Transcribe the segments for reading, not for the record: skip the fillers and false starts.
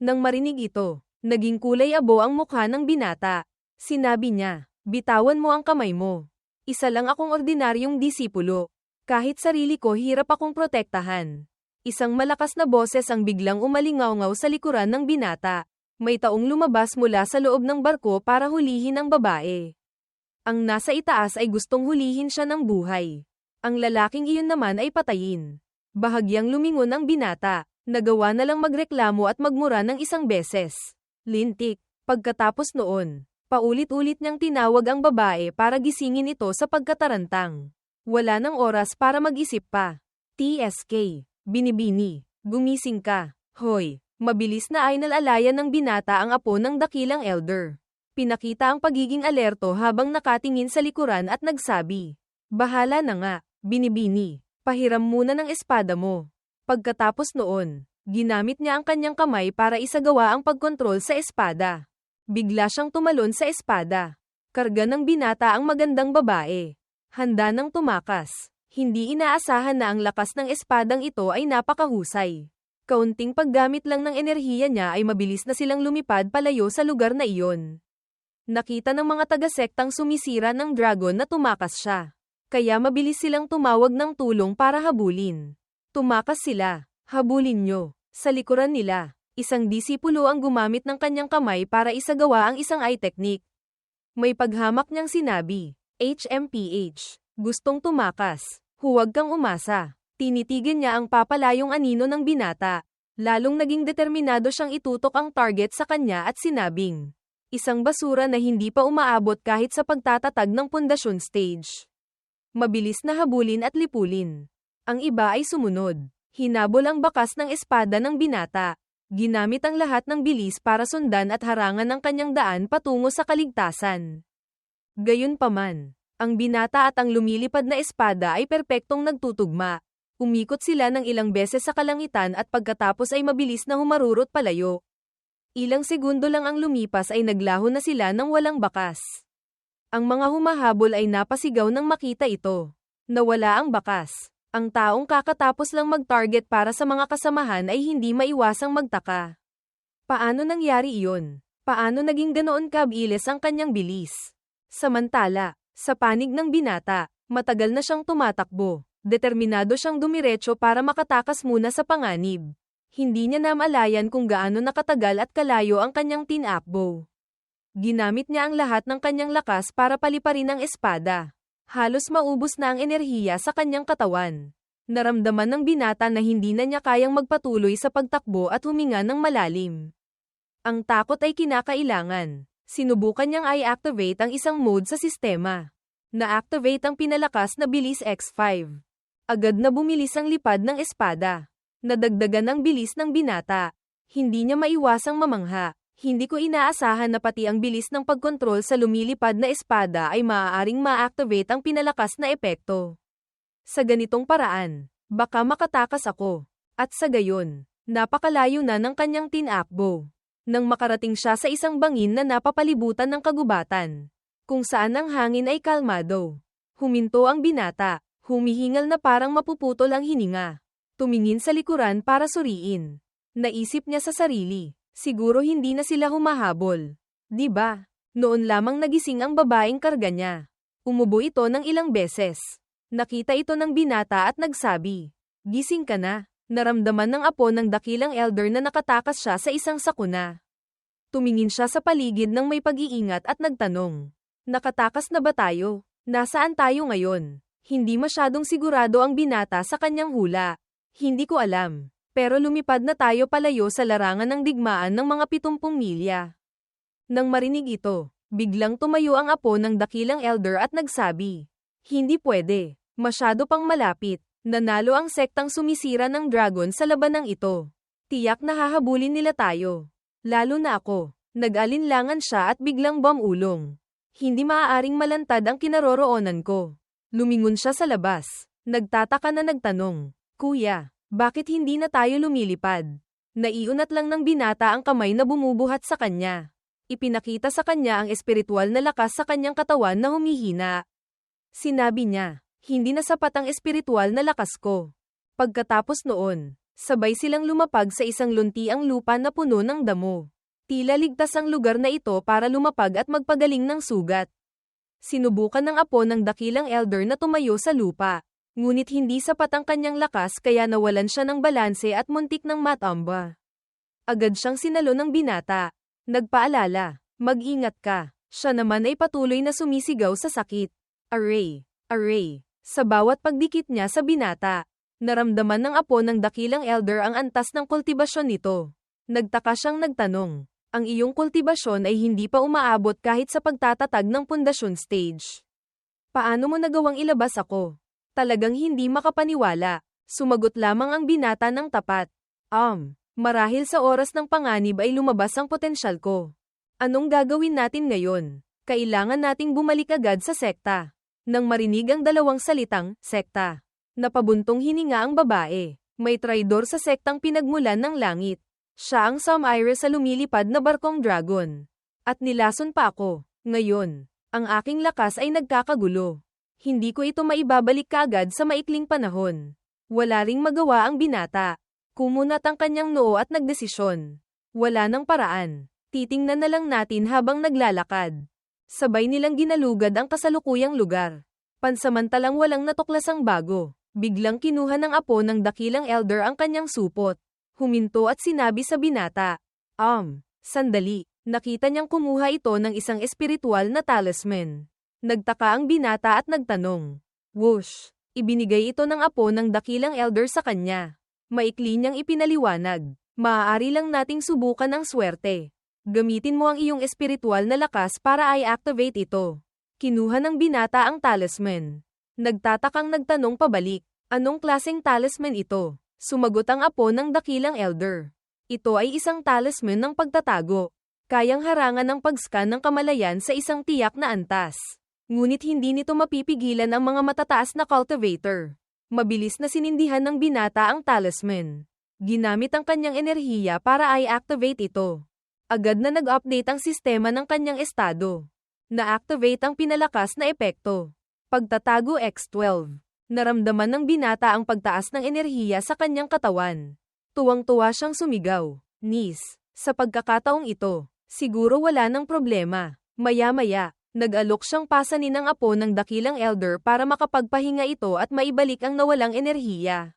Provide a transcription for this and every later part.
Nang marinig ito, naging kulay abo ang mukha ng binata. Sinabi niya, bitawan mo ang kamay mo. Isa lang akong ordinaryong disipulo. Kahit sarili ko hirap akong protektahan. Isang malakas na boses ang biglang umalingaw-ngaw sa likuran ng binata. May taong lumabas mula sa loob ng barko para hulihin ang babae. Ang nasa itaas ay gustong hulihin siya ng buhay. Ang lalaking iyon naman ay patayin. Bahagyang lumingon ang binata. Nagawa na lang magreklamo at magmura ng isang beses. Lintik. Pagkatapos noon, paulit-ulit niyang tinawag ang babae para gisingin ito sa pagkatarantang. Wala nang oras para mag-isip pa. TSK. Binibini. Gumising ka. Hoy. Mabilis na ay nalalayan ng binata ang apo ng dakilang elder. Pinakita ang pagiging alerto habang nakatingin sa likuran at nagsabi, bahala na nga, binibini. Pahiram muna ng espada mo. Pagkatapos noon, ginamit niya ang kanyang kamay para isagawa ang pagkontrol sa espada. Bigla siyang tumalon sa espada. Karga ng binata ang magandang babae. Handa nang tumakas. Hindi inaasahan na ang lakas ng espadang ito ay napakahusay. Kaunting paggamit lang ng enerhiya niya ay mabilis na silang lumipad palayo sa lugar na iyon. Nakita ng mga taga-sektang sumisira ng dragon na tumakas siya. Kaya mabilis silang tumawag ng tulong para habulin. Tumakas sila. Habulin nyo. Sa likuran nila, isang disipulo ang gumamit ng kanyang kamay para isagawa ang isang eye technique. May paghamak niyang sinabi, HMPH. Gustong tumakas. Huwag kang umasa. Tinitigan niya ang papalayong anino ng binata. Lalong naging determinado siyang itutok ang target sa kanya at sinabing, isang basura na hindi pa umaabot kahit sa pagtatatag ng pundasyon stage. Mabilis na habulin at lipulin. Ang iba ay sumunod. Hinabol ang bakas ng espada ng binata. Ginamit ang lahat ng bilis para sundan at harangan ang kanyang daan patungo sa kaligtasan. Gayunpaman, ang binata at ang lumilipad na espada ay perpektong nagtutugma. Umikot sila ng ilang beses sa kalangitan at pagkatapos ay mabilis na humarurot palayo. Ilang segundo lang ang lumipas ay naglaho na sila ng walang bakas. Ang mga humahabol ay napasigaw nang makita ito. Nawala ang bakas. Ang taong kakatapos lang mag-target para sa mga kasamahan ay hindi maiwasang magtaka. Paano nangyari iyon? Paano naging ganoon kabilis ang kanyang bilis? Samantala, sa panig ng binata, matagal na siyang tumatakbo. Determinado siyang dumiretso para makatakas muna sa panganib. Hindi niya namalayan kung gaano nakatagal at kalayo ang kanyang tinakbo. Ginamit niya ang lahat ng kanyang lakas para paliparin ang espada. Halos maubos na ang enerhiya sa kanyang katawan. Naramdaman ng binata na hindi na niya kayang magpatuloy sa pagtakbo at huminga ng malalim. Ang takot ay kinakailangan. Sinubukan niyang i-activate ang isang mode sa sistema. Na-activate ang pinalakas na bilis X5. Agad na bumilis ang lipad ng espada. Nadagdagan ang bilis ng binata. Hindi niya maiwasang mamangha. Hindi ko inaasahan na pati ang bilis ng pagkontrol sa lumilipad na espada ay maaaring ma-activate ang pinalakas na epekto. Sa ganitong paraan, baka makatakas ako. At sa gayon, napakalayo na ng kanyang tinakbo. Nang makarating siya sa isang bangin na napapalibutan ng kagubatan, kung saan ang hangin ay kalmado. Huminto ang binata, humihingal na parang mapuputol ang hininga. Tumingin sa likuran para suriin. Naisip niya sa sarili. Siguro hindi na sila humahabol. Di ba? Noon lamang nagising ang babaeng karga niya. Umubo ito ng ilang beses. Nakita ito ng binata at nagsabi, gising ka na. Naramdaman ng apo ng dakilang elder na nakatakas siya sa isang sakuna. Tumingin siya sa paligid ng may pag-iingat at nagtanong, nakatakas na ba tayo? Nasaan tayo ngayon? Hindi masyadong sigurado ang binata sa kanyang hula. Hindi ko alam. Pero lumipad na tayo palayo sa larangan ng digmaan ng mga 70 milya. Nang marinig ito, biglang tumayo ang apo ng dakilang elder at nagsabi, hindi pwede, masyado pang malapit, nanalo ang sektang sumisira ng dragon sa labanang ito. Tiyak na hahabulin nila tayo. Lalo na ako. Nag-alinlangan siya at biglang bumulong. Hindi maaaring malantad ang kinaroroonan ko. Lumingon siya sa labas. Nagtataka na nagtanong, Kuya, bakit hindi na tayo lumilipad? Naiunat lang ng binata ang kamay na bumubuhat sa kanya. Ipinakita sa kanya ang espiritual na lakas sa kanyang katawan na humihina. Sinabi niya, hindi na sapat ang espiritual na lakas ko. Pagkatapos noon, Sabay silang lumapag sa isang luntiang lupa na puno ng damo. Tila ligtas ang lugar na ito para lumapag at magpagaling ng sugat. Sinubukan ng apo ng dakilang elder na tumayo sa lupa. Ngunit hindi sapat ang kanyang lakas kaya nawalan siya ng balanse at muntik ng matamba. Agad siyang sinalo ng binata. Nagpaalala, mag-ingat ka. Siya naman ay patuloy na sumisigaw sa sakit. Aray, aray. Sa bawat pagdikit niya sa binata, naramdaman ng apo ng dakilang elder ang antas ng kultibasyon nito. Nagtaka siyang nagtanong, ang iyong kultibasyon ay hindi pa umaabot kahit sa pagtatatag ng pundasyon stage. Paano mo nagawang ilabas ako? Talagang hindi makapaniwala. Sumagot lamang ang binata ng tapat. Marahil sa oras ng panganib ay lumabas ang potensyal ko. Anong gagawin natin ngayon? Kailangan nating bumalik agad sa sekta. Nang marinig ang dalawang salitang, sekta, napabuntong hininga ang babae. May traidor sa sektang pinagmulan ng langit. Siya ang Sam Iris sa lumilipad na barkong dragon. At nilason pa ako. Ngayon, ang aking lakas ay nagkakagulo. Hindi ko ito maibabalik kaagad sa maikling panahon. Wala ring magawa ang binata. Kumunat ang kanyang noo at nagdesisyon. Wala nang paraan. Titingnan na lang natin habang naglalakad. Sabay nilang ginalugad ang kasalukuyang lugar. Pansamantalang walang natuklasang bago. Biglang kinuha ng apo ng dakilang elder ang kanyang supot. Huminto at sinabi sa binata. Sandali. Nakita niyang kumuha ito ng isang espiritual na talisman. Nagtaka ang binata at nagtanong. Whoosh! Ibinigay ito ng apo ng dakilang elder sa kanya. Maikli niyang ipinaliwanag. Maaari lang nating subukan ang swerte. Gamitin mo ang iyong espiritual na lakas para i-activate ito. Kinuha ng binata ang talisman. Nagtatakang nagtanong pabalik. Anong klaseng talisman ito? Sumagot ang apo ng dakilang elder. Ito ay isang talisman ng pagtatago. Kayang harangan ng pag-scan ng kamalayan sa isang tiyak na antas. Ngunit hindi nito mapipigilan ang mga matataas na cultivator. Mabilis na sinindihan ng binata ang talisman. Ginamit ang kanyang enerhiya para i-activate ito. Agad na nag-update ang sistema ng kanyang estado. Na-activate ang pinalakas na epekto. Pagtatago X12. Naramdaman ng binata ang pagtaas ng enerhiya sa kanyang katawan. Tuwang-tuwa siyang sumigaw. Nis, sa pagkakataong ito, siguro wala nang problema. Maya-maya, nag-alok siyang pasanin ng apo ng dakilang elder para makapagpahinga ito at maibalik ang nawalang enerhiya.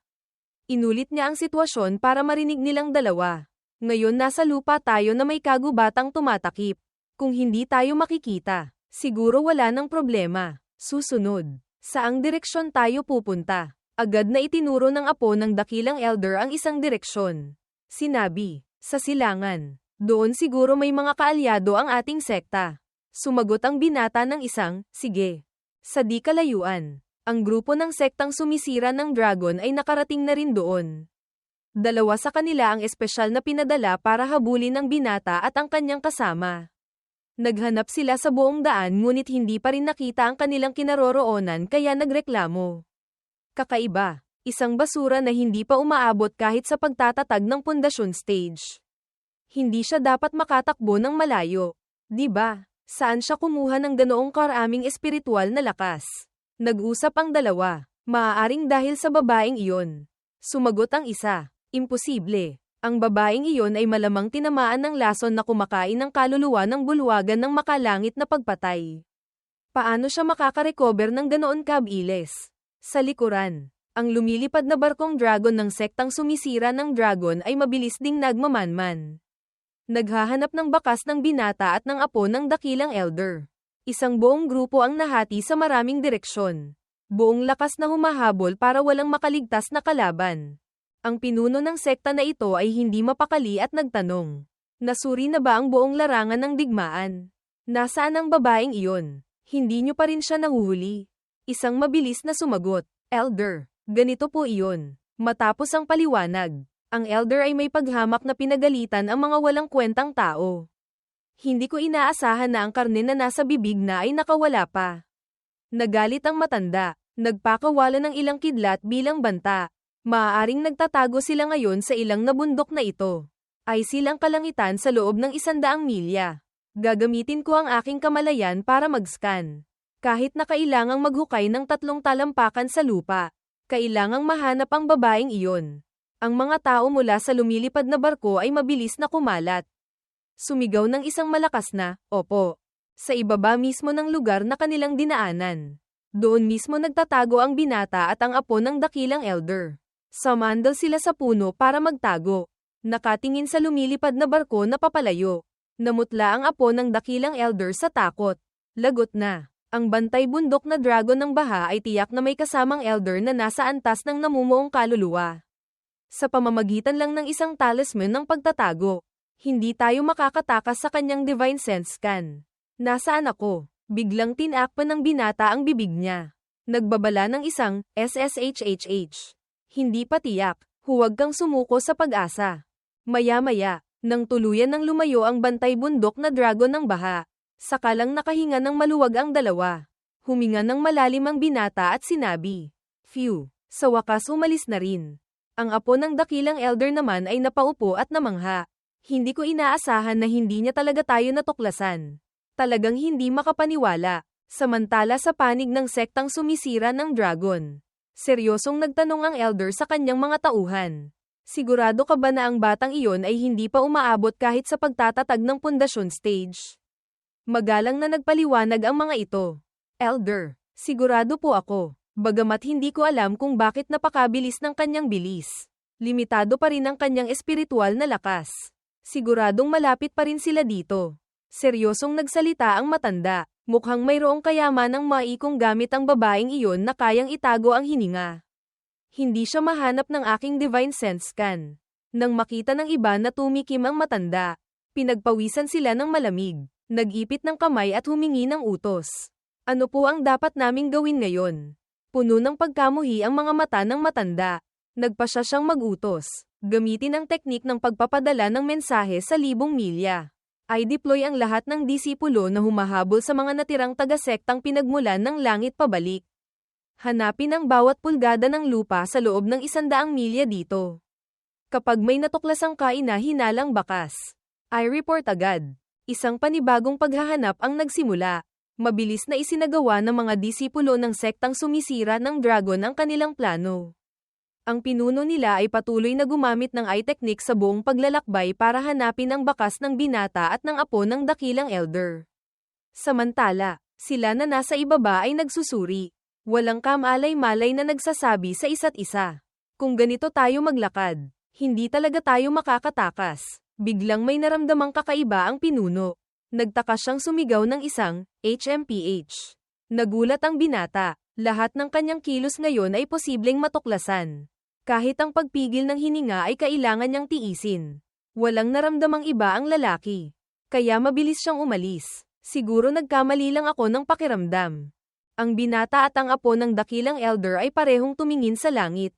Inulit niya ang sitwasyon para marinig nilang dalawa. Ngayon nasa lupa tayo na may kagubatang tumatakip. Kung hindi tayo makikita, siguro wala nang problema. Susunod, saang direksyon tayo pupunta? Agad na itinuro ng apo ng dakilang elder ang isang direksyon. Sinabi, sa silangan. Doon siguro may mga kaalyado ang ating sekta. Sumagot ang binata ng isang, sige. Sa di kalayuan, ang grupo ng sektang sumisira ng dragon ay nakarating na rin doon. Dalawa sa kanila ang espesyal na pinadala para habulin ang binata at ang kanyang kasama. Naghanap sila sa buong daan ngunit hindi pa rin nakita ang kanilang kinaroroonan kaya nagreklamo. Kakaiba, isang basura na hindi pa umaabot kahit sa pagtatatag ng pundasyon stage. Hindi siya dapat makatakbo ng malayo. Diba? Saan siya kumuha ng ganoong karaming espiritual na lakas? Nag-usap ang dalawa. Maaaring dahil sa babaeng iyon. Sumagot ang isa. Imposible. Ang babaeng iyon ay malamang tinamaan ng lason na kumakain ng kaluluwa ng bulwagan ng makalangit na pagpatay. Paano siya makakarecover ng ganoon kabilis? Sa likuran, ang lumilipad na barkong dragon ng sektang sumisira ng dragon ay mabilis ding nagmamanman. Naghahanap ng bakas ng binata at ng apo ng dakilang elder. Isang buong grupo ang nahati sa maraming direksyon. Buong lakas na humahabol para walang makaligtas na kalaban. Ang pinuno ng sekta na ito ay hindi mapakali at nagtanong. Nasuri na ba ang buong larangan ng digmaan? Nasaan ang babaeng iyon? Hindi niyo pa rin siya nahuhuli. Isang mabilis na sumagot. Elder, ganito po iyon. Matapos ang paliwanag, ang elder ay may paghamak na pinagalitan ang mga walang kwentang tao. Hindi ko inaasahan na ang karne na nasa bibig na ay nakawala pa. Nagalit ang matanda. Nagpakawala ng ilang kidlat bilang banta. Maaaring nagtatago sila ngayon sa ilang na bundok na ito. Ay silang kalangitan sa loob ng 100 milya. Gagamitin ko ang aking kamalayan para mag-scan. Kahit na kailangang maghukay ng 3 talampakan sa lupa, kailangang mahanap ang babaeng iyon. Ang mga tao mula sa lumilipad na barko ay mabilis na kumalat. Sumigaw ng isang malakas na, "Opo." Sa ibaba mismo ng lugar na kanilang dinaanan. Doon mismo nagtatago ang binata at ang apo ng dakilang elder. Sumandal sila sa puno para magtago. Nakatingin sa lumilipad na barko na papalayo. Namutla ang apo ng dakilang elder sa takot. Lagot na. Ang bantay bundok na dragon ng baha ay tiyak na may kasamang elder na nasa antas ng namumuong kaluluwa. Sa pamamagitan lang ng isang talisman ng pagtatago, hindi tayo makakatakas sa kanyang divine sense scan. Nasaan ako? Biglang tinakpan ng binata ang bibig niya. Nagbabala ng isang SSHHH. Hindi pa tiyak, huwag kang sumuko sa pag-asa. Maya-maya, nang tuluyan ng lumayo ang bantay bundok na dragon ng baha, sakalang nakahinga ng maluwag ang dalawa. Huminga ng malalim ang binata at sinabi, "Phew, sa wakas umalis na rin." Ang apo ng dakilang elder naman ay napaupo at namangha. Hindi ko inaasahan na hindi niya talaga tayo natuklasan. Talagang hindi makapaniwala. Samantala sa panig ng sektang sumisira ng dragon. Seryosong nagtanong ang elder sa kanyang mga tauhan. Sigurado ka ba na ang batang iyon ay hindi pa umaabot kahit sa pagtatatag ng pundasyon stage? Magalang na nagpaliwanag ang mga ito. Elder, sigurado po ako. Bagamat hindi ko alam kung bakit napakabilis ng kanyang bilis. Limitado pa rin ang kanyang espiritual na lakas. Siguradong malapit pa rin sila dito. Seryosong nagsalita ang matanda. Mukhang mayroong kayamanang maikong gamit ang babaeng iyon na kayang itago ang hininga. Hindi siya mahanap ng aking divine sense scan. Nang makita ng iba na tumikim ang matanda, pinagpawisan sila ng malamig, nag-ipit ng kamay at humingi ng utos. Ano po ang dapat naming gawin ngayon? Puno ng pagkamuhi ang mga mata ng matanda. Nagpasya siyang mag-utos. Gamitin ang teknik ng pagpapadala ng mensahe sa libong milya. I-deploy ang lahat ng disipulo na humahabol sa mga natirang taga-sektang pinagmulan ng langit pabalik. Hanapin ang bawat pulgada ng lupa sa loob ng 100 milya dito. Kapag may natuklasang kaina-hinalang bakas, I-report agad. Isang panibagong paghahanap ang nagsimula. Mabilis na isinagawa ng mga disipulo ng sektang sumisira ng dragon ang kanilang plano. Ang pinuno nila ay patuloy na gumamit ng I-technique sa buong paglalakbay para hanapin ang bakas ng binata at ng apo ng dakilang elder. Samantala, sila na nasa ibaba ay nagsusuri. Walang kamalay-malay na nagsasabi sa isa't isa. Kung ganito tayo maglakad, hindi talaga tayo makakatakas. Biglang may naramdamang kakaiba ang pinuno. Nagtaka siyang sumigaw ng isang, HMPH. Nagulat ang binata. Lahat ng kanyang kilos ngayon ay posibleng matuklasan. Kahit ang pagpigil ng hininga ay kailangan niyang tiisin. Walang naramdamang iba ang lalaki. Kaya mabilis siyang umalis. Siguro nagkamali lang ako ng pakiramdam. Ang binata at ang apo ng dakilang elder ay parehong tumingin sa langit.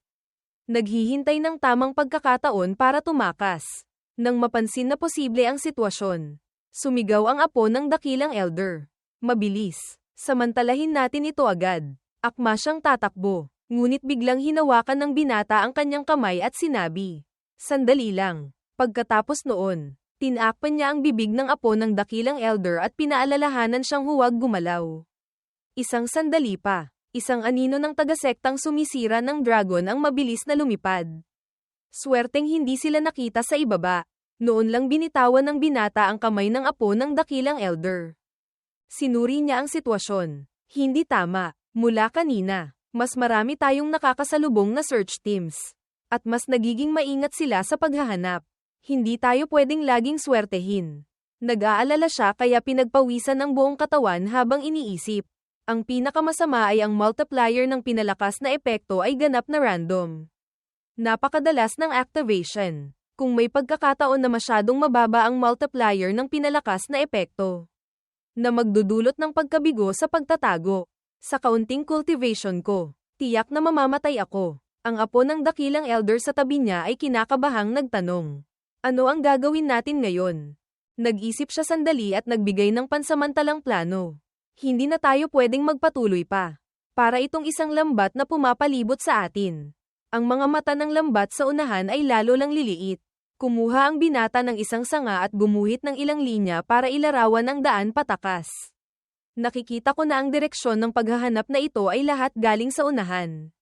Naghihintay ng tamang pagkakataon para tumakas. Nang mapansin na posible ang sitwasyon, sumigaw ang apo ng dakilang elder. Mabilis. Samantalahin natin ito agad. Akma siyang tatakbo. Ngunit biglang hinawakan ng binata ang kanyang kamay at sinabi, "Sandali lang." Pagkatapos noon, tinakpan niya ang bibig ng apo ng dakilang elder at pinaalalahanan siyang huwag gumalaw. Isang sandali pa, isang anino ng taga-sektang sumisira ng dragon ang mabilis na lumipad. Swerteng hindi sila nakita sa ibaba. Noon lang binitawan ng binata ang kamay ng apo ng dakilang elder. Sinuri niya ang sitwasyon. Hindi tama. Mula kanina, mas marami tayong nakakasalubong na search teams. At mas nagiging maingat sila sa paghahanap. Hindi tayo pwedeng laging swertehin. Nag-aalala siya kaya pinagpawisan ang buong katawan habang iniisip. Ang pinakamasama ay ang multiplier ng pinalakas na epekto ay ganap na random. Napakadalas ng activation. Kung may pagkakataon na masyadong mababa ang multiplier ng pinalakas na epekto, na magdudulot ng pagkabigo sa pagtatago. Sa kaunting cultivation ko, tiyak na mamamatay ako. Ang apo ng dakilang elder sa tabi niya ay kinakabahang nagtanong. Ano ang gagawin natin ngayon? Nag-isip siya sandali at nagbigay ng pansamantalang plano. Hindi na tayo pwedeng magpatuloy pa. Para itong isang lambat na pumapalibot sa atin. Ang mga mata ng lambat sa unahan ay lalo lang liliit. Kumuha ang binata ng isang sanga at gumuhit ng ilang linya para ilarawan ang daan patakas. Nakikita ko na ang direksyon ng paghahanap na ito ay lahat galing sa unahan.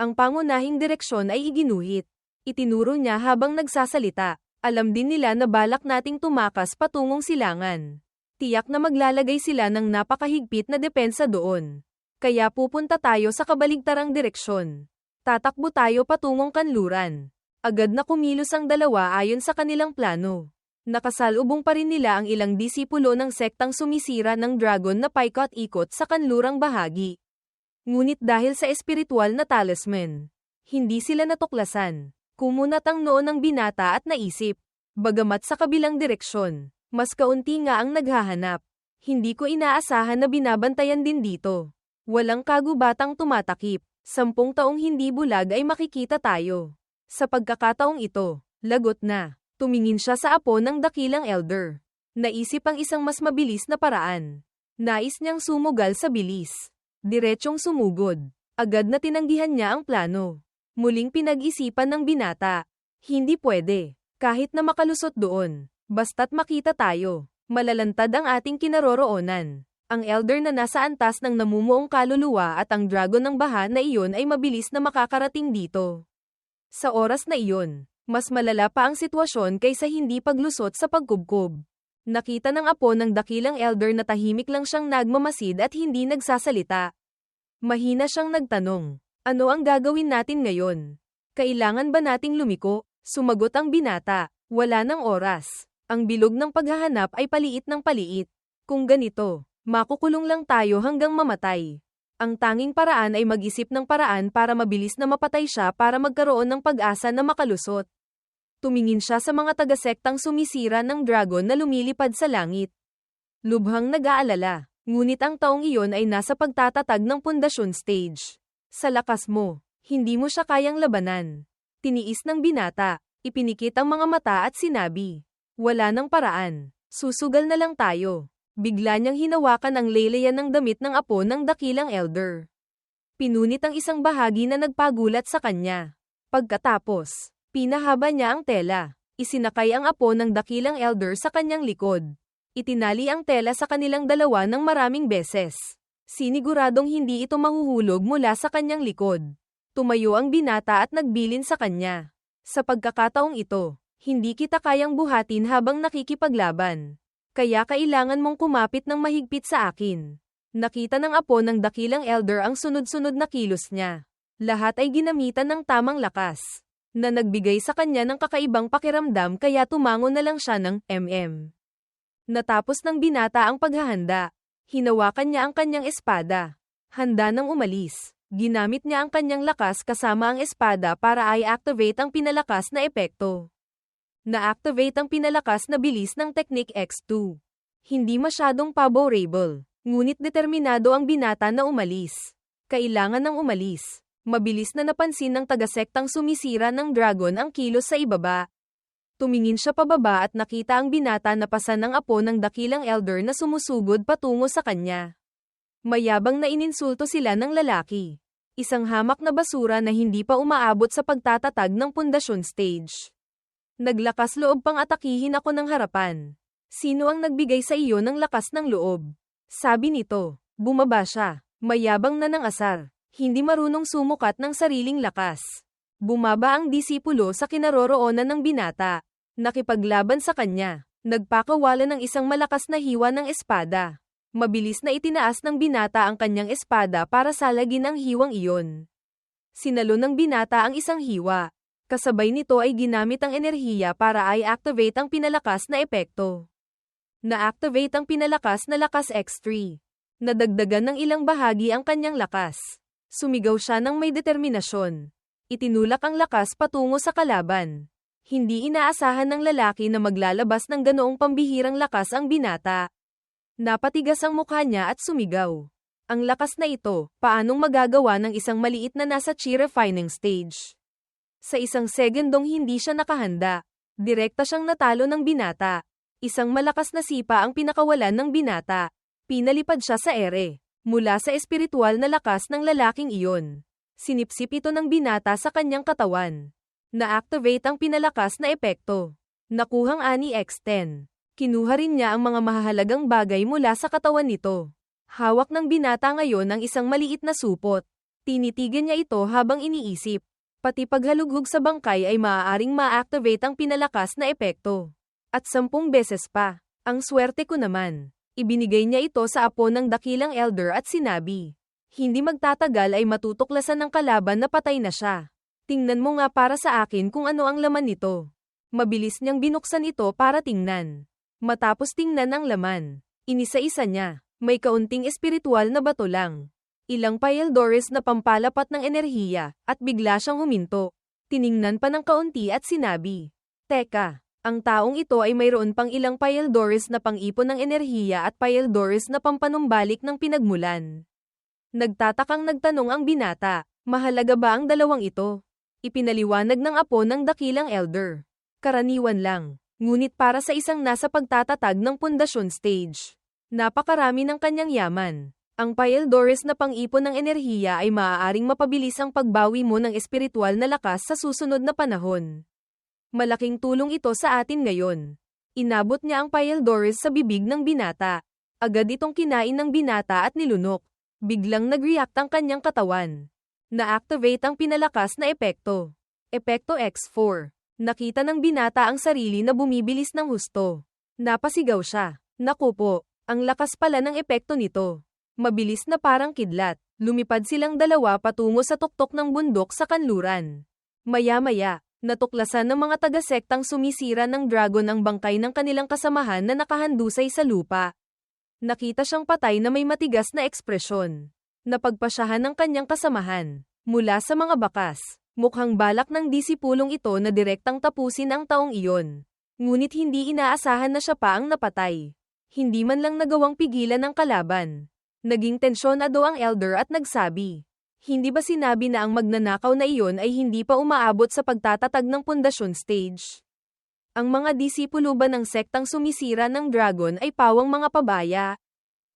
Ang pangunahing direksyon ay iginuhit. Itinuro niya habang nagsasalita. Alam din nila na balak nating tumakas patungong silangan. Tiyak na maglalagay sila ng napakahigpit na depensa doon. Kaya pupunta tayo sa kabaligtarang direksyon. Tatakbo tayo patungong kanluran. Agad na kumilos ang dalawa ayon sa kanilang plano. Nakasalubong pa rin nila ang ilang disipulo ng sektang sumisira ng dragon na paikot-ikot sa kanlurang bahagi. Ngunit dahil sa espiritual na talisman, hindi sila natuklasan. Kumunat ang noo ng binata at naisip. Bagamat sa kabilang direksyon, mas kaunti nga ang naghahanap. Hindi ko inaasahan na binabantayan din dito. Walang kagubatang tumatakip. 10 taong hindi bulag ay makikita tayo. Sa pagkakataong ito, lagot na. Tumingin siya sa apo ng dakilang elder. Naisip ang isang mas mabilis na paraan. Nais niyang sumugal sa bilis. Diretsyong sumugod. Agad na tinanggihan niya ang plano. Muling pinag-isipan ng binata. Hindi pwede. Kahit na makalusot doon. Basta't makita tayo. Malalantad ang ating kinaroroonan. Ang elder na nasa antas ng namumuong kaluluwa at ang dragon ng baha na iyon ay mabilis na makakarating dito. Sa oras na iyon, mas malala pa ang sitwasyon kaysa hindi paglusot sa pagkubkob. Nakita ng apo ng dakilang elder na tahimik lang siyang nagmamasid at hindi nagsasalita. Mahina siyang nagtanong. Ano ang gagawin natin ngayon? Kailangan ba nating lumiko? Sumagot ang binata. Wala nang oras. Ang bilog ng paghahanap ay paliit ng paliit. Kung ganito, makukulong lang tayo hanggang mamatay. Ang tanging paraan ay mag-isip ng paraan para mabilis na mapatay siya para magkaroon ng pag-asa na makalusot. Tumingin siya sa mga tagasektang sumisira ng dragon na lumilipad sa langit. Lubhang nag-aalala, ngunit ang taong iyon ay nasa pagtatatag ng pundasyon stage. Sa lakas mo, hindi mo siya kayang labanan. Tiniis ng binata, ipinikit ang mga mata at sinabi, wala nang paraan, susugal na lang tayo. Bigla niyang hinawakan ang laylayan ng damit ng apo ng dakilang elder. Pinunit ang isang bahagi na nagpagulat sa kanya. Pagkatapos, pinahaba niya ang tela. Isinakay ang apo ng dakilang elder sa kanyang likod. Itinali ang tela sa kanilang dalawa ng maraming beses. Siniguradong hindi ito mahuhulog mula sa kanyang likod. Tumayo ang binata at nagbilin sa kanya. Sa pagkakataong ito, hindi kita kayang buhatin habang nakikipaglaban. Kaya kailangan mong kumapit ng mahigpit sa akin. Nakita ng apo ng dakilang elder ang sunod-sunod na kilos niya. Lahat ay ginamitan ng tamang lakas, na nagbigay sa kanya ng kakaibang pakiramdam kaya tumango na lang siya ng Natapos ng binata ang paghahanda. Hinawakan niya ang kanyang espada. Handa nang umalis. Ginamit niya ang kanyang lakas kasama ang espada para i-activate ang pinalakas na epekto. Na-activate ang pinalakas na bilis ng Technique X2. Hindi masyadong favorable, ngunit determinado ang binata na umalis. Kailangan ng umalis. Mabilis na napansin ng tagasektang sumisira ng dragon ang kilos sa ibaba. Tumingin siya pababa at nakita ang binata na pasan ng apo ng dakilang elder na sumusugod patungo sa kanya. Mayabang na ininsulto sila ng lalaki. Isang hamak na basura na hindi pa umaabot sa pagtatatag ng pundasyon stage. Naglakas loob pang atakihin ako ng harapan. Sino ang nagbigay sa iyo ng lakas ng loob? Sabi nito. Bumaba siya. Mayabang na ng asar. Hindi marunong sumukat ng sariling lakas. Bumaba ang disipulo sa kinaroroonan ng binata. Nakipaglaban sa kanya. Nagpakawala ng isang malakas na hiwa ng espada. Mabilis na itinaas ng binata ang kanyang espada para salagin ang hiwang iyon. Sinalo ng binata ang isang hiwa. Kasabay nito ay ginamit ang enerhiya para i-activate ang pinalakas na epekto. Na-activate ang pinalakas na lakas X3. Nadagdagan ng ilang bahagi ang kanyang lakas. Sumigaw siya ng may determinasyon. Itinulak ang lakas patungo sa kalaban. Hindi inaasahan ng lalaki na maglalabas ng ganoong pambihirang lakas ang binata. Napatigas ang mukha niya at sumigaw. Ang lakas na ito, paanong magagawa ng isang maliit na nasa chi refining stage? Sa isang segundong hindi siya nakahanda. Direkta siyang natalo ng binata. Isang malakas na sipa ang pinakawalan ng binata. Pinalipad siya sa ere. Mula sa espiritual na lakas ng lalaking iyon. Sinipsip ito ng binata sa kanyang katawan. Na-activate ang pinalakas na epekto. Nakuhang ani X10. Kinuha rin niya ang mga mahahalagang bagay mula sa katawan nito. Hawak ng binata ngayon ang isang maliit na supot. Tinitigan niya ito habang iniisip. Pati paghalughog sa bangkay ay maaaring ma-activate ang pinalakas na epekto. At 10 beses pa. Ang swerte ko naman. Ibinigay niya ito sa apo ng dakilang elder at sinabi. Hindi magtatagal ay matutuklasan ng kalaban na patay na siya. Tingnan mo nga para sa akin kung ano ang laman nito. Mabilis niyang binuksan ito para tingnan. Matapos tingnan ang laman, inisa-isa niya. May kaunting espiritual na bato lang. Ilang Paeldores na pampalapat ng enerhiya, at bigla siyang huminto. Tiningnan pa ng kaunti at sinabi, Teka, ang taong ito ay mayroon pang ilang Paeldores na pang-ipon ng enerhiya at Paeldores na pampanumbalik ng pinagmulan. Nagtatakang nagtanong ang binata, mahalaga ba ang dalawang ito? Ipinaliwanag ng apo ng dakilang elder. Karaniwan lang, ngunit para sa isang nasa pagtatatag ng pundasyon stage. Napakarami ng kanyang yaman. Ang Paeldores na pang-ipon ng enerhiya ay maaaring mapabilis ang pagbawi mo ng espiritual na lakas sa susunod na panahon. Malaking tulong ito sa atin ngayon. Inabot niya ang Paeldores sa bibig ng binata. Agad itong kinain ng binata at nilunok. Biglang nag-react ang kanyang katawan. Na-activate ang pinalakas na epekto. Epekto X4. Nakita ng binata ang sarili na bumibilis ng husto. Napasigaw siya. Naku po, ang lakas pala ng epekto nito. Mabilis na parang kidlat, lumipad silang dalawa patungo sa tuktok ng bundok sa kanluran. Maya-maya, natuklasan ng mga taga-sektang sumisira ng dragon ang bangkay ng kanilang kasamahan na nakahandusay sa lupa. Nakita siyang patay na may matigas na ekspresyon. Napagpasyahan ng kanyang kasamahan. Mula sa mga bakas, mukhang balak ng disipulong ito na direktang tapusin ang taong iyon. Ngunit hindi inaasahan na siya pa ang napatay. Hindi man lang nagawang pigilan ng kalaban. Naging tensyonado ang elder at nagsabi, hindi ba sinabi na ang magnanakaw na iyon ay hindi pa umaabot sa pagtatatag ng pundasyon stage? Ang mga disipulo ba ng sektang sumisira ng dragon ay pawang mga pabaya?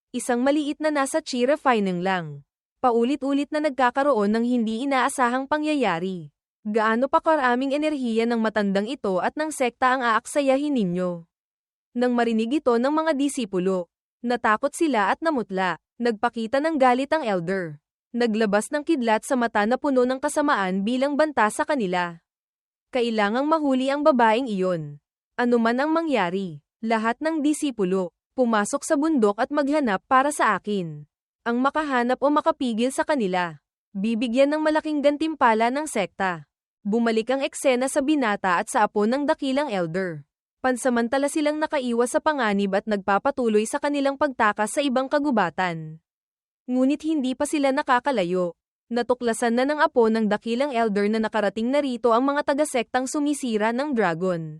Isang maliit na nasa chi refining lang. Paulit-ulit na nagkakaroon ng hindi inaasahang pangyayari. Gaano pa karaming enerhiya ng matandang ito at ng sekta ang aaksayahin ninyo? Nang marinig ito ng mga disipulo, natakot sila at namutla. Nagpakita ng galit ang elder. Naglabas ng kidlat sa mata na puno ng kasamaan bilang banta sa kanila. Kailangang mahuli ang babaeng iyon. Ano man ang mangyari, lahat ng disipulo, pumasok sa bundok at maghanap para sa akin. Ang makahanap o makapigil sa kanila, bibigyan ng malaking gantimpala ng sekta. Bumalik ang eksena sa binata at sa apo ng dakilang elder. Pansamantala silang nakaiwas sa panganib at nagpapatuloy sa kanilang pagtakas sa ibang kagubatan. Ngunit hindi pa sila nakakalayo. Natuklasan na ng apo ng dakilang elder na nakarating na rito ang mga taga-sektang sumisira ng dragon.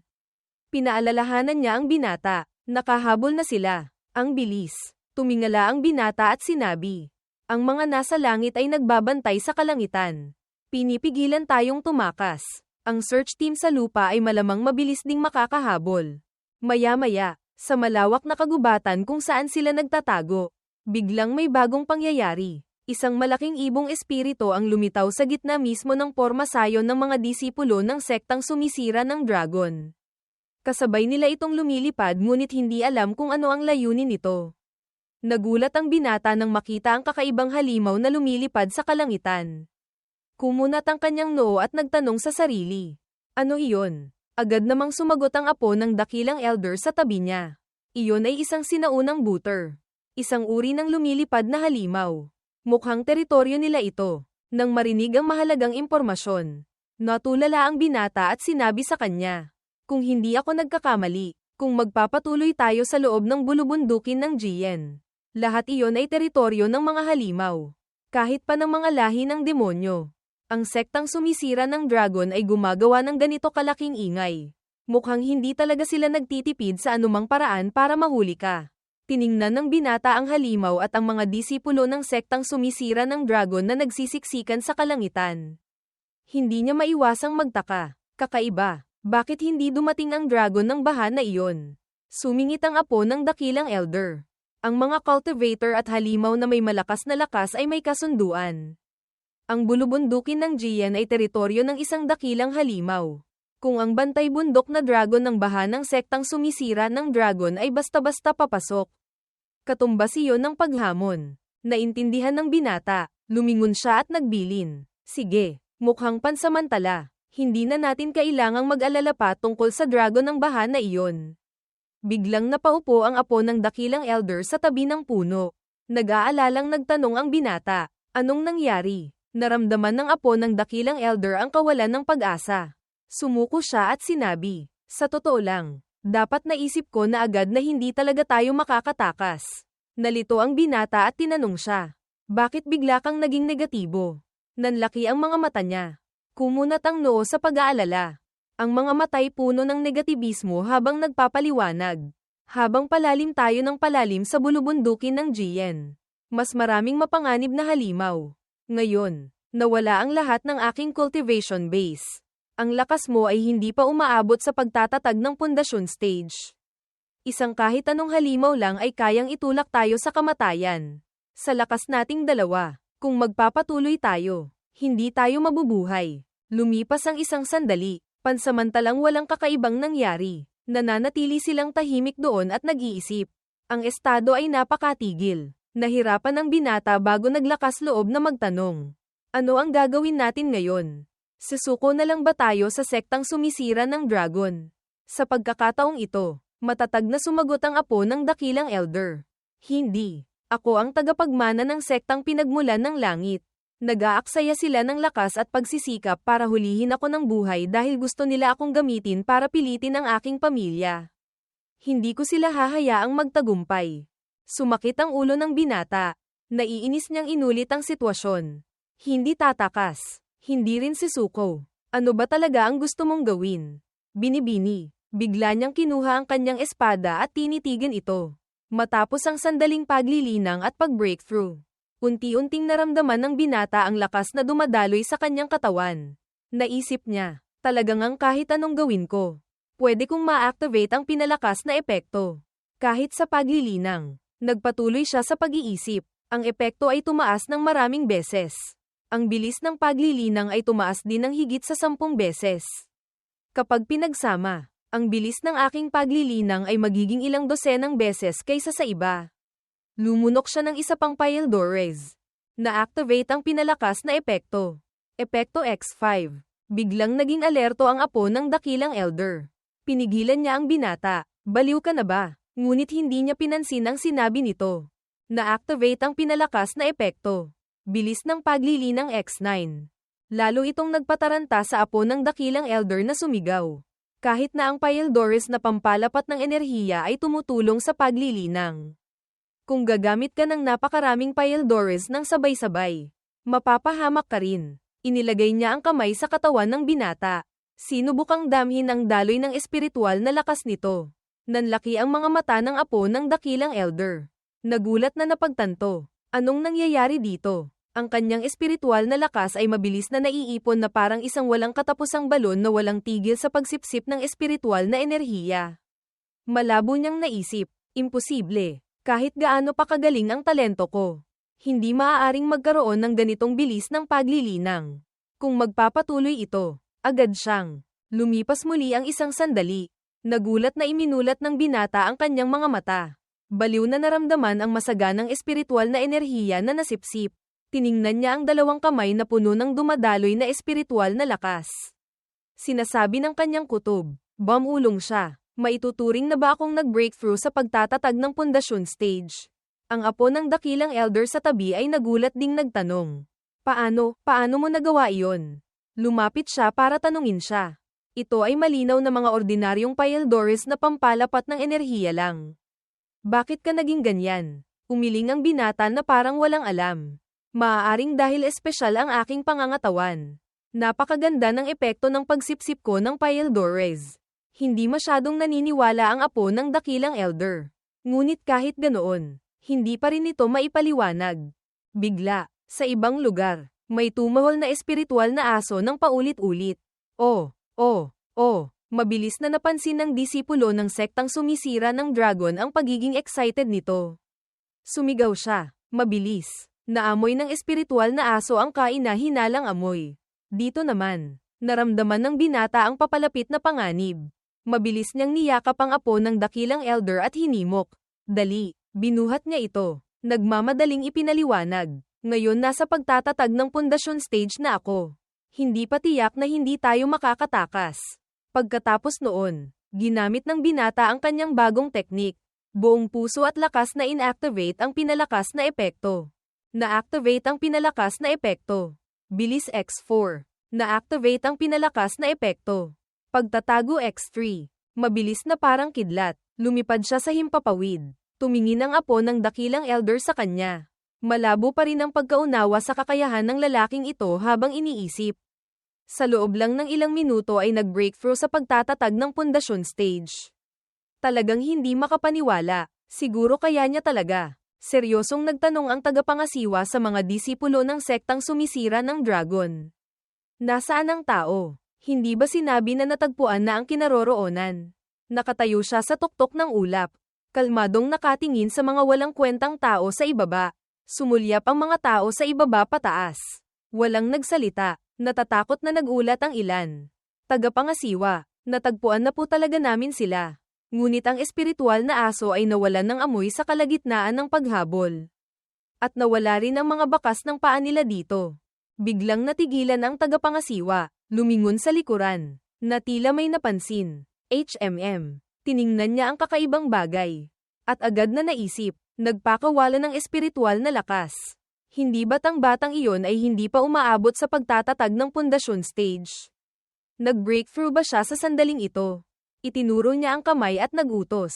Pinaalalahanan niya ang binata. Nakahabol na sila. Ang bilis. Tumingala ang binata at sinabi. Ang mga nasa langit ay nagbabantay sa kalangitan. Pinipigilan tayong tumakas. Ang search team sa lupa ay malamang mabilis ding makakahabol. Maya-maya, sa malawak na kagubatan kung saan sila nagtatago, biglang may bagong pangyayari. Isang malaking ibong espiritu ang lumitaw sa gitna mismo ng pormasayon ng mga disipulo ng sektang sumisira ng dragon. Kasabay nila itong lumilipad ngunit hindi alam kung ano ang layunin nito. Nagulat ang binata nang makita ang kakaibang halimaw na lumilipad sa kalangitan. Kumunat ang kanyang noo at nagtanong sa sarili. Ano iyon? Agad namang sumagot ang apo ng dakilang elder sa tabi niya. Iyon ay isang sinaunang booter. Isang uri ng lumilipad na halimaw. Mukhang teritoryo nila ito. Nang marinig ang mahalagang impormasyon, natulala ang binata at sinabi sa kanya. Kung hindi ako nagkakamali, kung magpapatuloy tayo sa loob ng bulubundukin ng Jiyen, lahat iyon ay teritoryo ng mga halimaw. Kahit pa ng mga lahi ng demonyo. Ang sektang sumisira ng dragon ay gumagawa ng ganito kalaking ingay. Mukhang hindi talaga sila nagtitipid sa anumang paraan para mahuli ka. Tiningnan ng binata ang halimaw at ang mga disipulo ng sektang sumisira ng dragon na nagsisiksikan sa kalangitan. Hindi niya maiwasang magtaka. Kakaiba, bakit hindi dumating ang dragon ng baha na iyon? Sumingit ang apo ng dakilang elder. Ang mga cultivator at halimaw na may malakas na lakas ay may kasunduan. Ang bulubundukin ng Jiyen ay teritoryo ng isang dakilang halimaw. Kung ang bantay bundok na dragon ng baha ng sektang sumisira ng dragon ay basta-basta papasok. Katumbas iyon ng paghamon. Naintindihan ng binata, lumingon siya at nagbilin. Sige, Mukhang pansamantala. Hindi na natin kailangang mag-alala pa tungkol sa dragon ng baha na iyon. Biglang napaupo ang apo ng dakilang elder sa tabi ng puno. Nag-aalalang nagtanong ang binata. Anong nangyari? Naramdaman ng apo ng dakilang elder ang kawalan ng pag-asa. Sumuko siya at sinabi, sa totoo lang, dapat naisip ko na agad na hindi talaga tayo makakatakas. Nalito ang binata at tinanong siya. Bakit bigla kang naging negatibo? Nanlaki ang mga mata niya. Kumunat ang noo sa pag-aalala. Ang mga mata'y puno ng negatibismo habang nagpapaliwanag. Habang palalim tayo ng palalim sa bulubundukin ng Jiyen. Mas maraming mapanganib na halimaw. Ngayon, nawala ang lahat ng aking cultivation base. Ang lakas mo ay hindi pa umaabot sa pagtatatag ng pundasyon stage. Isang kahit anong halimaw lang ay kayang itulak tayo sa kamatayan. Sa lakas nating dalawa, kung magpapatuloy tayo, hindi tayo mabubuhay. Lumipas ang isang sandali. Pansamantalang walang kakaibang nangyari, nananatili silang tahimik doon at nag-iisip. Ang estado ay napakatigil. Nahirapan ang binata bago naglakas loob na magtanong. Ano ang gagawin natin ngayon? Susuko na lang ba tayo sa sektang sumisira ng dragon? Sa pagkakataong ito, matatag na sumagot ang apo ng dakilang elder. Hindi. Ako ang tagapagmana ng sektang pinagmulan ng langit. Nag-aaksaya sila ng lakas at pagsisikap para hulihin ako ng buhay dahil gusto nila akong gamitin para pilitin ang aking pamilya. Hindi ko sila hahayaang magtagumpay. Sumakit ang ulo ng binata. Naiinis niyang inulit ang sitwasyon. Hindi tatakas. Hindi rin sisuko. Ano ba talaga ang gusto mong gawin? Binibini. Bigla niyang kinuha ang kanyang espada at tinitigan ito. Matapos ang sandaling paglilinang at pag-breakthrough. Unti-unting naramdaman ng binata ang lakas na dumadaloy sa kanyang katawan. Naisip niya, talagang ang kahit anong gawin ko, pwede kong ma-activate ang pinalakas na epekto. Kahit sa paglilinang, nagpatuloy siya sa pag-iisip, ang epekto ay tumaas ng maraming beses. Ang bilis ng paglilinang ay tumaas din ng higit sa 10 beses. Kapag pinagsama, ang bilis ng aking paglilinang ay magiging ilang dosenang beses kaysa sa iba. Lumunok siya ng isa pang Paildores. Na-activate ang pinalakas na epekto. Epekto X5. Biglang naging alerto ang apo ng dakilang elder. Pinigilan niya ang binata. Baliw ka na ba? Ngunit hindi niya pinansin ang sinabi nito. Na-activate ang pinalakas na epekto. Bilis ng paglilinang X9. Lalo itong nagpataranta sa apo ng dakilang elder na sumigaw. Kahit na ang Paildores na pampalapat ng enerhiya ay tumutulong sa paglilinang. Kung gagamit ka ng napakaraming Paildores ng sabay-sabay, mapapahamak ka rin. Inilagay niya ang kamay sa katawan ng binata. Sinubukang damhin ang daloy ng espiritual na lakas nito. Nanlaki ang mga mata ng apo ng dakilang elder. Nagulat na napagtanto. Anong nangyayari dito? Ang kanyang espiritual na lakas ay mabilis na naiipon na parang isang walang katapusang balon na walang tigil sa pagsipsip ng espiritual na enerhiya. Malabo niyang naisip, imposible. Kahit gaano pa kagaling ang talento ko, hindi maaaring magkaroon ng ganitong bilis ng paglilinang. Kung magpapatuloy ito, agad siyang. Lumipas muli ang isang sandali. Nagulat na iminulat ng binata ang kanyang mga mata. Baliw na naramdaman ang masaganang espiritual na enerhiya na nasipsip. Tiningnan niya ang dalawang kamay na puno ng dumadaloy na espiritual na lakas. Sinasabi ng kanyang kutob, bumulong siya. Maituturing na ba akong nag-breakthrough sa pagtatatag ng pundasyon stage? Ang apo ng dakilang elder sa tabi ay nagulat ding nagtanong. Paano mo nagawa iyon? Lumapit siya para tanungin siya. Ito ay malinaw na mga ordinaryong Paildores na pampalapat ng enerhiya lang. Bakit ka naging ganyan? Umiling ang binata na parang walang alam. Maaaring dahil espesyal ang aking pangangatawan. Napakaganda ng epekto ng pagsipsip ko ng Paildores. Hindi masyadong naniniwala ang apo ng dakilang elder. Ngunit kahit ganoon, hindi pa rin ito maipaliwanag. Bigla, sa ibang lugar, may tumahol na espiritual na aso ng paulit-ulit. Oh, mabilis na napansin ng disipulo ng sektang sumisira ng dragon ang pagiging excited nito. Sumigaw siya, mabilis. Naamoy ng espiritual na aso ang kaina-hinalang amoy. Dito naman, naramdaman ng binata ang papalapit na panganib. Mabilis niyang niyakap ang apo ng dakilang elder at hinimok. Dali, binuhat niya ito. Nagmamadaling ipinaliwanag. Ngayon nasa pagtatatag ng pundasyon stage na ako. Hindi pa tiyak na hindi tayo makakatakas. Pagkatapos noon, ginamit ng binata ang kanyang bagong teknik. Buong puso at lakas na inactivate ang pinalakas na epekto. Na-activate ang pinalakas na epekto. Bilis X4. Na-activate ang pinalakas na epekto. Pagtatago X3. Mabilis na parang kidlat. Lumipad siya sa himpapawid. Tumingin ang apo ng dakilang elder sa kanya. Malabo pa rin ang pagkaunawa sa kakayahan ng lalaking ito habang iniisip. Sa loob lang ng ilang minuto ay nag-breakthrough sa pagtatatag ng pundasyon stage. Talagang hindi makapaniwala. Siguro kaya niya talaga. Seryosong nagtanong ang tagapangasiwa sa mga disipulo ng sektang sumisira ng dragon. Nasaan ang tao? Hindi ba sinabi na natagpuan na ang kinaroroonan? Nakatayo siya sa tuktok ng ulap. Kalmadong nakatingin sa mga walang kwentang tao sa ibaba. Sumulyap ang mga tao sa ibaba pataas. Walang nagsalita. Natatakot na nagulat ang ilan. Tagapangasiwa, natagpuan na po talaga namin sila. Ngunit ang espiritual na aso ay nawalan ng amoy sa kalagitnaan ng paghabol. At nawala rin ang mga bakas ng paa nila dito. Biglang natigilan ang tagapangasiwa, lumingon sa likuran, na tila may napansin. Tiningnan niya ang kakaibang bagay. At agad na naisip, nagpakawala ng espiritual na lakas. Hindi ba't ang batang iyon ay hindi pa umaabot sa pagtatatag ng pundasyon stage? Nag-breakthrough ba siya sa sandaling ito? Itinuro niya ang kamay at nagutos.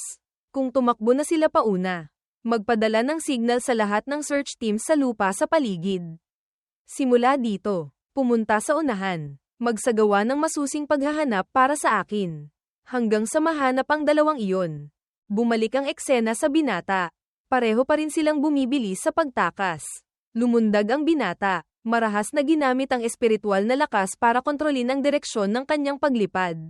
Kung tumakbo na sila pauna, magpadala ng signal sa lahat ng search team sa lupa sa paligid. Simula dito, pumunta sa unahan, magsagawa ng masusing paghahanap para sa akin. Hanggang sa mahanap ang dalawang iyon. Bumalik ang eksena sa binata. Pareho pa rin silang bumibilis sa pagtakas. Lumundag ang binata, marahas na ginamit ang espiritual na lakas para kontrolin ang direksyon ng kanyang paglipad.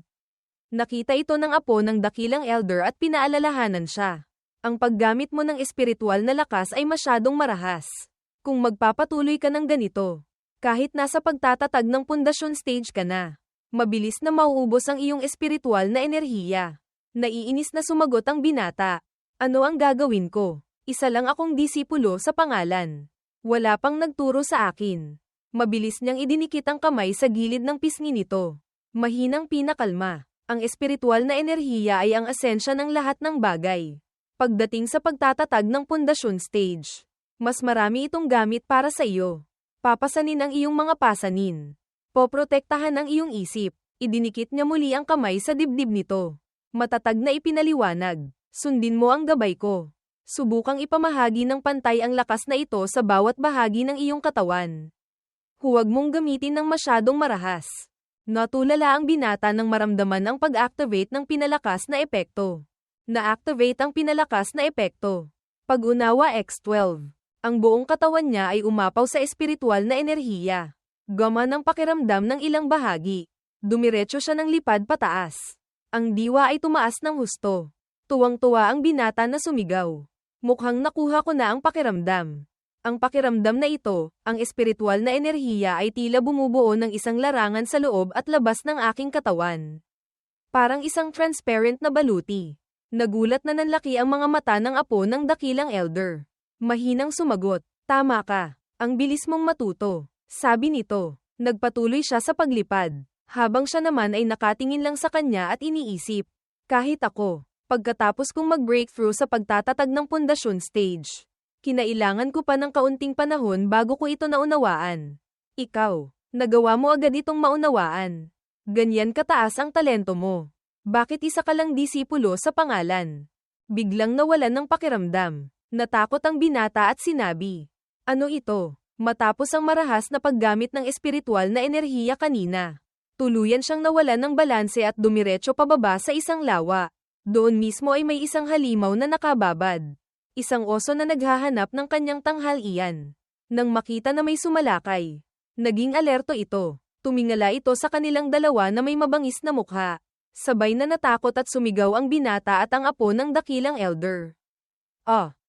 Nakita ito ng apo ng dakilang elder at pinaalalahanan siya. Ang paggamit mo ng espiritual na lakas ay masyadong marahas. Kung magpapatuloy ka ng ganito, kahit nasa pagtatatag ng pundasyon stage ka na, mabilis na mauubos ang iyong espiritual na enerhiya. Naiinis na sumagot ang binata. Ano ang gagawin ko? Isa lang akong disipulo sa pangalan. Wala pang nagturo sa akin. Mabilis niyang idinikit ang kamay sa gilid ng pisngi nito. Mahinang pinakalma. Ang espiritual na enerhiya ay ang esensya ng lahat ng bagay. Pagdating sa pagtatatag ng pundasyon stage, mas marami itong gamit para sa iyo. Papasanin ang iyong mga pasanin. Poprotektahan ang iyong isip. Idinikit niya muli ang kamay sa dibdib nito. Matatag na ipinaliwanag. Sundin mo ang gabay ko. Subukang ipamahagi ng pantay ang lakas na ito sa bawat bahagi ng iyong katawan. Huwag mong gamitin ng masyadong marahas. Natulala ang binata nang maramdaman ang pag-activate ng pinalakas na epekto. Na-activate ang pinalakas na epekto. Pag-unawa X12. Ang buong katawan niya ay umapaw sa espiritual na enerhiya. Gama ng pakiramdam ng ilang bahagi. Dumiretso siya ng lipad pataas. Ang diwa ay tumaas ng husto. Tuwang-tuwa ang binata na sumigaw. Mukhang nakuha ko na ang pakiramdam. Ang pakiramdam na ito, ang espiritual na enerhiya ay tila bumubuo ng isang larangan sa loob at labas ng aking katawan. Parang isang transparent na baluti. Nagulat na nanlaki ang mga mata ng apo ng dakilang elder. Mahinang sumagot, tama ka, ang bilis mong matuto. Sabi nito, nagpatuloy siya sa paglipad. Habang siya naman ay nakatingin lang sa kanya at iniisip. Kahit ako. Pagkatapos kong mag-breakthrough sa pagtatatag ng pundasyon stage, kinailangan ko pa ng kaunting panahon bago ko ito naunawaan. Ikaw, nagawa mo agad itong maunawaan. Ganyan kataas ang talento mo. Bakit isa ka lang disipulo sa pangalan? Biglang nawalan ng pakiramdam. Natakot ang binata at sinabi, ano ito? Matapos ang marahas na paggamit ng espiritual na enerhiya kanina, tuluyan siyang nawalan ng balanse at dumiretso pababa sa isang lawa. Doon mismo ay may isang halimaw na nakababad. Isang oso na naghahanap ng kanyang tanghalian. Nang makita na may sumalakay, naging alerto ito. Tumingala ito sa kanilang dalawa na may mabangis na mukha. Sabay na natakot at sumigaw ang binata at ang apo ng dakilang elder.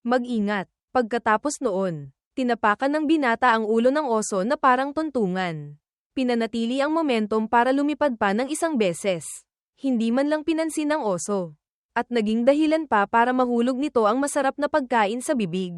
Mag-ingat. Pagkatapos noon, tinapakan ng binata ang ulo ng oso na parang tuntungan. Pinanatili ang momentum para lumipad pa ng isang beses. Hindi man lang pinansin ng oso. At naging dahilan pa para mahulog nito ang masarap na pagkain sa bibig.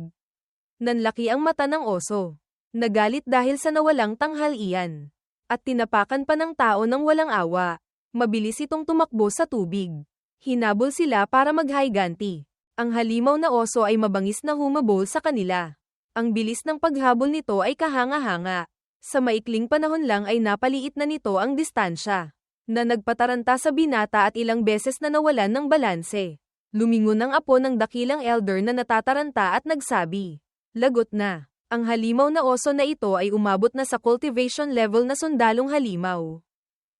Nanlaki ang mata ng oso. Nagalit dahil sa nawalang tanghalian. at tinapakan pa ng tao ng walang awa. Mabilis itong tumakbo sa tubig. Hinabol sila para maghiganti. Ang halimaw na oso ay mabangis na humabol sa kanila. Ang bilis ng paghabol nito ay kahanga-hanga. Sa maikling panahon lang ay napaliit na nito ang distansya, na nagpataranta sa binata at ilang beses na nawalan ng balanse. Lumingon ang apo ng dakilang elder na natataranta at nagsabi, "Lagot na." Ang halimaw na oso na ito ay umabot na sa cultivation level na sundalong halimaw.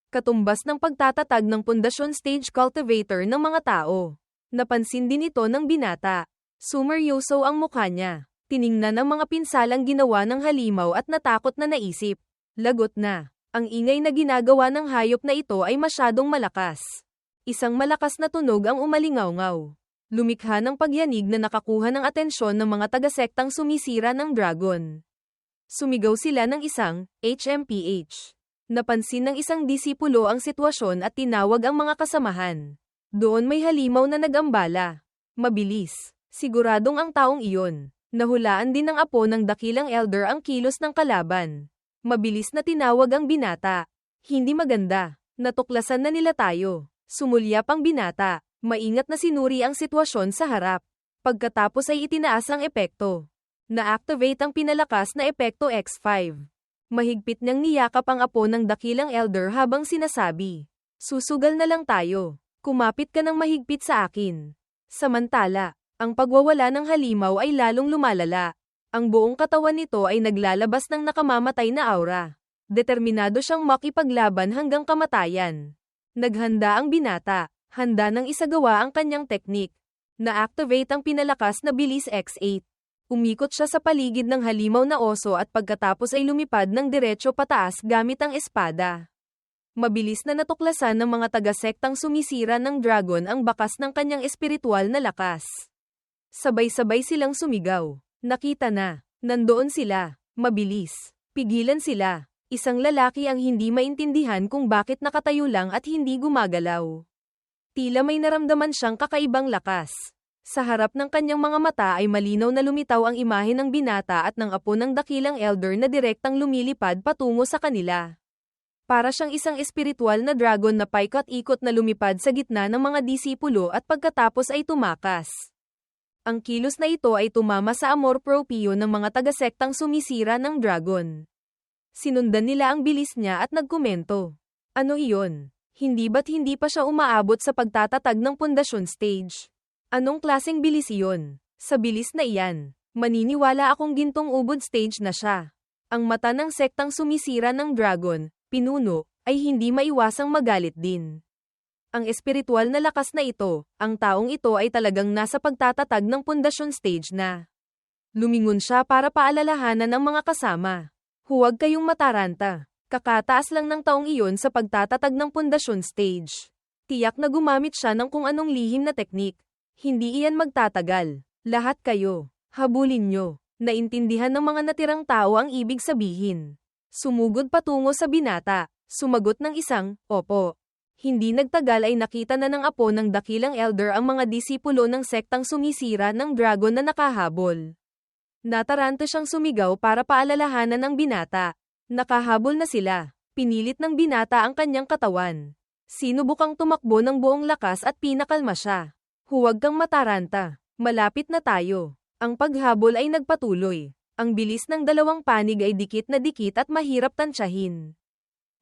Katumbas ng pagtatatag ng pundasyon stage cultivator ng mga tao. Napansin din ito ng binata. Sumeryoso ang mukha niya. Tiningnan ang mga pinsalang ginawa ng halimaw at natakot na naisip, "Lagot na." Ang ingay na ginagawa ng hayop na ito ay masyadong malakas. Isang malakas na tunog ang umalingaw-ngaw. Lumikha ng pagyanig na nakakuha ng atensyon ng mga tagasektang sumisira ng dragon. Sumigaw sila ng isang HMPH. Napansin ng isang disipulo ang sitwasyon at tinawag ang mga kasamahan. Doon may halimaw na nag-ambala. Mabilis. Siguradong ang taong iyon. Nahulaan din ng apo ng dakilang elder ang kilos ng kalaban. Mabilis na tinawag ang binata. Hindi maganda. Natuklasan na nila tayo. Sumulyap ang binata. Maingat na sinuri ang sitwasyon sa harap. Pagkatapos ay itinaas ang epekto. Na-activate ang pinalakas na epekto X5. Mahigpit niyang niyakap ang apo ng dakilang elder habang sinasabi, "Susugal na lang tayo. Kumapit ka ng mahigpit sa akin." Samantala, ang pagwawala ng halimaw ay lalong lumalala. Ang buong katawan nito ay naglalabas ng nakamamatay na aura. Determinado siyang makipaglaban hanggang kamatayan. Naghanda ang binata. Handa nang isagawa ang kanyang teknik. Na-activate ang pinalakas na bilis X8. Umikot siya sa paligid ng halimaw na oso at pagkatapos ay lumipad ng diretso pataas gamit ang espada. Mabilis na natuklasan ng mga taga-sektang sumisira ng dragon ang bakas ng kanyang espiritual na lakas. Sabay-sabay silang sumigaw. Nakita na. Nandoon sila. Mabilis. Pigilan sila. Isang lalaki ang hindi maintindihan kung bakit nakatayo lang at hindi gumagalaw. Tila may naramdaman siyang kakaibang lakas. Sa harap ng kanyang mga mata ay malinaw na lumitaw ang imahe ng binata at ng apo ng dakilang elder na direktang lumilipad patungo sa kanila. Para siyang isang espiritual na dragon na paikot-ikot na lumipad sa gitna ng mga disipulo at pagkatapos ay tumakas. Ang kilos na ito ay tumama sa amor proprio ng mga taga-sektang sumisira ng dragon. Sinundan nila ang bilis niya at nagkomento, "Ano iyon? Hindi ba't hindi pa siya umaabot sa pagtatatag ng pundasyon stage? Anong klaseng bilis iyon? Sa bilis na iyan, maniniwala akong gintong ubod stage na siya." Ang mata ng sektang sumisira ng dragon, pinuno, ay hindi maiwasang magalit din. Ang espiritual na lakas na ito, ang taong ito ay talagang nasa pagtatatag ng pundasyon stage na. Lumingon siya para paalalahanan ng mga kasama. "Huwag kayong mataranta. Kakataas lang ng taong iyon sa pagtatatag ng pundasyon stage. Tiyak na gumamit siya ng kung anong lihim na teknik. Hindi iyan magtatagal. Lahat kayo, habulin nyo." Naintindihan ng mga natirang tao ang ibig sabihin. Sumugod patungo sa binata. Sumagot ng isang, "Opo." Hindi nagtagal ay nakita na ng apo ng dakilang elder ang mga disipulo ng sektang sumisira ng dragon na nakahabol. Nataranta siyang sumigaw para paalalahanan ng binata. Nakahabol na sila. Pinilit ng binata ang kanyang katawan. Sinubukang tumakbo ng buong lakas at pinakalma siya. "Huwag kang mataranta. Malapit na tayo." Ang paghabol ay nagpatuloy. Ang bilis ng dalawang panig ay dikit na dikit at mahirap tansyahin.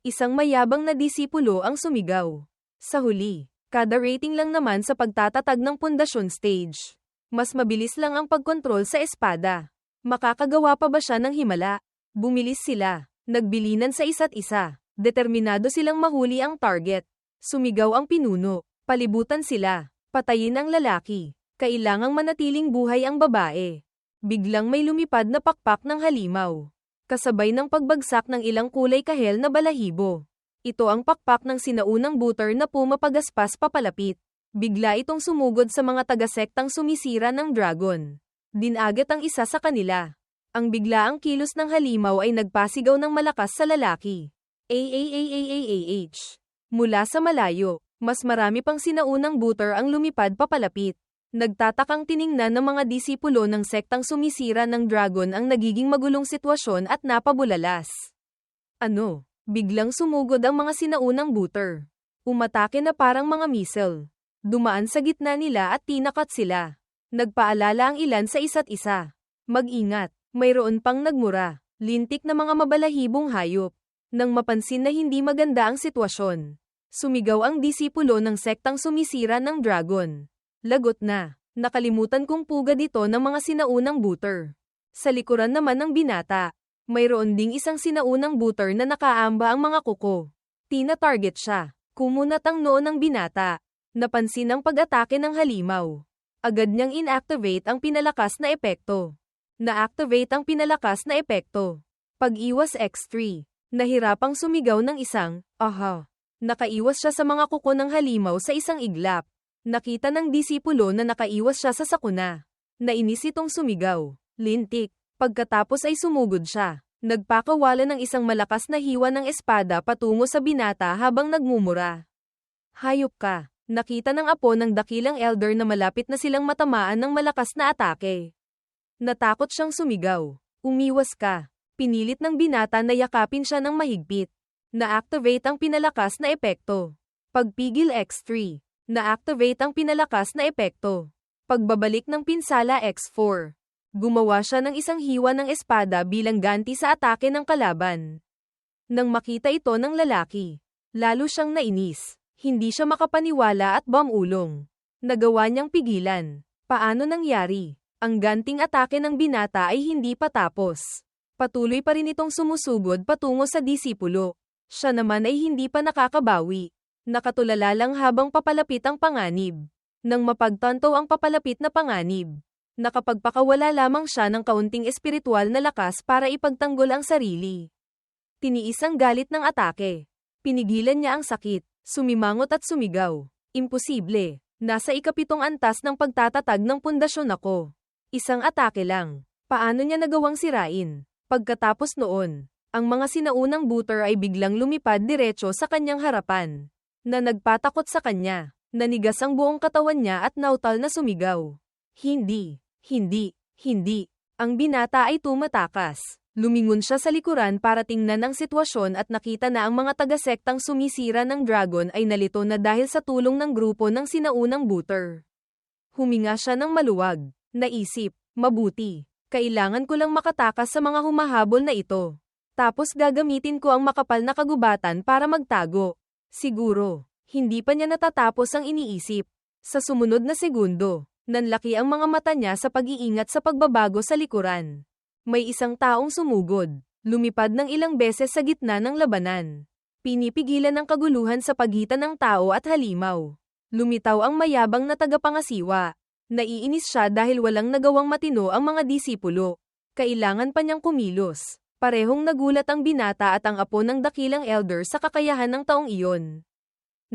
Isang mayabang na disipulo ang sumigaw. Sa huli, kada rating lang naman sa pagtatatag ng pundasyon stage. Mas mabilis lang ang pagkontrol sa espada. Makakagawa pa ba siya ng himala? Bumilis sila. Nagbilinan sa isa't isa. Determinado silang mahuli ang target. Sumigaw ang pinuno. Palibutan sila. Patayin ang lalaki. Kailangang manatiling buhay ang babae. Biglang may lumipad na pakpak ng halimaw. Kasabay ng pagbagsak ng ilang kulay kahel na balahibo. Ito ang pakpak ng sinaunang buter na pumapagaspas papalapit. Bigla itong sumugod sa mga taga-sektang sumisira ng dragon. Dinagat ang isa sa kanila. Ang biglaang kilos ng halimaw ay nagpasigaw ng malakas sa lalaki. AAAAAAH. Mula sa malayo, mas marami pang sinaunang buter ang lumipad papalapit. Nagtatakang tiningnan ng mga disipulo ng sektang sumisira ng dragon ang nagiging magulong sitwasyon at napabulalas. "Ano? Biglang sumugod ang mga sinaunang booter. Umatake na parang mga missile. Dumaan sa gitna nila at tinakat sila. Nagpaalala ang ilan sa isa't isa. Mag-ingat, mayroon pang nagmura. Lintik na mga mabalahibong hayop. Nang mapansin na hindi maganda ang sitwasyon, sumigaw ang disipulo ng sektang sumisira ng dragon. Lagot na, nakalimutan kong pugad ito ng mga sinaunang booter. Sa likuran naman ng binata, mayroon ding isang sinaunang booter na nakaamba ang mga kuko. Tina-target siya. Kumunat ang noo ng binata. Napansin ang pag-atake ng halimaw. Agad niyang inactivate ang pinalakas na epekto. Na-activate ang pinalakas na epekto. Pag-iwas X3. Nahirapang sumigaw ng isang, aha. Nakaiwas siya sa mga kuko ng halimaw sa isang iglap. Nakita ng disipulo na nakaiwas siya sa sakuna. Nainis itong sumigaw. Lintik. Pagkatapos ay sumugod siya. Nagpakawala ng isang malakas na hiwa ng espada patungo sa binata habang nagmumura. Hayop ka. Nakita ng apo ng dakilang elder na malapit na silang matamaan ng malakas na atake. Natakot siyang sumigaw. Umiwas ka. Pinilit ng binata na yakapin siya ng mahigpit. Na-activate ang pinalakas na epekto. Pagpigil X3. Na-activate ang pinalakas na epekto. Pagbabalik ng pinsala X4. Gumawa siya ng isang hiwa ng espada bilang ganti sa atake ng kalaban. Nang makita ito ng lalaki, lalo siyang nainis. Hindi siya makapaniwala at bumulong. Nagawa niyang pigilan. Paano nangyari? Ang ganting atake ng binata ay hindi pa tapos. Patuloy pa rin itong sumusugod patungo sa disipulo. Siya naman ay hindi pa nakakabawi. Nakatulala lang habang papalapit ang panganib. Nang mapagtanto ang papalapit na panganib, nakapagpakawala lamang siya ng kaunting espiritual na lakas para ipagtanggol ang sarili. Tiniis ang galit ng atake. Pinigilan niya ang sakit. Sumimangot at sumigaw. Imposible. Nasa ikapitong antas ng pagtatatag ng pundasyon ako. Isang atake lang. Paano niya nagawang sirain? Pagkatapos noon, ang mga sinaunang booter ay biglang lumipad diretso sa kanyang harapan. Na nagpatakot sa kanya. Nanigas ang buong katawan niya at nautal na sumigaw. Hindi. Hindi, hindi. Ang binata ay tumatakas. Lumingon siya sa likuran para tingnan ang sitwasyon at nakita na ang mga taga-sektang sumisira ng dragon ay nalito na dahil sa tulong ng grupo ng sinaunang booter. Huminga siya ng maluwag. Naisip, mabuti. Kailangan ko lang makatakas sa mga humahabol na ito. Tapos gagamitin ko ang makapal na kagubatan para magtago. Siguro, hindi pa niya natatapos ang iniisip. Sa sumunod na segundo, nanlaki ang mga mata niya sa pag-iingat sa pagbabago sa likuran. May isang taong sumugod, lumipad ng ilang beses sa gitna ng labanan. Pinipigilan ang kaguluhan sa pagitan ng tao at halimaw. Lumitaw ang mayabang na tagapangasiwa. Naiinis siya dahil walang nagawang matino ang mga disipulo. Kailangan pa niyang kumilos. Parehong nagulat ang binata at ang apo ng dakilang elder sa kakayahan ng taong iyon.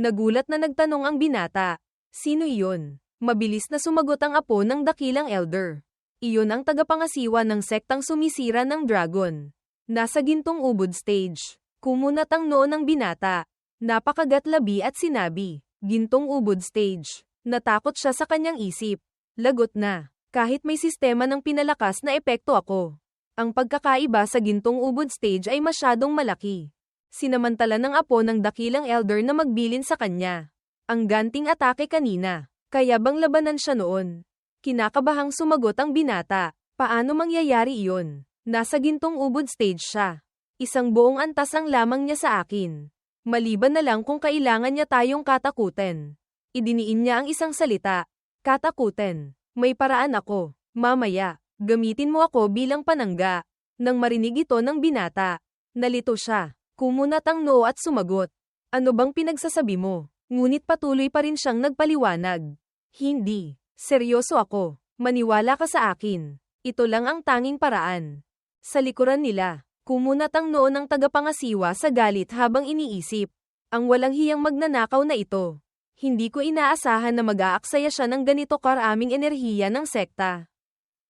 Nagulat na nagtanong ang binata. Sino iyon? Mabilis na sumagot ang apo ng dakilang elder. Iyon ang tagapangasiwa ng sektang sumisira ng dragon. Nasa gintong ubod stage. Kumunat ang noo ng binata. Napakagatlabi at sinabi, gintong ubod stage. Natakot siya sa kanyang isip. Lagot na, kahit may sistema ng pinalakas na epekto ako. Ang pagkakaiba sa gintong ubod stage ay masyadong malaki. Sinamantala ng apo ng dakilang elder na magbilin sa kanya. Ang ganting atake kanina. Kaya bang labanan siya noon? Kinakabahang sumagot ang binata. Paano mangyayari iyon? Nasa gintong ubod stage siya. Isang buong antas ang lamang niya sa akin. Maliban na lang kung kailangan niya tayong katakutin. Idiniin niya ang isang salita. Katakutin. May paraan ako. Mamaya, gamitin mo ako bilang panangga. Nang marinig ito ng binata, nalito siya. Kumunat ang noo at sumagot. Ano bang pinagsasabi mo? Ngunit patuloy pa rin siyang nagpaliwanag. Hindi. Seryoso ako. Maniwala ka sa akin. Ito lang ang tanging paraan. Sa likuran nila, kumunat ang noo ng tagapangasiwa sa galit habang iniisip. Ang walang hiyang magnanakaw na ito. Hindi ko inaasahan na mag-aaksaya siya ng ganito karaming enerhiya ng sekta.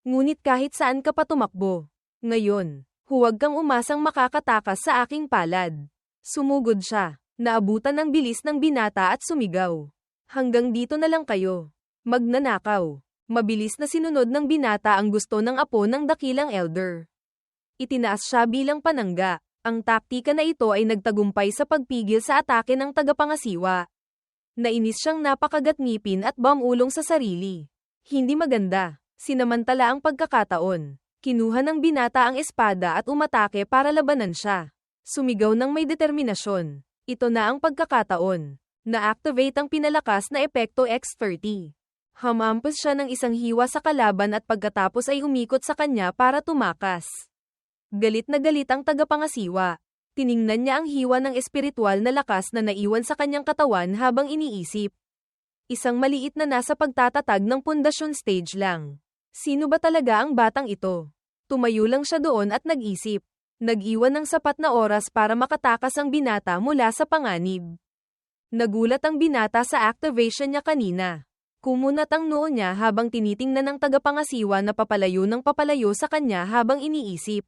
Ngunit kahit saan ka pa tumakbo. Ngayon, huwag kang umasang makakatakas sa aking palad. Sumugod siya. Naabutan ng bilis ng binata at sumigaw. Hanggang dito na lang kayo. Magnanakaw. Mabilis na sinunod ng binata ang gusto ng apo ng dakilang elder. Itinaas siya bilang panangga. Ang taktika na ito ay nagtagumpay sa pagpigil sa atake ng tagapangasiwa. Nainis siyang napakagat-ngipin at bumulong sa sarili. Hindi maganda. Sinamantala ang pagkakataon. Kinuha ng binata ang espada at umatake para labanan siya. Sumigaw ng may determinasyon. Ito na ang pagkakataon. Na-activate ang pinalakas na epekto X30. Hamampas siya ng isang hiwa sa kalaban at pagkatapos ay umikot sa kanya para tumakas. Galit na galit ang tagapangasiwa. Tiningnan niya ang hiwa ng espiritual na lakas na naiwan sa kanyang katawan habang iniisip. Isang maliit na nasa pagtatatag ng pundasyon stage lang. Sino ba talaga ang batang ito? Tumayo lang siya doon at nag-isip. Nag-iwan ng sapat na oras para makatakas ang binata mula sa panganib. Nagulat ang binata sa activation niya kanina. Kumunat ang noo niya habang tinitingnan ng tagapangasiwa na papalayo ng papalayo sa kanya habang iniisip.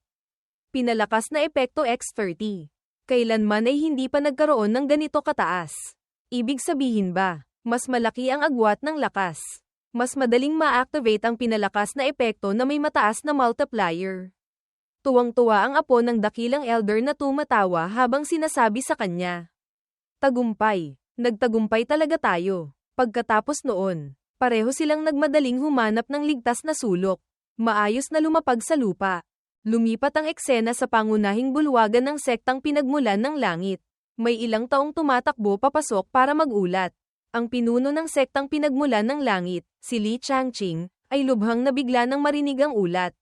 Pinalakas na epekto X30. Kailanman ay hindi pa nagkaroon ng ganito kataas. Ibig sabihin ba, mas malaki ang agwat ng lakas. Mas madaling ma-activate ang pinalakas na epekto na may mataas na multiplier. Tuwang-tuwa ang apo ng dakilang elder na tumatawa habang sinasabi sa kanya. Tagumpay. Nagtagumpay talaga tayo. Pagkatapos noon, pareho silang nagmadaling humanap ng ligtas na sulok. Maayos na lumapag sa lupa. Lumipat ang eksena sa pangunahing bulwagan ng sektang pinagmulan ng langit. May ilang taong tumatakbo papasok para magulat. Ang pinuno ng sektang pinagmulan ng langit, si Li Changqing, ay lubhang nabigla nang marinig ang ulat.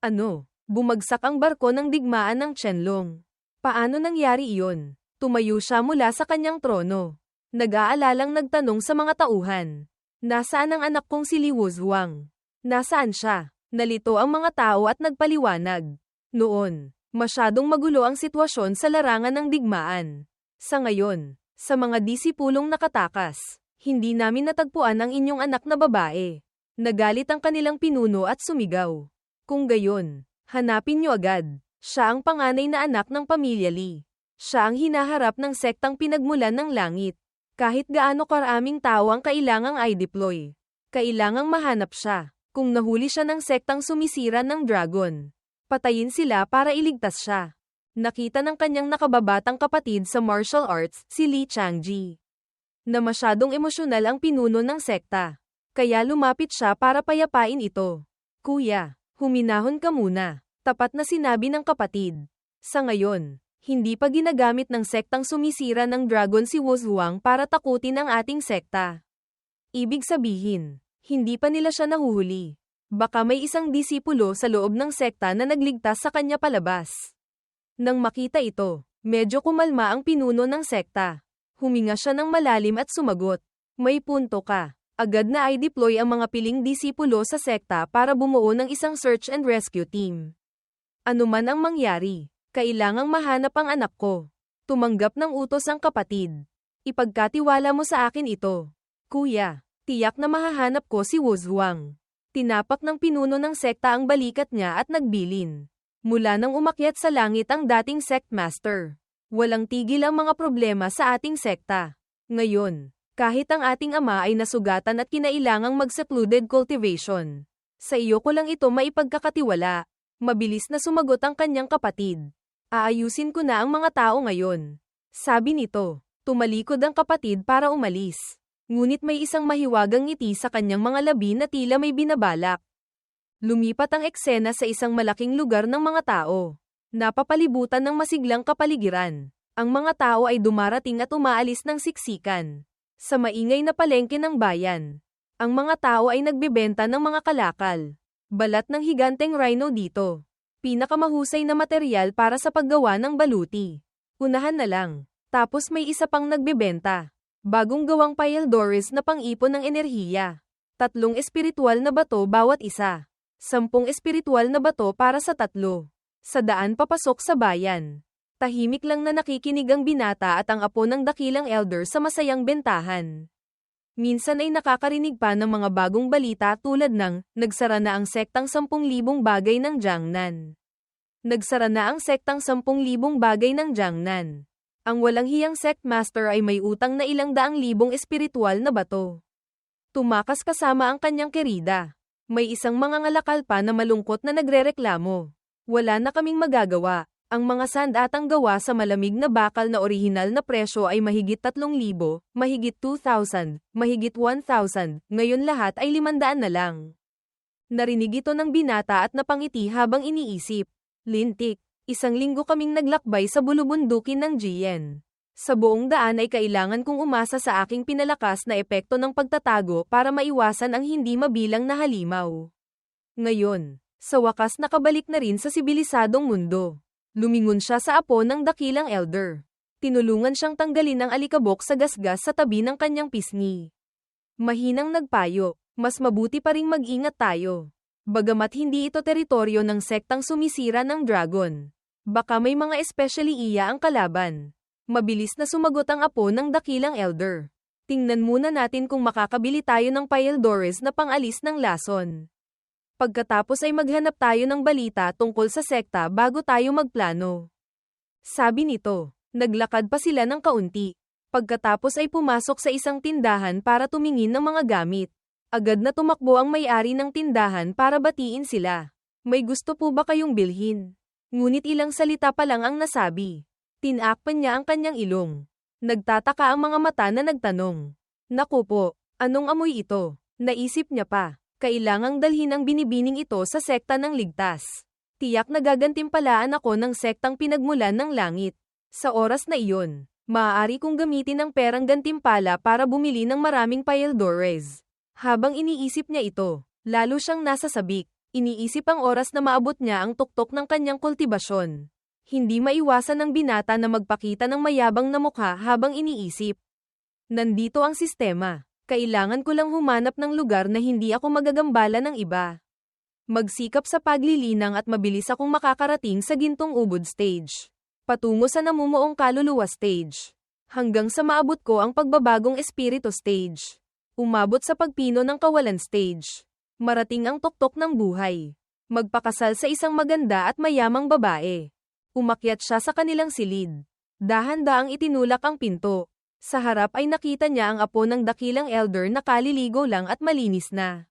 Ano? Bumagsak ang barko ng digmaan ng Qianlong. Paano nangyari iyon? Tumayo siya mula sa kanyang trono. Nag-aalalang nagtanong sa mga tauhan. Nasaan ang anak kong si Li Wuzhuang? Nasaan siya? Nalito ang mga tao at nagpaliwanag. Noon, masyadong magulo ang sitwasyon sa larangan ng digmaan. Sa ngayon, sa mga disipulong nakatakas, hindi namin natagpuan ang inyong anak na babae. Nagalit ang kanilang pinuno at sumigaw. Kung gayon, hanapin niyo agad. Siya ang panganay na anak ng pamilya Li. Siya ang hinaharap ng sektang pinagmulan ng langit. Kahit gaano karaming tao ang kailangang i-deploy, kailangang mahanap siya. Kung nahuli siya ng sektang sumisira ng dragon, patayin sila para iligtas siya. Nakita ng kanyang nakababatang kapatid sa martial arts, si Li Changji, na masyadong emosyonal ang pinuno ng sekta. Kaya lumapit siya para payapain ito. Kuya, huminahon ka muna. Tapat na sinabi ng kapatid. Sa ngayon, hindi pa ginagamit ng sektang sumisira ng dragon si Wuzhuang para takutin ang ating sekta. Ibig sabihin, hindi pa nila siya nahuhuli. Baka may isang disipulo sa loob ng sekta na nagligtas sa kanya palabas. Nang makita ito, medyo kumalma ang pinuno ng sekta. Huminga siya ng malalim at sumagot. May punto ka. Agad na i-deploy ang mga piling disipulo sa sekta para bumuo ng isang search and rescue team. Ano man ang mangyari, kailangang mahanap ang anak ko. Tumanggap ng utos ang kapatid. Ipagkatiwala mo sa akin ito. Kuya, tiyak na mahahanap ko si Wuzhuang. Tinapak ng pinuno ng sekta ang balikat niya at nagbilin. Mula nang umakyat sa langit ang dating sect master. Walang tigil ang mga problema sa ating sekta. Ngayon, kahit ang ating ama ay nasugatan at kinailangang mag-secluded cultivation. Sa iyo ko lang ito maipagkakatiwala. Mabilis na sumagot ang kanyang kapatid. Aayusin ko na ang mga tao ngayon. Sabi nito, tumalikod ang kapatid para umalis. Ngunit may isang mahiwagang ngiti sa kanyang mga labi na tila may binabalak. Lumipat ang eksena sa isang malaking lugar ng mga tao. Napapalibutan ng masiglang kapaligiran. Ang mga tao ay dumarating at umaalis ng siksikan. Sa maingay na palengke ng bayan, ang mga tao ay nagbebenta ng mga kalakal. Balat ng higanteng rhino dito. Pinakamahusay na material para sa paggawa ng baluti. Unahan na lang. Tapos may isa pang nagbebenta. Bagong gawang Pyeldoris na pang-ipon ng enerhiya. 3 espiritual na bato bawat isa. 10 espiritual na bato para sa 3. Sa daan papasok sa bayan. Tahimik lang na nakikinig ang binata at ang apo ng dakilang elder sa masayang bentahan. Minsan ay nakakarinig pa ng mga bagong balita tulad ng, nagsara na ang sektang 10,000 bagay ng Jiangnan. Nagsara na ang sektang 10,000 bagay ng Jiangnan. Ang walang hiyang sect master ay may utang na ilang daang libong espiritual na bato. Tumakas kasama ang kanyang kerida. May isang mangangalakal pa na malungkot na nagrereklamo. Wala na kaming magagawa. Ang mga sandatang gawa sa malamig na bakal na orihinal na presyo ay mahigit 3,000, mahigit 2,000, mahigit 1,000, ngayon lahat ay 500 na lang. Narinig ito ng binata at napangiti habang iniisip. Lintik, 1 linggo kaming naglakbay sa bulubundukin ng GN. Sa buong daan ay kailangan kong umasa sa aking pinalakas na epekto ng pagtatago para maiwasan ang hindi mabilang na halimaw. Ngayon, sa wakas nakabalik na rin sa sibilisadong mundo. Lumingon siya sa apo ng dakilang elder. Tinulungan siyang tanggalin ang alikabok sa gasgas sa tabi ng kanyang pisngi. Mahinang nagpayo, mas mabuti pa ring mag-ingat tayo. Bagamat hindi ito teritoryo ng sektang sumisira ng dragon. Baka may mga especially iya ang kalaban. Mabilis na sumagot ang apo ng dakilang elder. Tingnan muna natin kung makakabili tayo ng Pyldores na pangalis ng lason. Pagkatapos ay maghanap tayo ng balita tungkol sa sekta bago tayo magplano. Sabi nito, naglakad pa sila ng kaunti. Pagkatapos ay pumasok sa isang tindahan para tumingin ng mga gamit. Agad na tumakbo ang may-ari ng tindahan para batiin sila. May gusto po ba kayong bilhin? Ngunit ilang salita pa lang ang nasabi. Tinakpan niya ang kanyang ilong. Nagtataka ang mga mata na nagtanong. Naku po, anong amoy ito? Naisip niya pa. Kailangang dalhin ang binibining ito sa sekta ng ligtas. Tiyak na gagantimpalaan ako ng sektang pinagmulan ng langit. Sa oras na iyon, maaari kong gamitin ang perang gantimpala para bumili ng maraming Pyldores. Habang iniisip niya ito, lalo siyang nasa sabik. Iniisip ang oras na maabot niya ang tuktok ng kanyang kultibasyon. Hindi maiwasan ng binata na magpakita ng mayabang na mukha habang iniisip. Nandito ang sistema. Kailangan ko lang humanap ng lugar na hindi ako magagambala ng iba. Magsikap sa paglilinang at mabilis akong makakarating sa gintong ubod stage. Patungo sa namumuong kaluluwa stage. Hanggang sa maabot ko ang pagbabagong espiritu stage. Umabot sa pagpino ng kawalan stage. Marating ang tuktok ng buhay. Magpakasal sa isang maganda at mayamang babae. Umakyat siya sa kanilang silid. Dahan-daang itinulak ang pinto. Sa harap ay nakita niya ang apo ng dakilang elder na kaliligo lang at malinis na.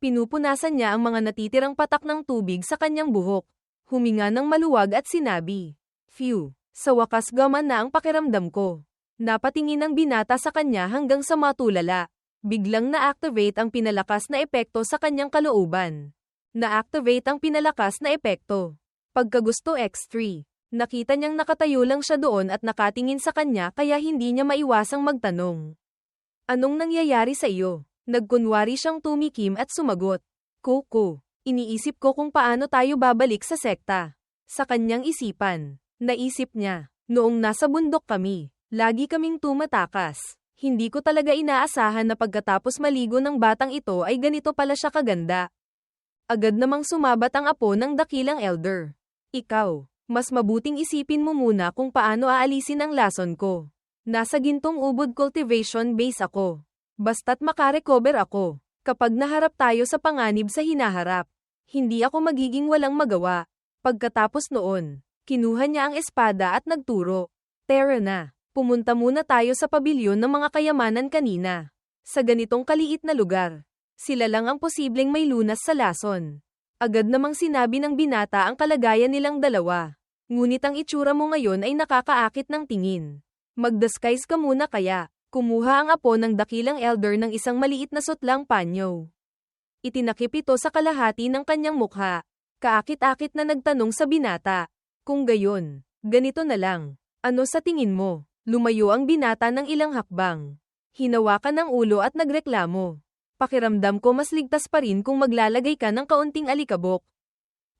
Pinupunasan niya ang mga natitirang patak ng tubig sa kanyang buhok. Huminga ng maluwag at sinabi, "Phew, sa wakas gaman na ang pakiramdam ko." Napatingin ang binata sa kanya hanggang sa matulala. Biglang na-activate ang pinalakas na epekto sa kanyang kalooban. Na-activate ang pinalakas na epekto. Pagkagusto X3. Nakita niyang nakatayo lang siya doon at nakatingin sa kanya kaya hindi niya maiwasang magtanong. Anong nangyayari sa iyo? Nagkunwari siyang tumikim at sumagot. Kuko, iniisip ko kung paano tayo babalik sa sekta. Sa kanyang isipan, naisip niya, noong nasa bundok kami, lagi kaming tumatakas. Hindi ko talaga inaasahan na pagkatapos maligo ng batang ito ay ganito pala siya kaganda. Agad namang sumabat ang apo ng dakilang elder. Ikaw. Mas mabuting isipin mo muna kung paano aalisin ang lason ko. Nasa gintong ubod cultivation base ako. Basta't makarecover ako. Kapag naharap tayo sa panganib sa hinaharap, hindi ako magiging walang magawa. Pagkatapos noon, kinuha niya ang espada at nagturo. Tara na, pumunta muna tayo sa pabilyon ng mga kayamanan kanina. Sa ganitong kaliit na lugar, sila lang ang posibleng may lunas sa lason. Agad namang sinabi ng binata ang kalagayan nilang dalawa. Ngunit ang itsura mo ngayon ay nakakaakit ng tingin. Mag-disguise ka muna kaya. Kumuha ang apo ng dakilang elder ng isang maliit na sutlang panyo. Itinakip ito sa kalahati ng kanyang mukha. Kaakit-akit na nagtanong sa binata. Kung gayon, ganito na lang. Ano sa tingin mo? Lumayo ang binata ng ilang hakbang. Hinawakan ang ulo at nagreklamo. Pakiramdam ko mas ligtas pa rin kung maglalagay ka ng kaunting alikabok.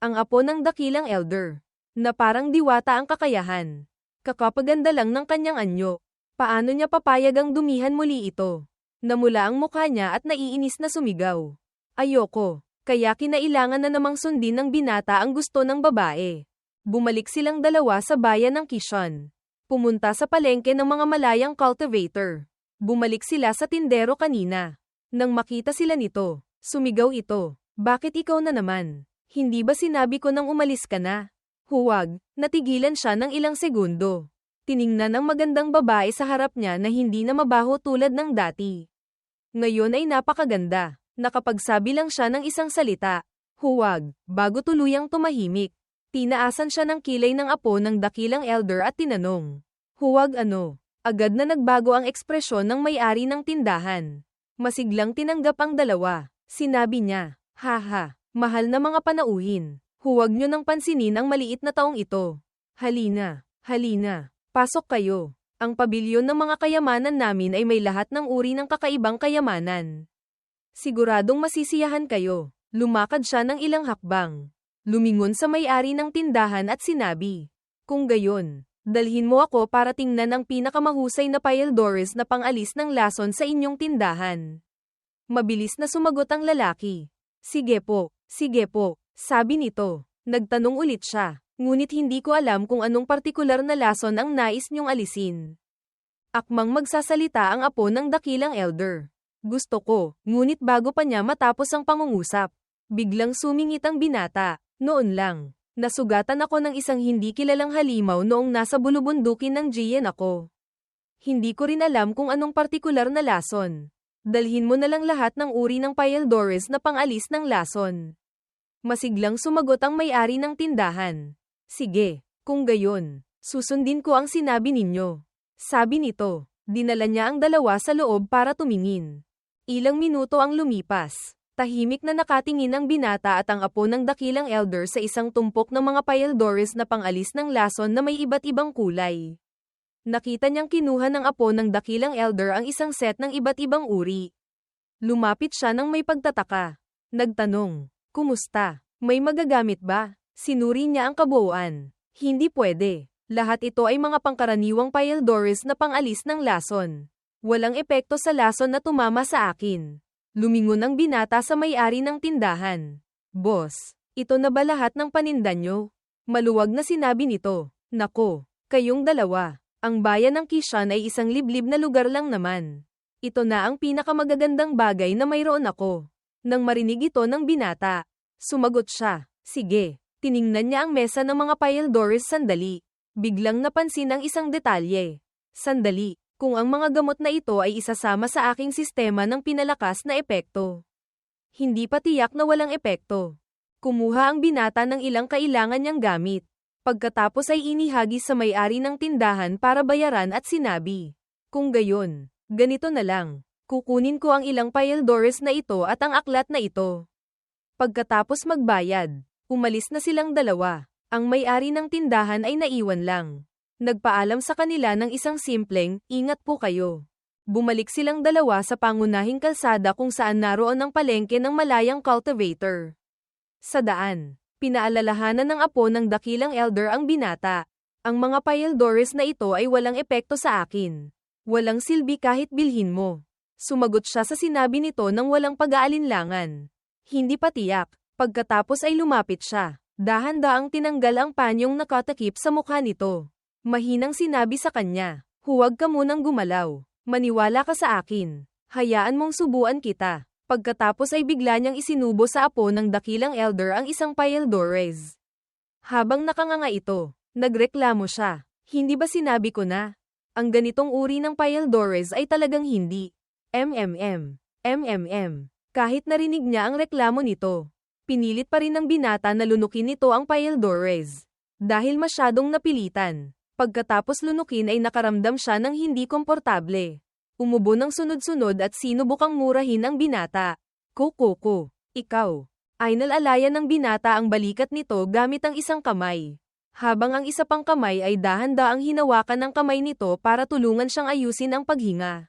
Ang apo ng dakilang elder, na parang diwata ang kakayahan. Kakapaganda lang ng kanyang anyo. Paano niya papayag ang dumihan muli ito? Namula ang mukha niya at naiinis na sumigaw. Ayoko, kaya kinailangan na namang sundin ng binata ang gusto ng babae. Bumalik silang dalawa sa bayan ng Kishan. Pumunta sa palengke ng mga malayang cultivator. Bumalik sila sa tindero kanina. Nang makita sila nito, sumigaw ito. Bakit ikaw na naman? Hindi ba sinabi ko nang umalis ka na? Huwag, natigilan siya ng ilang segundo. Tiningnan ang magandang babae sa harap niya na hindi na mabaho tulad ng dati. Ngayon ay napakaganda. Nakapagsabi lang siya ng isang salita. Huwag, bago tuluyang tumahimik. Tinaasan siya ng kilay ng apo ng dakilang elder at tinanong. Huwag ano. Agad na nagbago ang ekspresyon ng may-ari ng tindahan. Masiglang tinanggap ang dalawa. Sinabi niya, haha, mahal na mga panauhin. Huwag nyo nang pansinin ang maliit na taong ito. Halina, halina, pasok kayo. Ang pabilyon ng mga kayamanan namin ay may lahat ng uri ng kakaibang kayamanan. Siguradong masisiyahan kayo. Lumakad siya ng ilang hakbang. Lumingon sa may-ari ng tindahan at sinabi, kung gayon, dalhin mo ako para tingnan ang pinakamahusay na payeldores na pangalis ng lason sa inyong tindahan. Mabilis na sumagot ang lalaki. Sige po, sabi nito. Nagtanong ulit siya, ngunit hindi ko alam kung anong partikular na lason ang nais niyong alisin. Akmang magsasalita ang apo ng dakilang elder. Gusto ko, ngunit bago pa niya matapos ang pangungusap, biglang sumingit ang binata. Noon lang, nasugatan ako ng isang hindi kilalang halimaw noong nasa bulubundukin ng Jiyen ako. Hindi ko rin alam kung anong partikular na lason. Dalhin mo na lang lahat ng uri ng payeldores na pangalis ng lason. Masiglang sumagot ang may-ari ng tindahan. Sige, kung gayon, susundin ko ang sinabi ninyo. Sabi nito, dinala niya ang dalawa sa loob para tumingin. Ilang minuto ang lumipas. Tahimik na nakatingin ang binata at ang apo ng dakilang elder sa isang tumpok ng mga payeldores na pangalis ng lason na may iba't ibang kulay. Nakita niyang kinuha ng apo ng dakilang elder ang isang set ng iba't ibang uri. Lumapit siya ng may pagtataka. Nagtanong, kumusta? May magagamit ba? Sinuri niya ang kabuuan. Hindi pwede. Lahat ito ay mga pangkaraniwang payeldores na pangalis ng lason. Walang epekto sa lason na tumama sa akin. Lumingon ang binata sa may-ari ng tindahan. Boss, ito na ba lahat ng paninda nyo? Maluwag na sinabi nito. Nako, kayong dalawa. Ang bayan ng Kishan ay isang liblib na lugar lang naman. Ito na ang pinakamagagandang bagay na mayroon ako. Nang marinig ito ng binata, sumagot siya. Sige, tiningnan niya ang mesa ng mga payeldores sandali. Biglang napansin ang isang detalye. Sandali. Kung ang mga gamot na ito ay isasama sa aking sistema ng pinalakas na epekto. Hindi pa tiyak na walang epekto. Kumuha ang binata ng ilang kailangan niyang gamit. Pagkatapos ay inihagis sa may-ari ng tindahan para bayaran at sinabi, kung gayon, ganito na lang, kukunin ko ang ilang payeldores na ito at ang aklat na ito. Pagkatapos magbayad, umalis na silang dalawa. Ang may-ari ng tindahan ay naiwan lang. Nagpaalam sa kanila ng isang simpleng, ingat po kayo. Bumalik silang dalawa sa pangunahing kalsada kung saan naroon ang palengke ng malayang cultivator. Sa daan, pinaalalahanan ng apo ng dakilang elder ang binata. Ang mga payeldores na ito ay walang epekto sa akin. Walang silbi kahit bilhin mo. Sumagot siya sa sinabi nito nang walang pag-aalinlangan. Hindi pa tiyak. Pagkatapos ay lumapit siya. Dahan-daang tinanggal ang panyong nakatakip sa mukha nito. Mahinang sinabi sa kanya, huwag ka munang gumalaw. Maniwala ka sa akin. Hayaan mong subuan kita. Pagkatapos ay bigla niyang isinubo sa apo ng dakilang elder ang isang payeldores. Habang nakanganga ito, nagreklamo siya. Hindi ba sinabi ko na? Ang ganitong uri ng payeldores ay talagang hindi. Kahit narinig niya ang reklamo nito, pinilit pa rin ng binata na lunukin nito ang payeldores. Dahil masyadong napilitan. Pagkatapos lunukin ay nakaramdam siya ng hindi komportable. Umubo ng sunod-sunod at sinubukang murahin ang binata. Kukuku, ikaw. Ay nalalayan ng binata ang balikat nito gamit ang isang kamay. Habang ang isa pang kamay ay dahan-daang hinawakan ng kamay nito para tulungan siyang ayusin ang paghinga.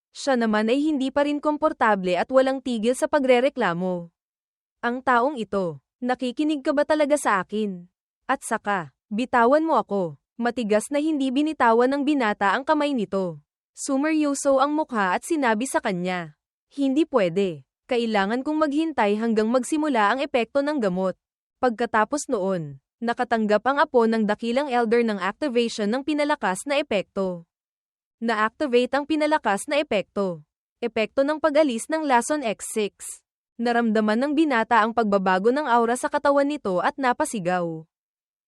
Siya naman ay hindi pa rin komportable at walang tigil sa pagrereklamo. Ang taong ito, nakikinig ka ba talaga sa akin? At saka, bitawan mo ako. Matigas na hindi binitawan ng binata ang kamay nito. Sumeryoso ang mukha at sinabi sa kanya, hindi pwede. Kailangan kong maghintay hanggang magsimula ang epekto ng gamot. Pagkatapos noon, nakatanggap ang apo ng dakilang elder ng activation ng pinalakas na epekto. Na-activate ang pinalakas na epekto. Epekto ng pag-alis ng lason X6. Naramdaman ng binata ang pagbabago ng aura sa katawan nito at napasigaw.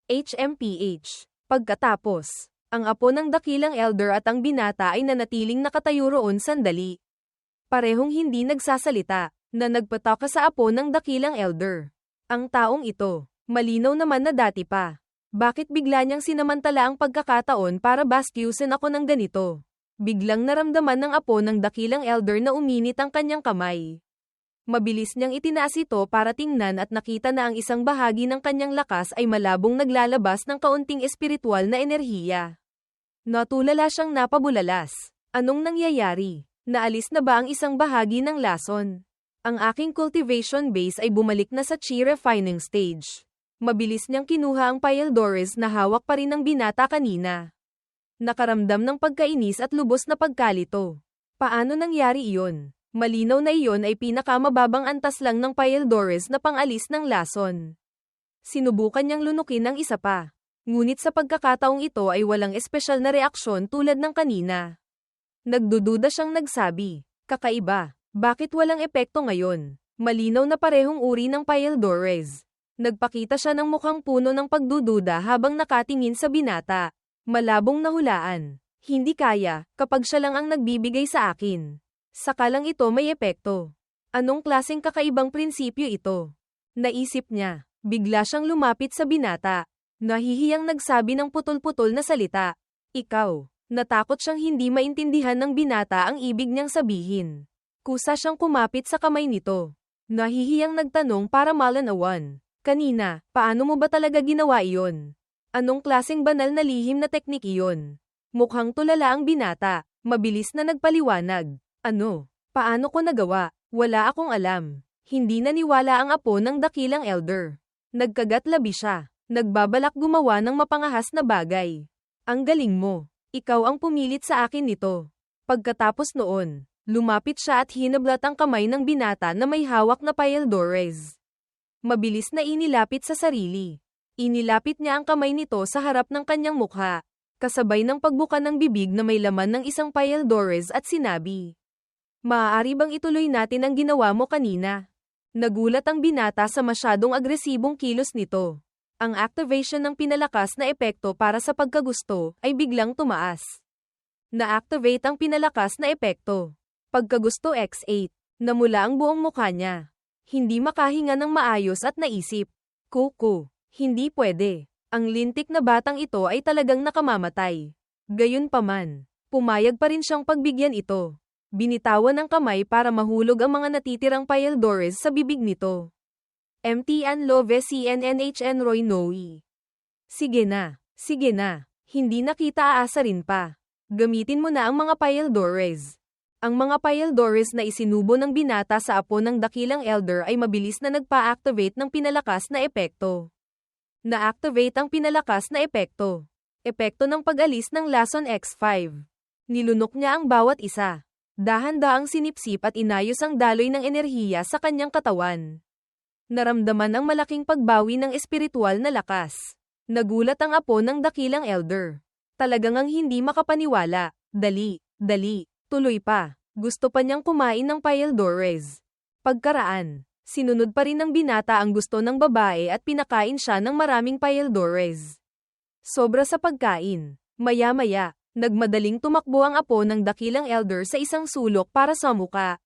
HMPH. Pagkatapos, ang apo ng dakilang elder at ang binata ay nanatiling nakatayo roon sandali. Parehong hindi nagsasalita, na nagpataka sa apo ng dakilang elder. Ang taong ito, Malinaw naman na dati pa. Bakit bigla niyang sinamantala ang pagkakataon para bastyusin ako ng ganito? Biglang naramdaman ng apo ng dakilang elder na uminit ang kanyang kamay. Mabilis niyang itinaas ito para tingnan at nakita na ang isang bahagi ng kanyang lakas ay malabong naglalabas ng kaunting espiritual na enerhiya. Natulala siyang napabulalas. Anong nangyayari? Naalis na ba ang isang bahagi ng lason? Ang aking cultivation base ay bumalik na sa chi refining stage. Mabilis niyang kinuha ang Pyldores na hawak pa rin ng binata kanina. Nakaramdam ng pagkainis at lubos na pagkalito. Paano nangyari iyon? Malinaw na iyon ay pinakamababang antas lang ng Pyldores na pangalis ng lason. Sinubukan niyang lunukin ng isa pa. Ngunit sa pagkakataong ito ay walang espesyal na reaksyon tulad ng kanina. Nagdududa siyang nagsabi, kakaiba, bakit walang epekto ngayon? Malinaw na parehong uri ng Pyldores. Nagpakita siya ng mukhang puno ng pagdududa habang nakatingin sa binata. Malabong nahulaan. Hindi kaya, kapag siya lang ang nagbibigay sa akin. Sakalang ito may epekto. Anong klaseng kakaibang prinsipyo ito? Naisip niya. Bigla siyang lumapit sa binata. Nahihiyang nagsabi ng putol-putol na salita. Ikaw. Natakot siyang hindi maintindihan ng binata ang ibig niyang sabihin. Kusa siyang kumapit sa kamay nito. Nahihiyang nagtanong para malanawan. Kanina, paano mo ba talaga ginawa iyon? Anong klaseng banal na lihim na teknik iyon? Mukhang tulala ang binata. Mabilis na nagpaliwanag. Ano? Paano ko nagawa? Wala akong alam. Hindi naniwala ang apo ng dakilang elder. Nagkagat-labi siya. Nagbabalak gumawa ng mapangahas na bagay. Ang galing mo. Ikaw ang pumilit sa akin nito. Pagkatapos noon, lumapit siya at hinablat ang kamay ng binata na may hawak na Pyldores. Mabilis na inilapit sa sarili. Inilapit niya ang kamay nito sa harap ng kanyang mukha, kasabay ng pagbuka ng bibig na may laman ng isang Pyldores at sinabi, maaari bang ituloy natin ang ginawa mo kanina? Nagulat ang binata sa masyadong agresibong kilos nito. Ang activation ng pinalakas na epekto para sa pagkagusto ay biglang tumaas. Na-activate ang pinalakas na epekto. Pagkagusto X8. Namula ang buong mukha niya. Hindi makahinga ng maayos at naisip. Kuku. Hindi pwede. Ang lintik na batang ito ay talagang nakamamatay. Gayunpaman, pumayag pa rin siyang pagbigyan ito. Binitawan ng kamay para mahulog ang mga natitirang Pyldores sa bibig nito. MTN Love CNNHN Roy Noe. Sige na. Hindi na kita aasarin pa. Gamitin mo na ang mga Pyldores. Ang mga Pyldores na isinubo ng binata sa apo ng dakilang elder ay mabilis na nagpa-activate ng pinalakas na epekto. Na-activate ang pinalakas na epekto. Epekto ng pag-alis ng lason X5. Nilunok niya ang bawat isa. Dahan-daang sinipsip at inayos ang daloy ng enerhiya sa kanyang katawan. Naramdaman ang malaking pagbawi ng espiritual na lakas. Nagulat ang apo ng dakilang elder. Talagang ang hindi makapaniwala. Dali, tuloy pa. Gusto pa niyang kumain ng Pyldores. Pagkaraan, sinunod pa rin ng binata ang gusto ng babae at pinakain siya ng maraming Pyldores. Sobra sa pagkain. Maya-maya, nagmadaling tumakbo ang apo ng dakilang elder sa isang sulok para sa muka.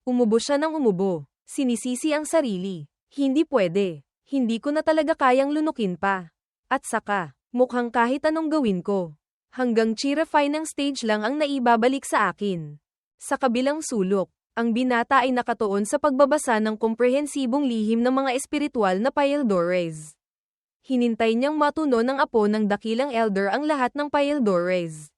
Umubo siya ng umubo. Sinisisi ang sarili. Hindi pwede. Hindi ko na talaga kayang lunukin pa. At saka, mukhang kahit anong gawin ko. Hanggang chi-refine ng stage lang ang naibabalik sa akin. Sa kabilang sulok, ang binata ay nakatuon sa pagbabasa ng komprehensibong lihim ng mga espiritual na Pyldores. Hinintay niyang matuno ng apo ng dakilang elder ang lahat ng Pyldores.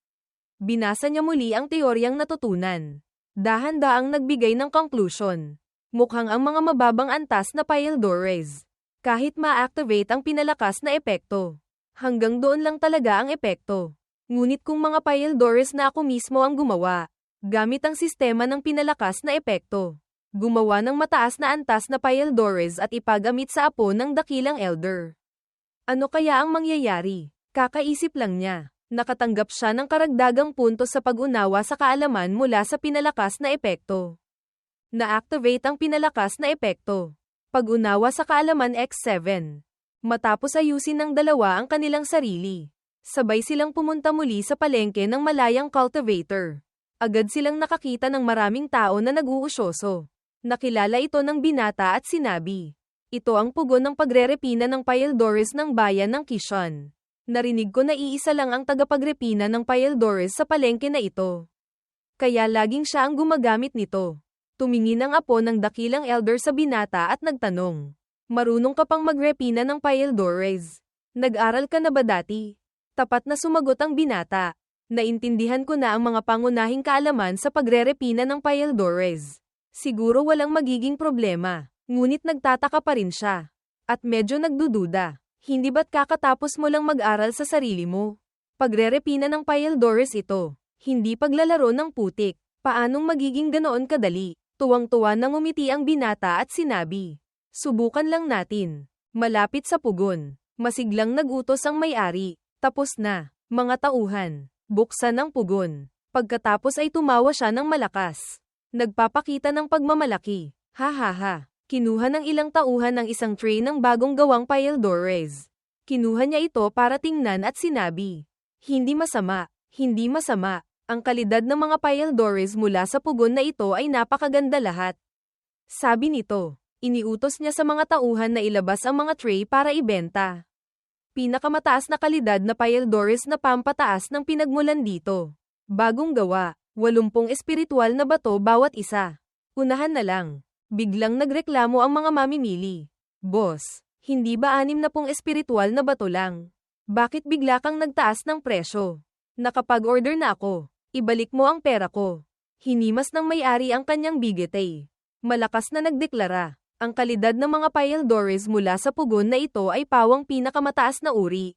Binasa niya muli ang teoryang natutunan. Dahan-daang nagbigay ng conclusion. Mukhang ang mga mababang antas na Pyldores. Kahit ma-activate ang pinalakas na epekto. Hanggang doon lang talaga ang epekto. Ngunit kung mga Pyldores na ako mismo ang gumawa, gamit ang sistema ng pinalakas na epekto, gumawa ng mataas na antas na Pyldores at ipagamit sa apo ng dakilang elder. Ano kaya ang mangyayari? Kakaisip lang niya. Nakatanggap siya ng karagdagang puntos sa pag-unawa sa kaalaman mula sa pinalakas na epekto. Na-activate ang pinalakas na epekto. Pag-unawa sa kaalaman X7. Matapos ayusin ng dalawa ang kanilang sarili, sabay silang pumunta muli sa palengke ng malayang cultivator. Agad silang nakakita ng maraming tao na nag-uusyoso. Nakilala ito ng binata at sinabi, Ito ang pugon ng pagrerepina ng Payaldores ng bayan ng Quezon. Narinig ko na iisa lang ang tagapagrepina ng Payaldores sa palengke na ito. Kaya laging siya ang gumagamit nito. Tumingin ang apo ng dakilang elder sa binata at nagtanong. Marunong ka pang magrepina ng Payaldores? Nag-aral ka na ba dati? Tapat na sumagot ang binata. Naintindihan ko na ang mga pangunahing kaalaman sa pagrerepina ng Payaldores. Siguro walang magiging problema, ngunit nagtataka pa rin siya. At medyo nagdududa. Hindi ba't kakatapos mo lang mag-aral sa sarili mo? Pagrerepina ng Payaldores ito. Hindi paglalaro ng putik. Paanong magiging ganoon kadali? Tuwang-tuwa nang umiti ang binata at sinabi. Subukan lang natin. Malapit sa pugon. Masiglang nagutos ang may-ari. Tapos na, mga tauhan. Buksan ang pugon. Pagkatapos ay tumawa siya ng malakas. Nagpapakita ng pagmamalaki. Ha ha ha. Kinuha ng ilang tauhan ang isang tray ng bagong gawang Payaldores. Kinuha niya ito para tingnan at sinabi. Hindi masama. Hindi masama. Ang kalidad ng mga Payaldores mula sa pugon na ito ay napakaganda lahat. Sabi nito. Iniutos niya sa mga tauhan na ilabas ang mga tray para ibenta. Pinakamataas na kalidad na Payaldores na pampataas ng pinagmulan dito. Bagong gawa, 80 espiritual na bato bawat isa. Unahan na lang. Biglang nagreklamo ang mga mamimili. Boss, hindi ba 60 espiritual na bato lang? Bakit bigla kang nagtaas ng presyo? Nakapag-order na ako. Ibalik mo ang pera ko. Hinimas ng may-ari ang kanyang bigete. Malakas na nagdeklara. Ang kalidad ng mga Payaldores mula sa pugon na ito ay pawang pinakamataas na uri.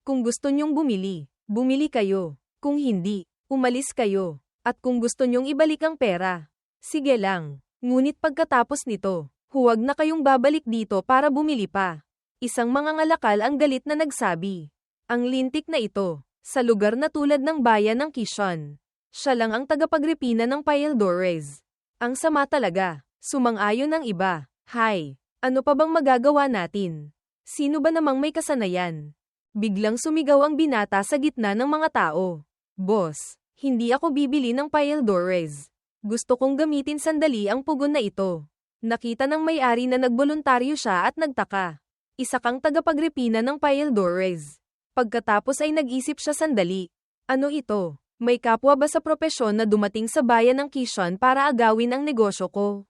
Kung gusto nyong bumili, bumili kayo. Kung hindi, umalis kayo. At kung gusto nyong ibalik ang pera, sige lang. Ngunit pagkatapos nito, huwag na kayong babalik dito para bumili pa. Isang mangangalakal ang galit na nagsabi. Ang lintik na ito, sa lugar na tulad ng bayan ng Quezon. Siya lang ang tagapagrepina ng Payaldores. Ang sama talaga, sumang-ayon ang iba. Hay, ano pa bang magagawa natin? Sino ba namang may kasanayan? Biglang sumigaw ang binata sa gitna ng mga tao. Boss, hindi ako bibili ng Payaldores. Gusto kong gamitin sandali ang pugon na ito. Nakita ng may-ari na nagboluntaryo siya at nagtaka. Isa kang tagapagrepina ng Payaldores. Pagkatapos ay nag-isip siya sandali. Ano ito? May kapwa ba sa propesyon na dumating sa bayan ng Quezon para agawin ang negosyo ko?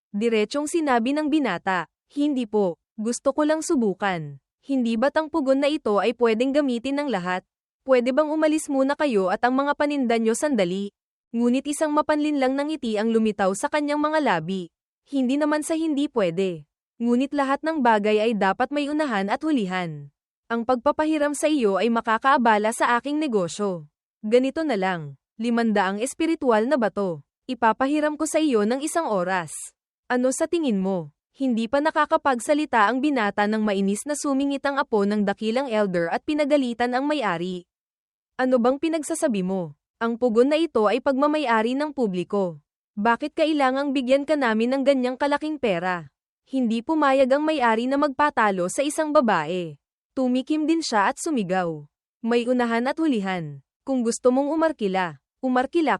Diretsyong sinabi ng binata, hindi po, gusto ko lang subukan. Hindi ba't ang pugon na ito ay pwedeng gamitin ng lahat? Pwede bang umalis muna kayo at ang mga paninda nyo sandali? Ngunit isang mapanlinlang ng ngiti ang lumitaw sa kanyang mga labi. Hindi naman sa hindi pwede. Ngunit lahat ng bagay ay dapat may unahan at hulihan. Ang pagpapahiram sa iyo ay makakaabala sa aking negosyo. Ganito na lang, 500 espiritual na bato. Ipapahiram ko sa iyo ng 1 oras. Ano sa tingin mo? Hindi pa nakakapagsalita ang binata ng mainis na sumingit ang apo ng dakilang elder at pinagalitan ang may-ari. Ano bang pinagsasabi mo? Ang pugon na ito ay pagmamay-ari ng publiko. Bakit kailangang bigyan ka namin ng ganyang kalaking pera? Hindi pumayag ang may-ari na magpatalo sa isang babae. Tumikim din siya at sumigaw. May unahan at hulihan. Kung gusto mong umarkila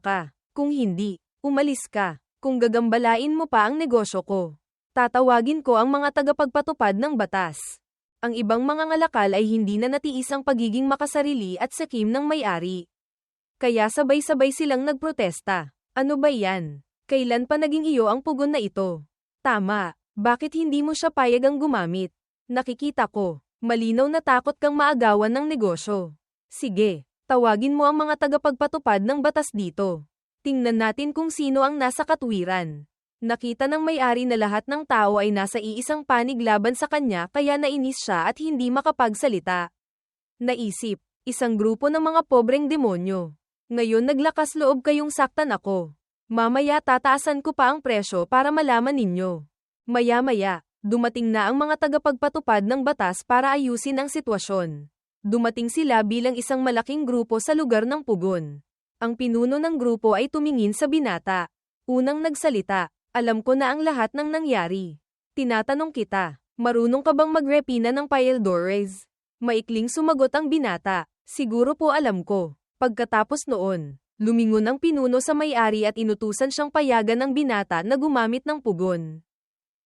ka. Kung hindi, umalis ka. Kung gagambalain mo pa ang negosyo ko, tatawagin ko ang mga tagapagpatupad ng batas. Ang ibang mga ngalakal ay hindi na natiis ang pagiging makasarili at sakim ng may-ari. Kaya sabay-sabay silang nagprotesta. Ano ba yan? Kailan pa naging iyo ang pugon na ito? Tama, bakit hindi mo siya payagang gumamit? Nakikita ko, malinaw na takot kang maagawan ng negosyo. Sige, tawagin mo ang mga tagapagpatupad ng batas dito. Tingnan natin kung sino ang nasa katwiran. Nakita ng may-ari na lahat ng tao ay nasa iisang panig laban sa kanya kaya nainis siya at hindi makapagsalita. Naisip, isang grupo ng mga pobreng demonyo. Ngayon naglakas loob kayong saktan ako. Mamaya tataasan ko pa ang presyo para malaman ninyo. Maya-maya, dumating na ang mga tagapagpatupad ng batas para ayusin ang sitwasyon. Dumating sila bilang isang malaking grupo sa lugar ng pugon. Ang pinuno ng grupo ay tumingin sa binata. Unang nagsalita, alam ko na ang lahat ng nangyari. Tinatanong kita, marunong ka bang magrepina ng Payaldores? Maikling sumagot ang binata, siguro po alam ko. Pagkatapos noon, lumingon ang pinuno sa may-ari at inutusan siyang payagan ng binata na gumamit ng pugon.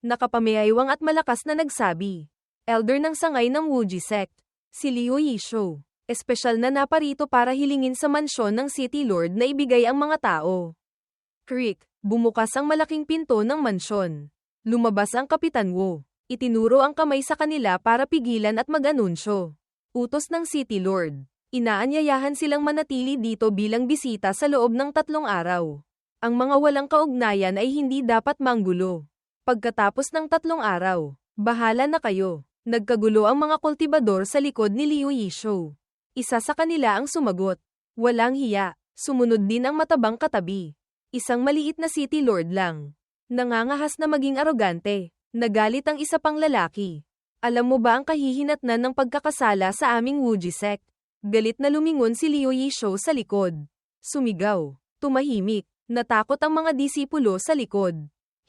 Nakapamayaiwang at malakas na nagsabi. Elder ng sangay ng Wuji sect. Si Liu Yishu. Espesyal na naparito para hilingin sa mansyon ng City Lord na ibigay ang mga tao. Creak. Bumukas ang malaking pinto ng mansyon. Lumabas ang Kapitan Wu. Itinuro ang kamay sa kanila para pigilan at mag-anunsyo. Utos ng City Lord. Inaanyayahan silang manatili dito bilang bisita sa loob ng 3 araw. Ang mga walang kaugnayan ay hindi dapat manggulo. Pagkatapos ng 3 araw, bahala na kayo. Nagkagulo ang mga kultibador sa likod ni Liu Yishu. Isa sa kanila ang sumagot. Walang hiya. Sumunod din ang matabang katabi. Isang maliit na City Lord lang. Nangangahas na maging arogante. Nagalit ang isa pang lalaki. Alam mo ba ang kahihinatnan ng pagkakasala sa aming Wuji sect? Galit na lumingon si Liu Yishu sa likod. Sumigaw. Tumahimik. Natakot ang mga disipulo sa likod.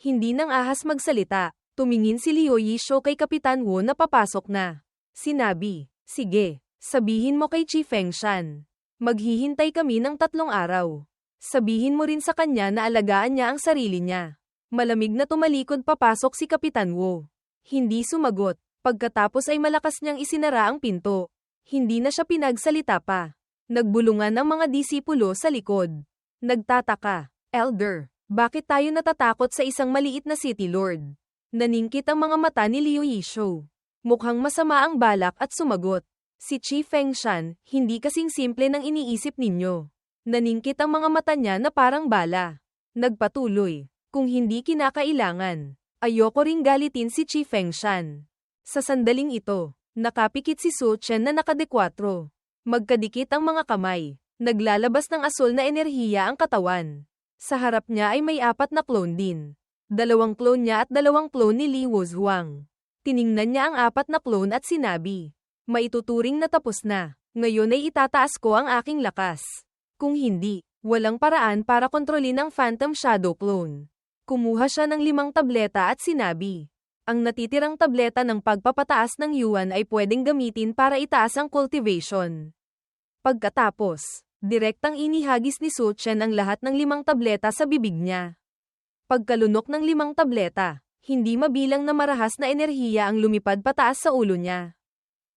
Hindi nang ahas magsalita. Tumingin si Liu Yishu kay Kapitan Wu na papasok na. Sinabi, sige, sabihin mo kay Chi Fengshan. Maghihintay kami ng 3 araw. Sabihin mo rin sa kanya na alagaan niya ang sarili niya. Malamig na tumalikod papasok si Kapitan Wu. Hindi sumagot. Pagkatapos ay malakas niyang isinara ang pinto. Hindi na siya pinagsalita pa. Nagbulungan ang mga disipulo sa likod. Nagtataka, Elder, bakit tayo natatakot sa isang maliit na City Lord? Naningkit ang mga mata ni Liu Yishu. Mukhang masama ang balak at sumagot. Si Chi Fengshan, hindi kasing simple ng iniisip ninyo. Naningkit ang mga mata niya na parang bala. Nagpatuloy, kung hindi kinakailangan, ayoko ring galitin si Chi Fengshan. Sa sandaling ito, nakapikit si Su Chen na nakadekwatro. Magkadikit ang mga kamay. Naglalabas ng asul na enerhiya ang katawan. Sa harap niya ay may 4 na clone din. 2 clone niya at 2 clone ni Li Wuzhuang. Tiningnan niya ang 4 na clone at sinabi, maituturing na tapos na. Ngayon ay itataas ko ang aking lakas. Kung hindi, walang paraan para kontrolin ang Phantom Shadow Clone. Kumuha siya ng 5 tableta at sinabi, ang natitirang tableta ng pagpapataas ng yuan ay pwedeng gamitin para itaas ang cultivation. Pagkatapos, direktang inihagis ni Su Chen ang lahat ng 5 tableta sa bibig niya. Pagkalunok ng 5 tableta, hindi mabilang na marahas na enerhiya ang lumipad pataas sa ulo niya.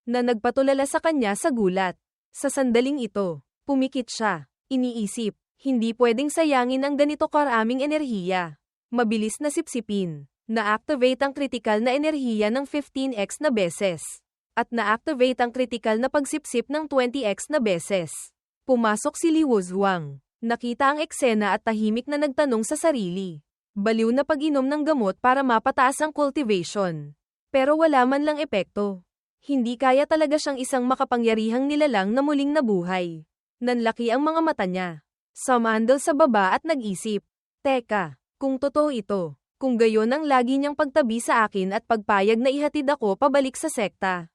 Na nagpatulala sa kanya sa gulat. Sa sandaling ito, pumikit siya. Iniisip, hindi pwedeng sayangin ang ganito karaming enerhiya. Mabilis na sipsipin. Na-activate ang kritikal na enerhiya ng 15x na beses. At na-activate ang kritikal na pagsipsip ng 20x na beses. Pumasok si Li Wuzhuang. Nakita ang eksena at tahimik na nagtanong sa sarili. Baliw na pag-inom ng gamot para mapataas ang cultivation. Pero wala man lang epekto. Hindi kaya talaga siyang isang makapangyarihang nilalang na muling nabuhay. Nanlaki ang mga mata niya. Sumandal sa baba at nag-isip. Teka, kung totoo ito. Kung gayon ang lagi niyang pagtabi sa akin at pagpayag na ihatid ako pabalik sa sekta.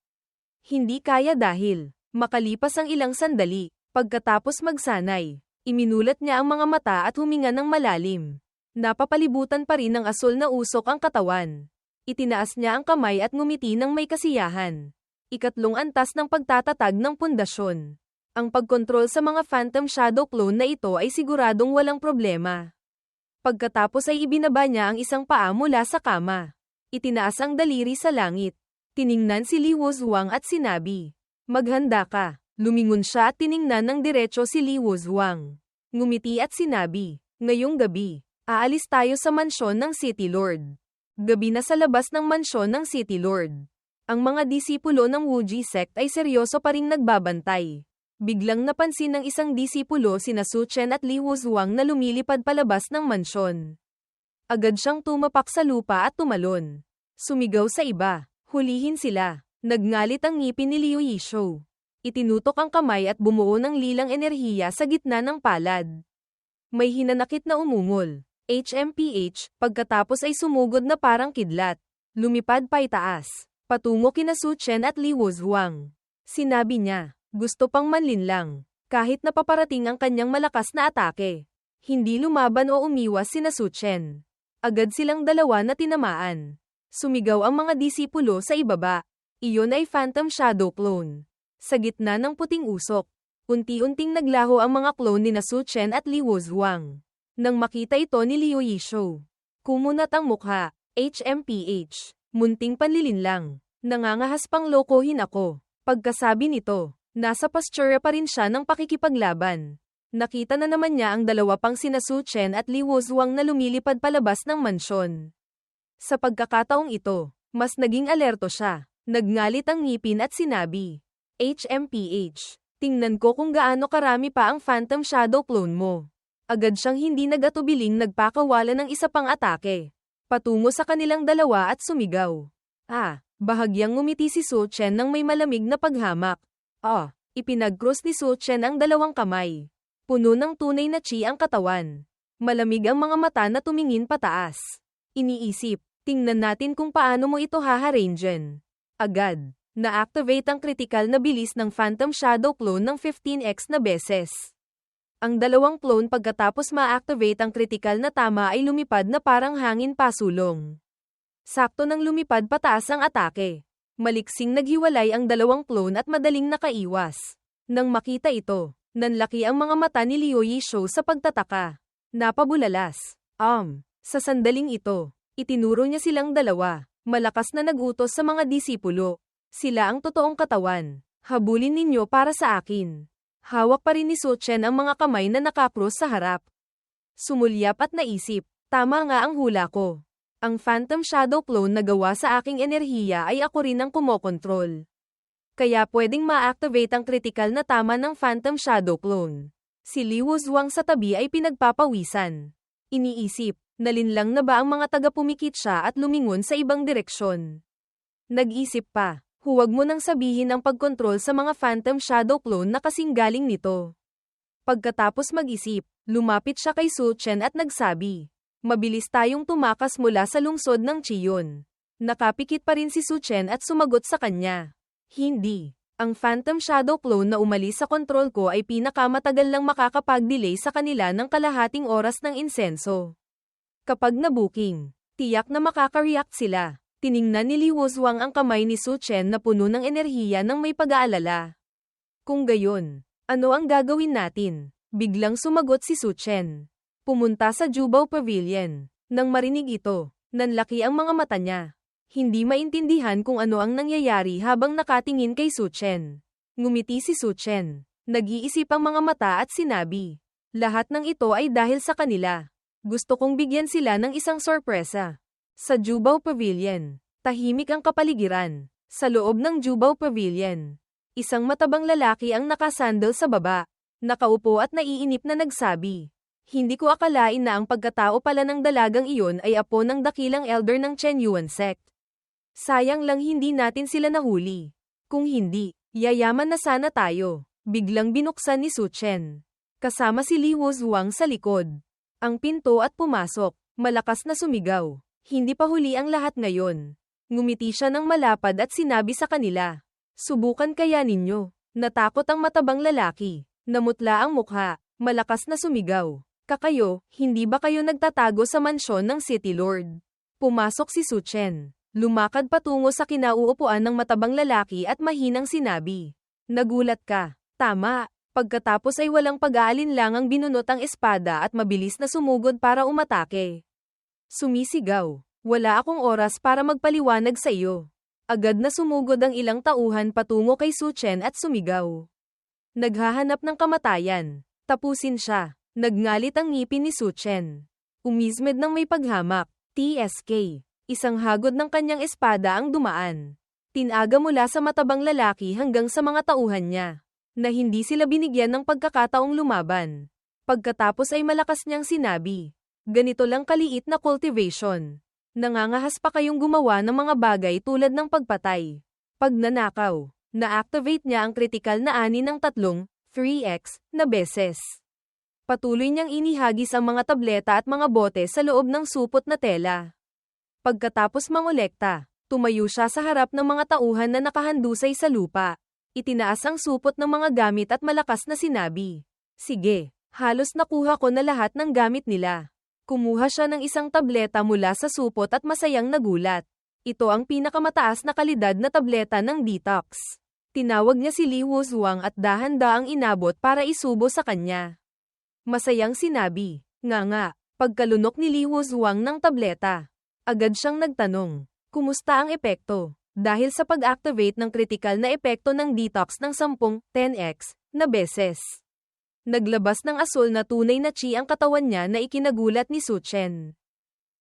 Hindi kaya dahil, makalipas ang ilang sandali, pagkatapos magsanay, iminulat niya ang mga mata at huminga ng malalim. Napapalibutan pa rin ng asul na usok ang katawan. Itinaas niya ang kamay at ngumiti ng may kasiyahan. Ikatlong antas ng pagtatatag ng pundasyon. Ang pagkontrol sa mga Phantom Shadow Clone na ito ay siguradong walang problema. Pagkatapos ay ibinaba niya ang isang paa mula sa kama. Itinaas ang daliri sa langit. Tiningnan si Li Wuzhuang at sinabi, maghanda ka. Lumingon siya at tiningnan ng diretso si Li Wuzhuang. Ngumiti at sinabi, ngayong gabi, aalis tayo sa mansyon ng City Lord. Gabi na sa labas ng mansyon ng City Lord. Ang mga disipulo ng Wuji sect ay seryoso pa ring nagbabantay. Biglang napansin ng isang disipulo sina Su Chen at Li Wuzhuang na lumilipad palabas ng mansyon. Agad siyang tumapak sa lupa at tumalon. Sumigaw sa iba, hulihin sila. Nagngalit ang ngipin ni Liu Yishu. Itinutok ang kamay at bumuo ng lilang enerhiya sa gitna ng palad. May hinanakit na umungol. HMPH, pagkatapos ay sumugod na parang kidlat. Lumipad pa itaas, patungo kina Su Chen at Li Wuzhuang. Sinabi niya, gusto pang manlinlang, kahit napaparating ang kanyang malakas na atake. Hindi lumaban o umiwas sina Su Chen. Agad silang dalawa na tinamaan. Sumigaw ang mga disipulo sa ibaba. Iyon ay Phantom Shadow Clone. Sa gitna ng puting usok, unti-unting naglaho ang mga clone ni Su Chen at Li Wuzhuang. Nang makita ito ni Liu Yishu, kumunat ang mukha. HMPH. Munting panlilinlang. Nangangahas pang lokohin ako. Pagkasabi nito, nasa postura pa rin siya ng pakikipaglaban. Nakita na naman niya ang dalawa pang sina Su Chen at Li Wuzhuang na lumilipad palabas ng mansyon. Sa pagkakataong ito, mas naging alerto siya. Nagngalit ang ngipin at sinabi, HMPH, tingnan ko kung gaano karami pa ang Phantom Shadow clone mo. Agad siyang hindi nag-atubiling nagpakawala ng isa pang atake. Patungo sa kanilang dalawa at sumigaw. Bahagyang ngumiti si Su Chen nang may malamig na paghamak. Ipinag-cross ni Su Chen ang dalawang kamay. Puno ng tunay na chi ang katawan. Malamig ang mga mata na tumingin pataas. Iniisip, tingnan natin kung paano mo ito haharangen. Agad, na-activate ang kritikal na bilis ng Phantom Shadow clone ng 15x na beses. Ang dalawang clone pagkatapos ma-activate ang kritikal na tama ay lumipad na parang hangin pasulong. Sakto nang lumipad pataas ang atake. Maliksing naghiwalay ang dalawang clone at madaling nakaiwas. Nang makita ito, nanlaki ang mga mata ni Liu Yishou sa pagtataka. Napabulalas. Sa sandaling ito, itinuro niya silang dalawa. Malakas na nagutos sa mga disipulo. Sila ang totoong katawan. Habulin ninyo para sa akin. Hawak pa rin ni Su Chen ang mga kamay na nakapros sa harap. Sumulyap at naisip, tama nga ang hula ko. Ang Phantom Shadow clone na gawa sa aking enerhiya ay ako rin ang kumokontrol. Kaya pwedeng ma-activate ang kritikal na tama ng Phantom Shadow clone. Si Li Wuzhuang sa tabi ay pinagpapawisan. Iniisip, nalinlang na ba ang mga taga-pumikit siya at lumingon sa ibang direksyon. Nag-isip pa, huwag mo nang sabihin ang pagkontrol sa mga Phantom Shadow clone na kasing galing nito. Pagkatapos mag-isip, lumapit siya kay Su Chen at nagsabi, mabilis tayong tumakas mula sa lungsod ng Chiyon. Nakapikit pa rin si Su Chen at sumagot sa kanya. Hindi. Ang Phantom Shadow clone na umalis sa kontrol ko ay pinakamatagal lang makakapag-delay sa kanila ng kalahating oras ng insenso. Kapag na-booking, tiyak na makaka-react sila. Tiningnan ni Li Wuzhuang ang kamay ni Su Chen na puno ng enerhiya ng may pag-aalala. Kung gayon, ano ang gagawin natin? Biglang sumagot si Su Chen. Pumunta sa Jubao Pavilion. Nang marinig ito, nanlaki ang mga mata niya. Hindi maintindihan kung ano ang nangyayari habang nakatingin kay Su Chen. Ngumiti si Su Chen. Nag-iisip ang mga mata at sinabi, lahat ng ito ay dahil sa kanila. Gusto kong bigyan sila ng isang sorpresa. Sa Jubao Pavilion, tahimik ang kapaligiran. Sa loob ng Jubao Pavilion, isang matabang lalaki ang nakasandal sa baba. Nakaupo at naiinip na nagsabi, hindi ko akalain na ang pagkatao pala ng dalagang iyon ay apo ng dakilang elder ng Chen Yuan sect. Sayang lang hindi natin sila nahuli. Kung hindi, yayaman na sana tayo. Biglang binuksan ni Su Chen. Kasama si Li Wuzhuang sa likod. Ang pinto at pumasok, malakas na sumigaw. Hindi pa huli ang lahat ngayon. Ngumiti siya ng malapad at sinabi sa kanila, subukan kaya ninyo. Natakot ang matabang lalaki. Namutla ang mukha, malakas na sumigaw. Kakayo, hindi ba kayo nagtatago sa mansyon ng City Lord? Pumasok si Su Chen. Lumakad patungo sa kinauupuan ng matabang lalaki at mahinang sinabi. Nagulat ka. Tama. Pagkatapos ay walang pag-aalinlangang binunot ang espada at mabilis na sumugod para umatake. Sumisigaw. Wala akong oras para magpaliwanag sa iyo. Agad na sumugod ang ilang tauhan patungo kay Su Chen at sumigaw. Naghahanap ng kamatayan. Tapusin siya. Nagngalit ang ngipin ni Su Chen. Umismed ng may paghamak. TSK. Isang hagod ng kanyang espada ang dumaan. Tinaga mula sa matabang lalaki hanggang sa mga tauhan niya. Na hindi sila binigyan ng pagkakataong lumaban. Pagkatapos ay malakas niyang sinabi. Ganito lang kaliit na cultivation. Nangangahas pa kayong gumawa ng mga bagay tulad ng pagpatay. Pagnanakaw. Na-activate niya ang kritikal na ani ng 3x na beses. Patuloy niyang inihagis ang mga tableta at mga bote sa loob ng supot na tela. Pagkatapos mangolekta, tumayo siya sa harap ng mga tauhan na nakahandusay sa lupa. Itinaas ang supot ng mga gamit at malakas na sinabi, sige, halos nakuha ko na lahat ng gamit nila. Kumuha siya ng isang tableta mula sa supot at masayang nagulat. Ito ang pinakamataas na kalidad na tableta ng detox. Tinawag niya si Li Wuzhuang at dahan-daang inabot para isubo sa kanya. Masayang sinabi, nga, pagkalunok ni Li Wuzhuang ng tableta. Agad siyang nagtanong, kumusta ang epekto? Dahil sa pag-activate ng kritikal na epekto ng detox ng 10x na beses. Naglabas ng asul na tunay na chi ang katawan niya na ikinagulat ni Su Chen.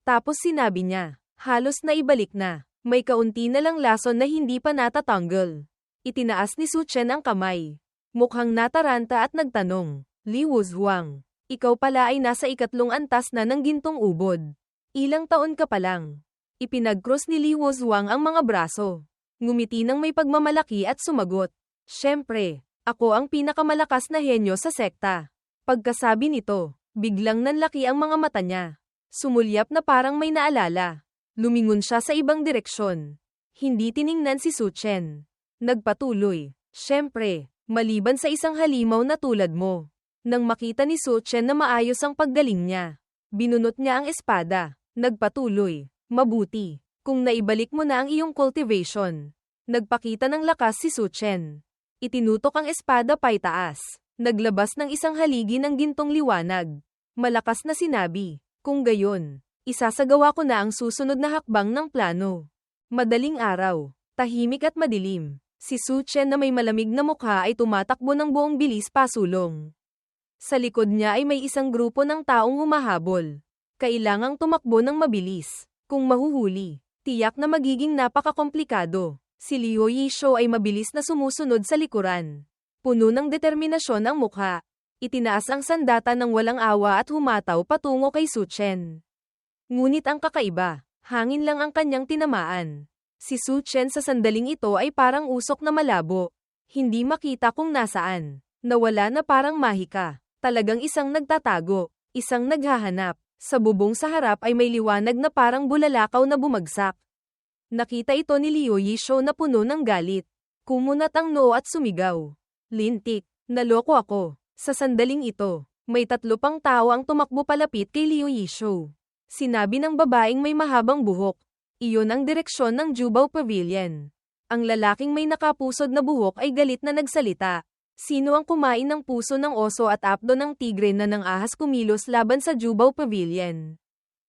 Tapos sinabi niya, halos na ibalik na. May kaunti na lang lason na hindi pa natatanggal. Itinaas ni Su Chen ang kamay. Mukhang nataranta at nagtanong, Li Wuzhuang, ikaw pala ay nasa 3 antas na ng gintong ubod. Ilang taon ka pa lang. Ipinag-cross ni Li Wuzhuang ang mga braso. Ngumiti ng may pagmamalaki at sumagot, syempre, ako ang pinakamalakas na henyo sa sekta. Pagkasabi nito, biglang nanlaki ang mga mata niya. Sumulyap na parang may naalala. Lumingon siya sa ibang direksyon. Hindi tiningnan si Su Chen. Nagpatuloy, syempre, maliban sa isang halimaw na tulad mo. Nang makita ni Su Chen na maayos ang paggaling niya, binunot niya ang espada. Nagpatuloy, mabuti, kung naibalik mo na ang iyong cultivation. Nagpakita ng lakas si Su Chen. Itinutok ang espada paitaas. Naglabas ng isang haligi ng gintong liwanag. Malakas na sinabi, kung gayon, isasagawa ko na ang susunod na hakbang ng plano. Madaling araw, tahimik at madilim. Si Su Chen na may malamig na mukha ay tumatakbo ng buong bilis pasulong. Sa likod niya ay may isang grupo ng taong humahabol. Kailangang tumakbo ng mabilis. Kung mahuhuli, tiyak na magiging napakakomplikado. Si Liu Yishou ay mabilis na sumusunod sa likuran. Puno ng determinasyon ang mukha. Itinaas ang sandata ng walang awa at humataw patungo kay Su Chen. Ngunit ang kakaiba, hangin lang ang kanyang tinamaan. Si Su Chen sa sandaling ito ay parang usok na malabo. Hindi makita kung nasaan. Nawala na parang mahika. Talagang isang nagtatago, isang naghahanap. Sa bubong sa harap ay may liwanag na parang bulalakaw na bumagsak. Nakita ito ni Liu Yishou na puno ng galit. Kumunat ang noo at sumigaw. Lintik, naloko ako. Sa sandaling ito, may 3 pang tao ang tumakbo palapit kay Liu Yishou. Sinabi ng babaeng may mahabang buhok. Iyon ang direksyon ng Jubao Pavilion. Ang lalaking may nakapusod na buhok ay galit na nagsalita. Sino ang kumain ng puso ng oso at apdo ng tigre na nang ahas kumilos laban sa Jubao Pavilion?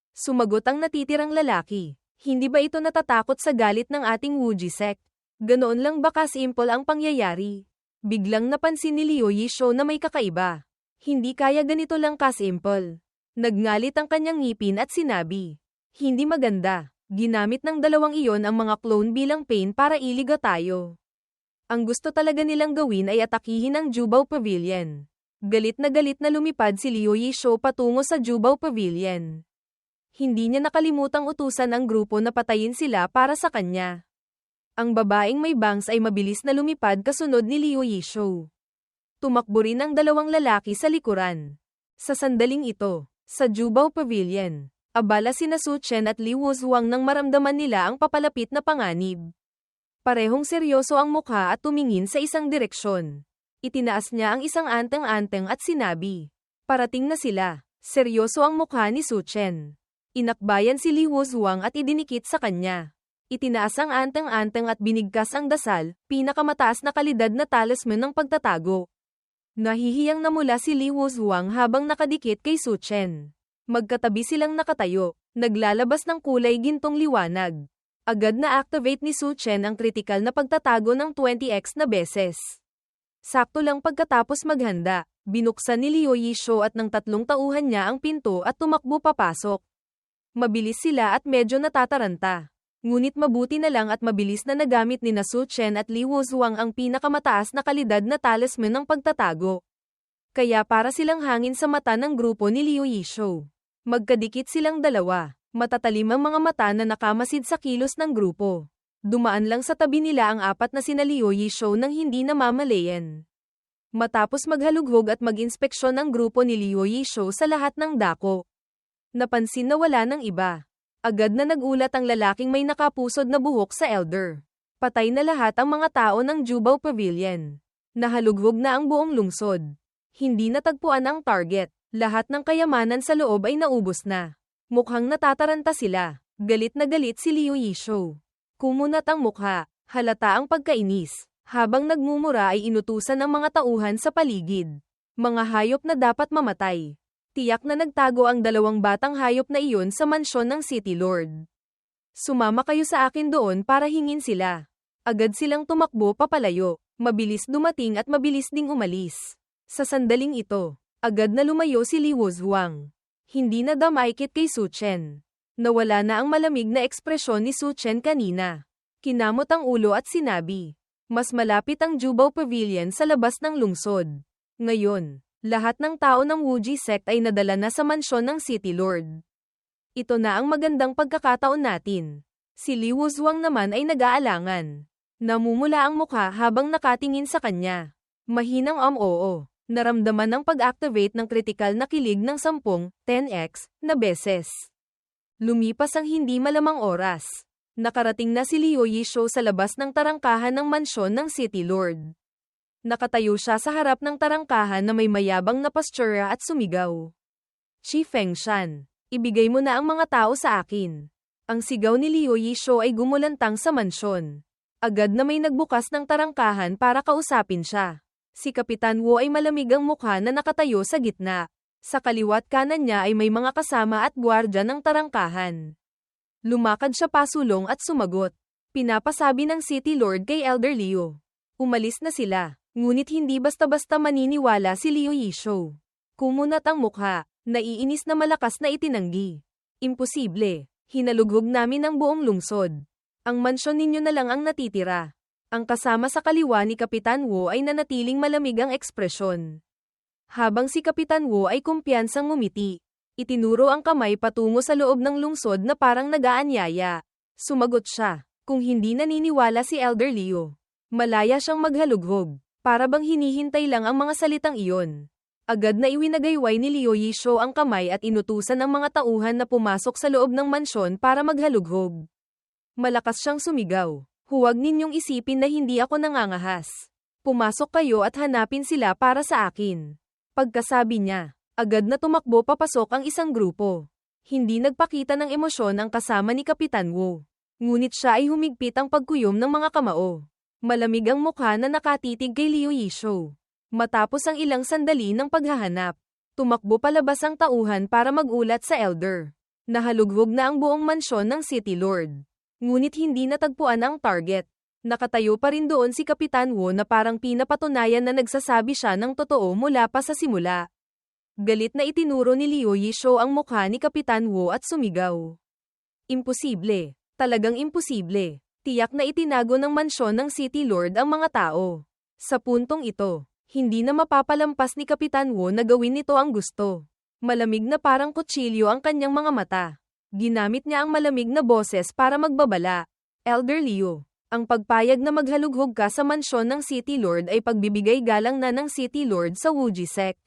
Sumagot ang natitirang lalaki. Hindi ba ito natatakot sa galit ng ating Wuji sect? Ganoon lang ba kasimple ang pangyayari? Biglang napansin ni Liu Yishou na may kakaiba. Hindi kaya ganito lang kasimple. Nagngalit ang kanyang ngipin at sinabi, hindi maganda. Ginamit ng dalawang iyon ang mga clone bilang pain para iliga tayo. Ang gusto talaga nilang gawin ay atakihin ang Jubao Pavilion. Galit na lumipad si Liu Yishou patungo sa Jubao Pavilion. Hindi niya nakalimutang utusan ang grupo na patayin sila para sa kanya. Ang babaeng may bangs ay mabilis na lumipad kasunod ni Liu Yishou. Tumakbo rin ang 2 lalaki sa likuran. Sa sandaling ito, sa Jubao Pavilion, abala sina Su Chen at Li Wuzhuang nang maramdaman nila ang papalapit na panganib. Parehong seryoso ang mukha at tumingin sa isang direksyon. Itinaas niya ang isang anteng-anteng at sinabi, parating na sila. Seryoso ang mukha ni Su Chen. Inakbayan si Li Wuzhuang at idinikit sa kanya. Itinaas ang anteng-anteng at binigkas ang dasal, pinakamataas na kalidad na talisman ng pagtatago. Nahihiyang namula si Li Wuzhuang habang nakadikit kay Su Chen. Magkatabi silang nakatayo, naglalabas ng kulay gintong liwanag. Agad na activate ni Su Chen ang kritikal na pagtatago ng 20x na beses. Sakto lang pagkatapos maghanda, binuksan ni Liu Yishou at ng 3 tauhan niya ang pinto at tumakbo papasok. Mabilis sila at medyo natataranta. Ngunit mabuti na lang at mabilis na nagamit ni Su Chen at Li Wuzhuang ang pinakamataas na kalidad na talisman ng pagtatago. Kaya para silang hangin sa mata ng grupo ni Liu Yishou. Magkadikit silang dalawa. Matatalim ang mga mata na nakamasid sa kilos ng grupo. Dumaan lang sa tabi nila ang 4 na sina Liu Yishou nang hindi namamalayan. Matapos maghalughog at mag-inspeksyon ang grupo ni Liu Yishou sa lahat ng dako. Napansin na wala ng iba. Agad na nagulat ang lalaking may nakapusod na buhok sa elder. Patay na lahat ang mga tao ng Jubao Pavilion. Nahalughog na ang buong lungsod. Hindi natagpuan ang target. Lahat ng kayamanan sa loob ay naubos na. Mukhang natataranta sila. Galit na galit si Liu Yishou. Kumunat ang mukha. Halata ang pagkainis. Habang nagmumura ay inutusan ng mga tauhan sa paligid. Mga hayop na dapat mamatay. Tiyak na nagtago ang 2 batang hayop na iyon sa mansyon ng City Lord. Sumama kayo sa akin doon para hingin sila. Agad silang tumakbo papalayo. Mabilis dumating at mabilis ding umalis. Sa sandaling ito, agad na lumayo si Li Wuzhuang. Hindi na damaykit kay Su Chen. Nawala na ang malamig na ekspresyon ni Su Chen kanina. Kinamot ang ulo at sinabi, mas malapit ang Jubao Pavilion sa labas ng lungsod. Ngayon, lahat ng tao ng Wuji sect ay nadala na sa mansyon ng City Lord. Ito na ang magandang pagkakataon natin. Si Li Wuzhuang naman ay nag-aalangan. Namumula ang mukha habang nakatingin sa kanya. Mahinang oo. Naramdaman ng pag-activate ng kritikal na kilig ng 10x na beses. Lumipas ang hindi malamang oras. Nakarating na si Liu Yishou sa labas ng tarangkahan ng mansyon ng City Lord. Nakatayo siya sa harap ng tarangkahan na may mayabang na postura at sumigaw. Qi Fengshan, ibigay mo na ang mga tao sa akin. Ang sigaw ni Liu Yishou ay gumulantang sa mansyon. Agad na may nagbukas ng tarangkahan para kausapin siya. Si Kapitan Wu ay malamig ang mukha na nakatayo sa gitna. Sa kaliwat kanan niya ay may mga kasama at gwardya ng tarangkahan. Lumakad siya pasulong at sumagot. Pinapasabi ng City Lord kay Elder Liu. Umalis na sila, ngunit hindi basta-basta maniniwala si Liu Yishou. Kumunat ang mukha, naiinis na malakas na itinanggi. Imposible, hinalughog namin ang buong lungsod. Ang mansyon ninyo na lang ang natitira. Ang kasama sa kaliwa ni Kapitan Wu ay nanatiling malamig ang ekspresyon. Habang si Kapitan Wu ay kumpiyansang ngumiti, itinuro ang kamay patungo sa loob ng lungsod na parang nag-aanyaya. Sumagot siya, kung hindi naniniwala si Elder Liu. Malaya siyang maghalughog, para bang hinihintay lang ang mga salitang iyon. Agad na iwinagayway ni Liu Yishou ang kamay at inutusan ang mga tauhan na pumasok sa loob ng mansyon para maghalughog. Malakas siyang sumigaw. Huwag ninyong isipin na hindi ako nangangahas. Pumasok kayo at hanapin sila para sa akin. Pagkasabi niya, agad na tumakbo papasok ang isang grupo. Hindi nagpakita ng emosyon ang kasama ni Kapitan Wu. Ngunit siya ay humigpit ang pagkuyom ng mga kamao. Malamig ang mukha na nakatitig kay Liu Yishou. Matapos ang ilang sandali ng paghahanap, tumakbo palabas ang tauhan para magulat sa elder. Nahalughog na ang buong mansyon ng City Lord. Ngunit hindi natagpuan ang target. Nakatayo pa rin doon si Kapitan Wu na parang pinapatunayan na nagsasabi siya ng totoo mula pa sa simula. Galit na itinuro ni Liu Yishou ang mukha ni Kapitan Wu at sumigaw. Imposible. Talagang imposible. Tiyak na itinago ng mansyon ng City Lord ang mga tao. Sa puntong ito, hindi na mapapalampas ni Kapitan Wu na gawin nito ang gusto. Malamig na parang kutsilyo ang kanyang mga mata. Ginamit niya ang malamig na boses para magbabala. Elder Liu, ang pagpayag na maghalughog ka sa mansyon ng City Lord ay pagbibigay galang na ng City Lord sa Wuji sect.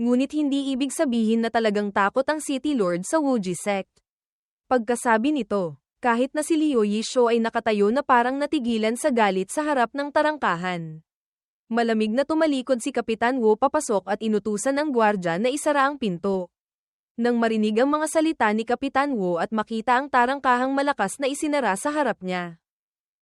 Ngunit hindi ibig sabihin na talagang takot ang City Lord sa Wuji sect. Pagkasabi nito, kahit na si Liu Yishou ay nakatayo na parang natigilan sa galit sa harap ng tarangkahan. Malamig na tumalikod si Kapitan Wu papasok at inutusan ang gwardya na isara ang pinto. Nang marinig ang mga salita ni Kapitan Wu at makita ang tarangkahang malakas na isinara sa harap niya.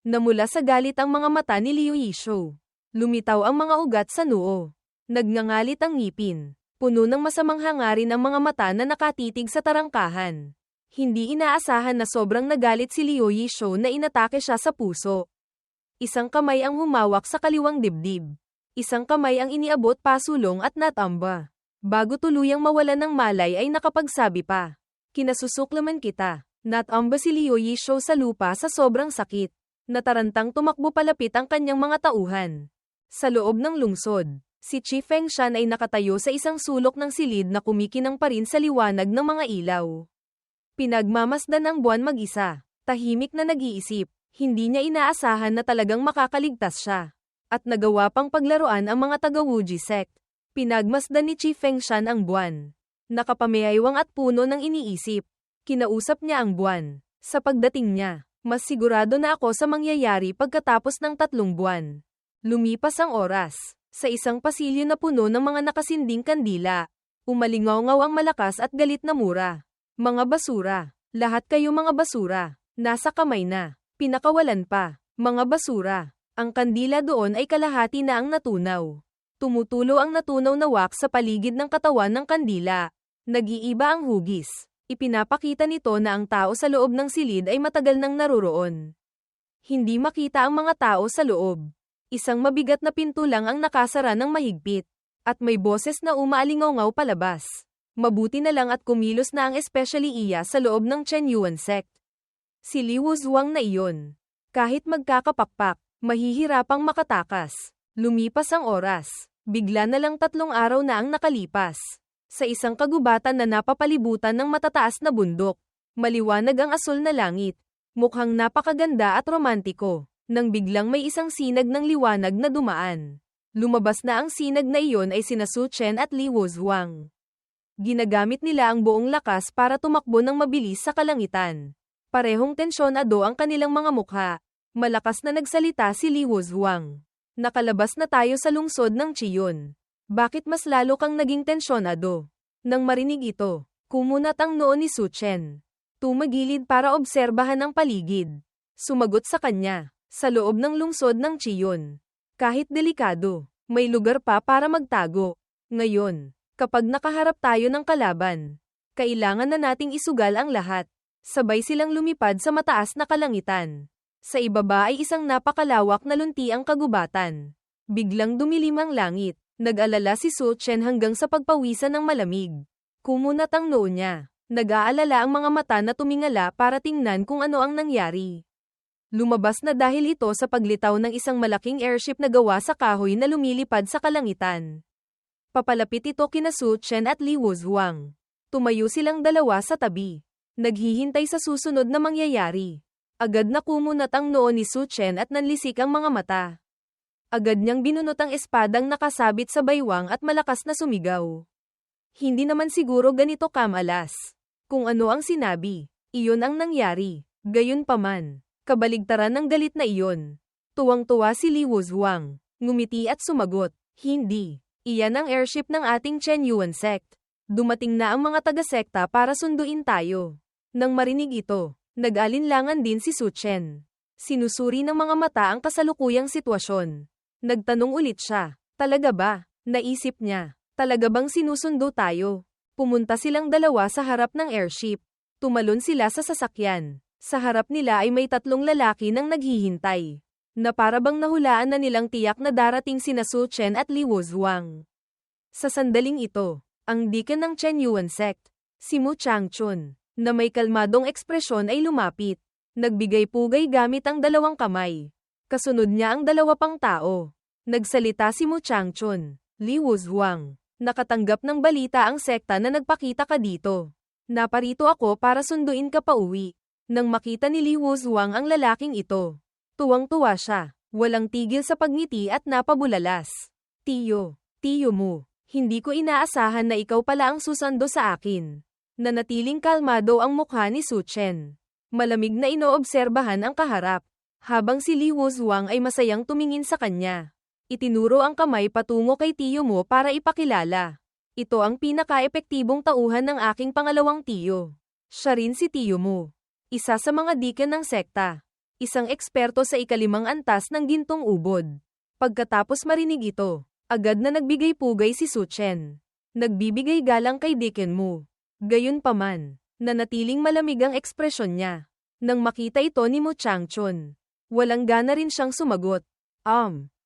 Namula sa galit ang mga mata ni Liu Yishou. Lumitaw ang mga ugat sa noo. Nagngangalit ang ngipin. Puno ng masamang hangarin ang mga mata na nakatitig sa tarangkahan. Hindi inaasahan na sobrang nagalit si Liu Yishou na inatake siya sa puso. Isang kamay ang humawak sa kaliwang dibdib. Isang kamay ang iniabot pasulong at natamba. Bago tuluyang mawala ng malay ay nakapagsabi pa. Kinasusuklaman kita. Natamba si Liu Yishou sa lupa sa sobrang sakit. Natarantang tumakbo palapit ang kanyang mga tauhan. Sa loob ng lungsod, si Qi Fengshan ay nakatayo sa isang sulok ng silid na kumikinang pa rin sa liwanag ng mga ilaw. Pinagmamasdan ang buwan mag-isa. Tahimik na nag-iisip. Hindi niya inaasahan na talagang makakaligtas siya. At nagawa pang paglaruan ang mga taga-Wuji sect. Pinagmasdan ni Qi Fengshan ang buwan. Nakapameaywang at puno ng iniisip. Kinausap niya ang buwan. Sa pagdating niya, mas sigurado na ako sa mangyayari pagkatapos ng 3 buwan. Lumipas ang oras. Sa isang pasilyo na puno ng mga nakasinding kandila, umalingaw-ngaw ang malakas at galit na mura. Mga basura. Lahat kayo mga basura. Nasa kamay na. Pinakawalan pa. Mga basura. Ang kandila doon ay kalahati na ang natunaw. Tumutulo ang natunaw na wax sa paligid ng katawan ng kandila. Nag-iiba ang hugis. Ipinapakita nito na ang tao sa loob ng silid ay matagal nang naruroon. Hindi makita ang mga tao sa loob. Isang mabigat na pinto lang ang nakasara ng mahigpit. At may boses na umaalingaw palabas. Mabuti na lang at kumilos na ang especially iya sa loob ng Chen Yuan sect. Si Li Wuzhuang na iyon. Kahit magkakapakpak, mahihirapang makatakas. Lumipas ang oras. Bigla na lang 3 araw na ang nakalipas. Sa isang kagubatan na napapalibutan ng matataas na bundok. Maliwanag ang asul na langit. Mukhang napakaganda at romantiko. Nang biglang may isang sinag ng liwanag na dumaan. Lumabas na ang sinag na iyon ay sina Su Chen at Li Wuzhuang. Ginagamit nila ang buong lakas para tumakbo ng mabilis sa kalangitan. Parehong tensyonado ang kanilang mga mukha. Malakas na nagsalita si Li Wuzhuang. Nakalabas na tayo sa lungsod ng Chiyun. Bakit mas lalo kang naging tensyonado? Nang marinig ito, kumunat ang noo ni Su Chen. Tumagilid para obserbahan ang paligid. Sumagot sa kanya. Sa loob ng lungsod ng Chiyun. Kahit delikado, may lugar pa para magtago. Ngayon, kapag nakaharap tayo ng kalaban, kailangan na nating isugal ang lahat. Sabay silang lumipad sa mataas na kalangitan. Sa ibaba ay isang napakalawak na lunti ang kagubatan. Biglang dumilim ang langit. Nag-alala si Su Chen hanggang sa pagpawisan ng malamig. Kumunat ang noo niya. Nag-aalala ang mga mata na tumingala para tingnan kung ano ang nangyari. Lumabas na dahil ito sa paglitaw ng isang malaking airship na gawa sa kahoy na lumilipad sa kalangitan. Papalapit ito kina Su Chen at Li Wuzhuang. Tumayo silang dalawa sa tabi. Naghihintay sa susunod na mangyayari. Agad na kumunat ang noo ni Su Chen at nanlisik ang mga mata. Agad niyang binunot ang espadang nakasabit sa baywang at malakas na sumigaw. Hindi naman siguro ganito kamalas. Kung ano ang sinabi, iyon ang nangyari. Gayunpaman. Kabaligtaran ng galit na iyon. Tuwang-tuwa si Li Wuzhuang. Ngumiti at sumagot, hindi. Iyan ang airship ng ating Chen Yuan sect. Dumating na ang mga taga-sekta para sunduin tayo. Nang marinig ito, nag-alinlangan din si Su Chen. Sinusuri ng mga mata ang kasalukuyang sitwasyon. Nagtanong ulit siya, talaga ba? Naisip niya, talaga bang sinusundo tayo? Pumunta silang dalawa sa harap ng airship. Tumalon sila sa sasakyan. Sa harap nila ay may 3 lalaki nang naghihintay. Na parabang nahulaan na nilang tiyak na darating sina Su Chen at Li Wuzhuang. Sa sandaling ito, ang deacon ng Chen Yuan sect, si Mu Changchun, na may kalmadong ekspresyon ay lumapit. Nagbigay pugay gamit ang 2 kamay. Kasunod niya ang 2 pang tao. Nagsalita si Mu Changchun, Li Wuzhuang. Nakatanggap ng balita ang sekta na nagpakita ka dito. Naparito ako para sunduin ka pa uwi. Nang makita ni Li Wuzhuang ang lalaking ito, tuwang-tuwa siya, walang tigil sa pagngiti at napabulalas. Tiyo mo, hindi ko inaasahan na ikaw pala ang susando sa akin. Nanatiling kalmado ang mukha ni Su Chen. Malamig na inoobserbahan ang kaharap, habang si Li Wuzhuang ay masayang tumingin sa kanya. Itinuro ang kamay patungo kay tiyo mo para ipakilala. Ito ang pinaka-epektibong tauhan ng aking pangalawang tiyo. Siya rin si tiyo mo. Isa sa mga deacon ng sekta. Isang eksperto sa ika-5 antas ng gintong ubod. Pagkatapos marinig ito, agad na nagbigay pugay si Su Chen. Nagbibigay galang kay deacon mo. Gayunpaman, nanatiling malamig ang ekspresyon niya. Nang makita ito ni Mu Changchun, walang gana rin siyang sumagot.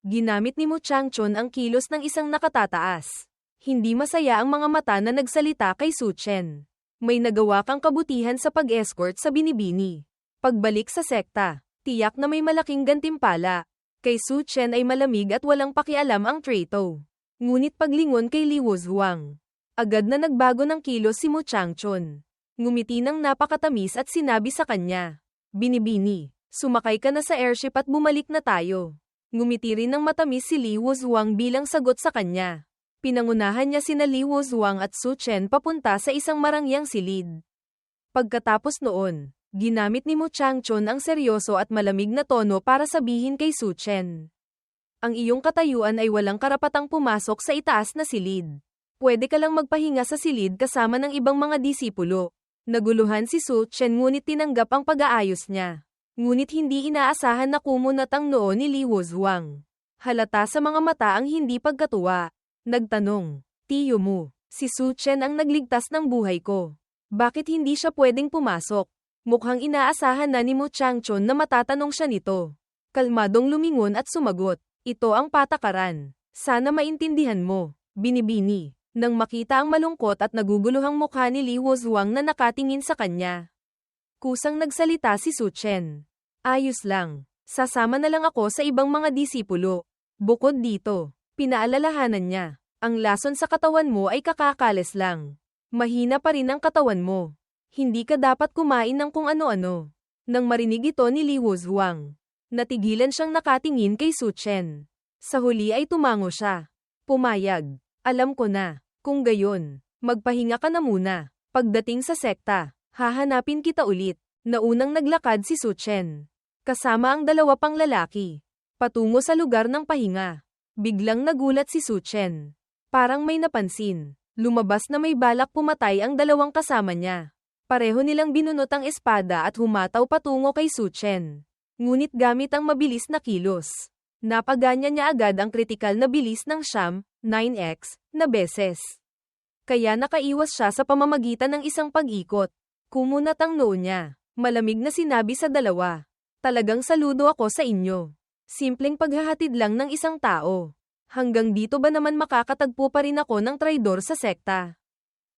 Ginamit ni Mu Changchun ang kilos ng isang nakatataas. Hindi masaya ang mga mata na nagsalita kay Su Chen. May nagawa kang kabutihan sa pag-escort sa binibini. Pagbalik sa sekta, tiyak na may malaking gantimpala. Kay Su Chen ay malamig at walang pakialam ang traitor. Ngunit paglingon kay Li Wuzhuang, agad na nagbago ng kilos si Mu Changchun. Ngumiti ng napakatamis at sinabi sa kanya, "Binibini, sumakay ka na sa airship at bumalik na tayo." Ngumiti rin ng matamis si Li Wuzhuang bilang sagot sa kanya. Pinangunahan niya sina Li Wuzhuang at Su Chen papunta sa isang marangyang silid. Pagkatapos noon, ginamit ni Mu Changchun ang seryoso at malamig na tono para sabihin kay Su Chen. Ang iyong katayuan ay walang karapatang pumasok sa itaas na silid. Pwede ka lang magpahinga sa silid kasama ng ibang mga disipulo. Naguluhan si Su Chen ngunit tinanggap ang pag-aayos niya. Ngunit hindi inaasahan na kumunat ang noo ni Li Wuzhuang. Halata sa mga mata ang hindi pagkatuwa. Nagtanong, "Tiyo mo, si Su Chen ang nagligtas ng buhay ko. Bakit hindi siya pwedeng pumasok? Mukhang inaasahan na ni Mu Changchun na matatanong siya nito. Kalmadong lumingon at sumagot. Ito ang patakaran. Sana maintindihan mo. Binibini. Nang makita ang malungkot at naguguluhang mukha ni Li Wuzhuang na nakatingin sa kanya. Kusang nagsalita si Su Chen. Ayos lang. Sasama na lang ako sa ibang mga disipulo. Bukod dito, pinaalalahanan niya. Ang lason sa katawan mo ay kakakales lang. Mahina pa rin ang katawan mo. Hindi ka dapat kumain ng kung ano-ano. Nang marinig ito ni Li Wuzhuang, natigilan siyang nakatingin kay Su Chen. Sa huli ay tumango siya. Pumayag. Alam ko na. Kung gayon, magpahinga ka na muna. Pagdating sa sekta, hahanapin kita ulit. Naunang naglakad si Su Chen. Kasama ang dalawa pang lalaki. Patungo sa lugar ng pahinga. Biglang nagulat si Su Chen. Parang may napansin. Lumabas na may balak pumatay ang dalawang kasama niya. Pareho nilang binunot ang espada at humataw patungo kay Su Chen. Ngunit gamit ang mabilis na kilos. Napaganya niya agad ang kritikal na bilis ng siyam, 9x, na beses. Kaya nakaiwas siya sa pamamagitan ng isang pag-ikot. Kumunat ang noo niya. Malamig na sinabi sa dalawa. Talagang saludo ako sa inyo. Simpleng paghahatid lang ng isang tao. Hanggang dito ba naman makakatagpo pa rin ako ng traidor sa sekta?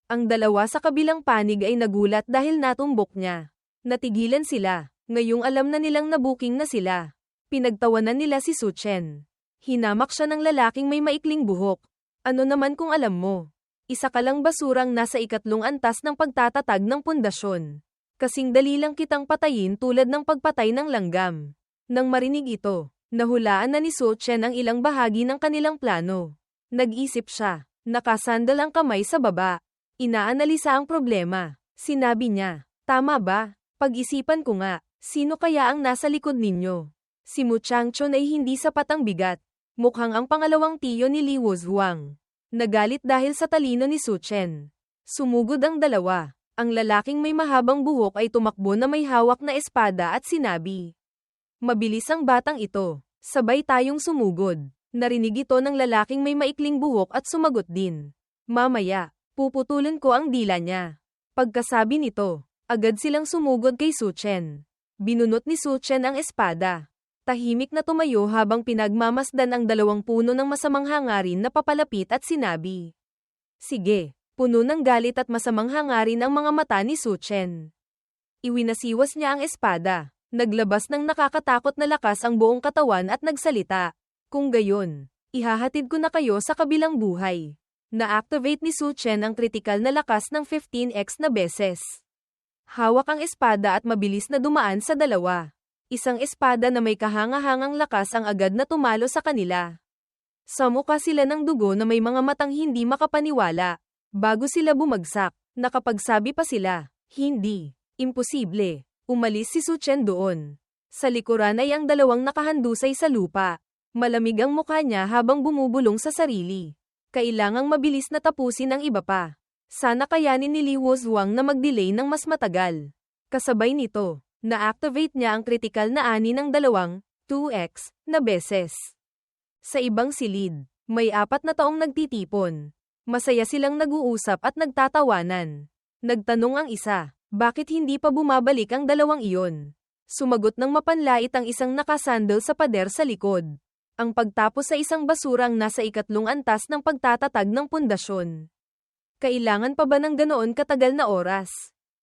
Ang dalawa sa kabilang panig ay nagulat dahil natumbok niya. Natigilan sila. Ngayong alam na nilang nabuking na sila. Pinagtawanan nila si Su Chen. Hinamak siya ng lalaking may maikling buhok. Ano naman kung alam mo? Isa ka lang basurang nasa ikatlong antas ng pagtatatag ng pundasyon. Kasing dali lang kitang patayin tulad ng pagpatay ng langgam. Nang marinig ito, nahulaan na ni Su Chen ang ilang bahagi ng kanilang plano. Nag-isip siya. Nakasandal ang kamay sa baba. Inaanalisa ang problema. Sinabi niya, tama ba? Pag-isipan ko nga, sino kaya ang nasa likod ninyo? Si Mu Changchun ay hindi sapat ang bigat. Mukhang ang pangalawang tiyo ni Li Wuzhuang. Nagalit dahil sa talino ni Su Chen. Sumugod ang dalawa. Ang lalaking may mahabang buhok ay tumakbo na may hawak na espada at sinabi. Mabilis ang batang ito. Sabay tayong sumugod. Narinig ito ng lalaking may maikling buhok at sumagot din. Mamaya, puputulin ko ang dila niya. Pagkasabi nito, agad silang sumugod kay Su Chen. Binunot ni Su Chen ang espada. Tahimik na tumayo habang pinagmamasdan ang dalawang puno ng masamang hangarin na papalapit at sinabi. Sige, puno ng galit at masamang hangarin ang mga mata ni Su Chen. Iwinasiwas niya ang espada. Naglabas ng nakakatakot na lakas ang buong katawan at nagsalita. Kung gayon, ihahatid ko na kayo sa kabilang buhay. Na-activate ni Su Chen ang kritikal na lakas ng 15x na beses. Hawak ang espada at mabilis na dumaan sa dalawa. Isang espada na may kahanga-hangang lakas ang agad na tumalo sa kanila. Samukha sila ng dugo na may mga matang hindi makapaniwala. Bago sila bumagsak, nakapagsabi pa sila, hindi, imposible. Umalis si Su Chen doon. Sa likuran ay ang dalawang nakahandusay sa lupa. Malamig ang mukha niya habang bumubulong sa sarili. Kailangang mabilis na tapusin ang iba pa. Sana kayanin ni Li Wuzhuang na mag-delay ng mas matagal. Kasabay nito, na-activate niya ang kritikal na ani ng dalawang 2x na beses. Sa ibang silid, may 4 na taong nagtitipon. Masaya silang nag-uusap at nagtatawanan. Nagtanong ang isa. Bakit hindi pa bumabalik ang dalawang iyon? Sumagot ng mapanlait ang isang nakasandal sa pader sa likod. Ang pagtapos sa isang basurang nasa ikatlong antas ng pagtatatag ng pundasyon. Kailangan pa ba ng ganoon katagal na oras?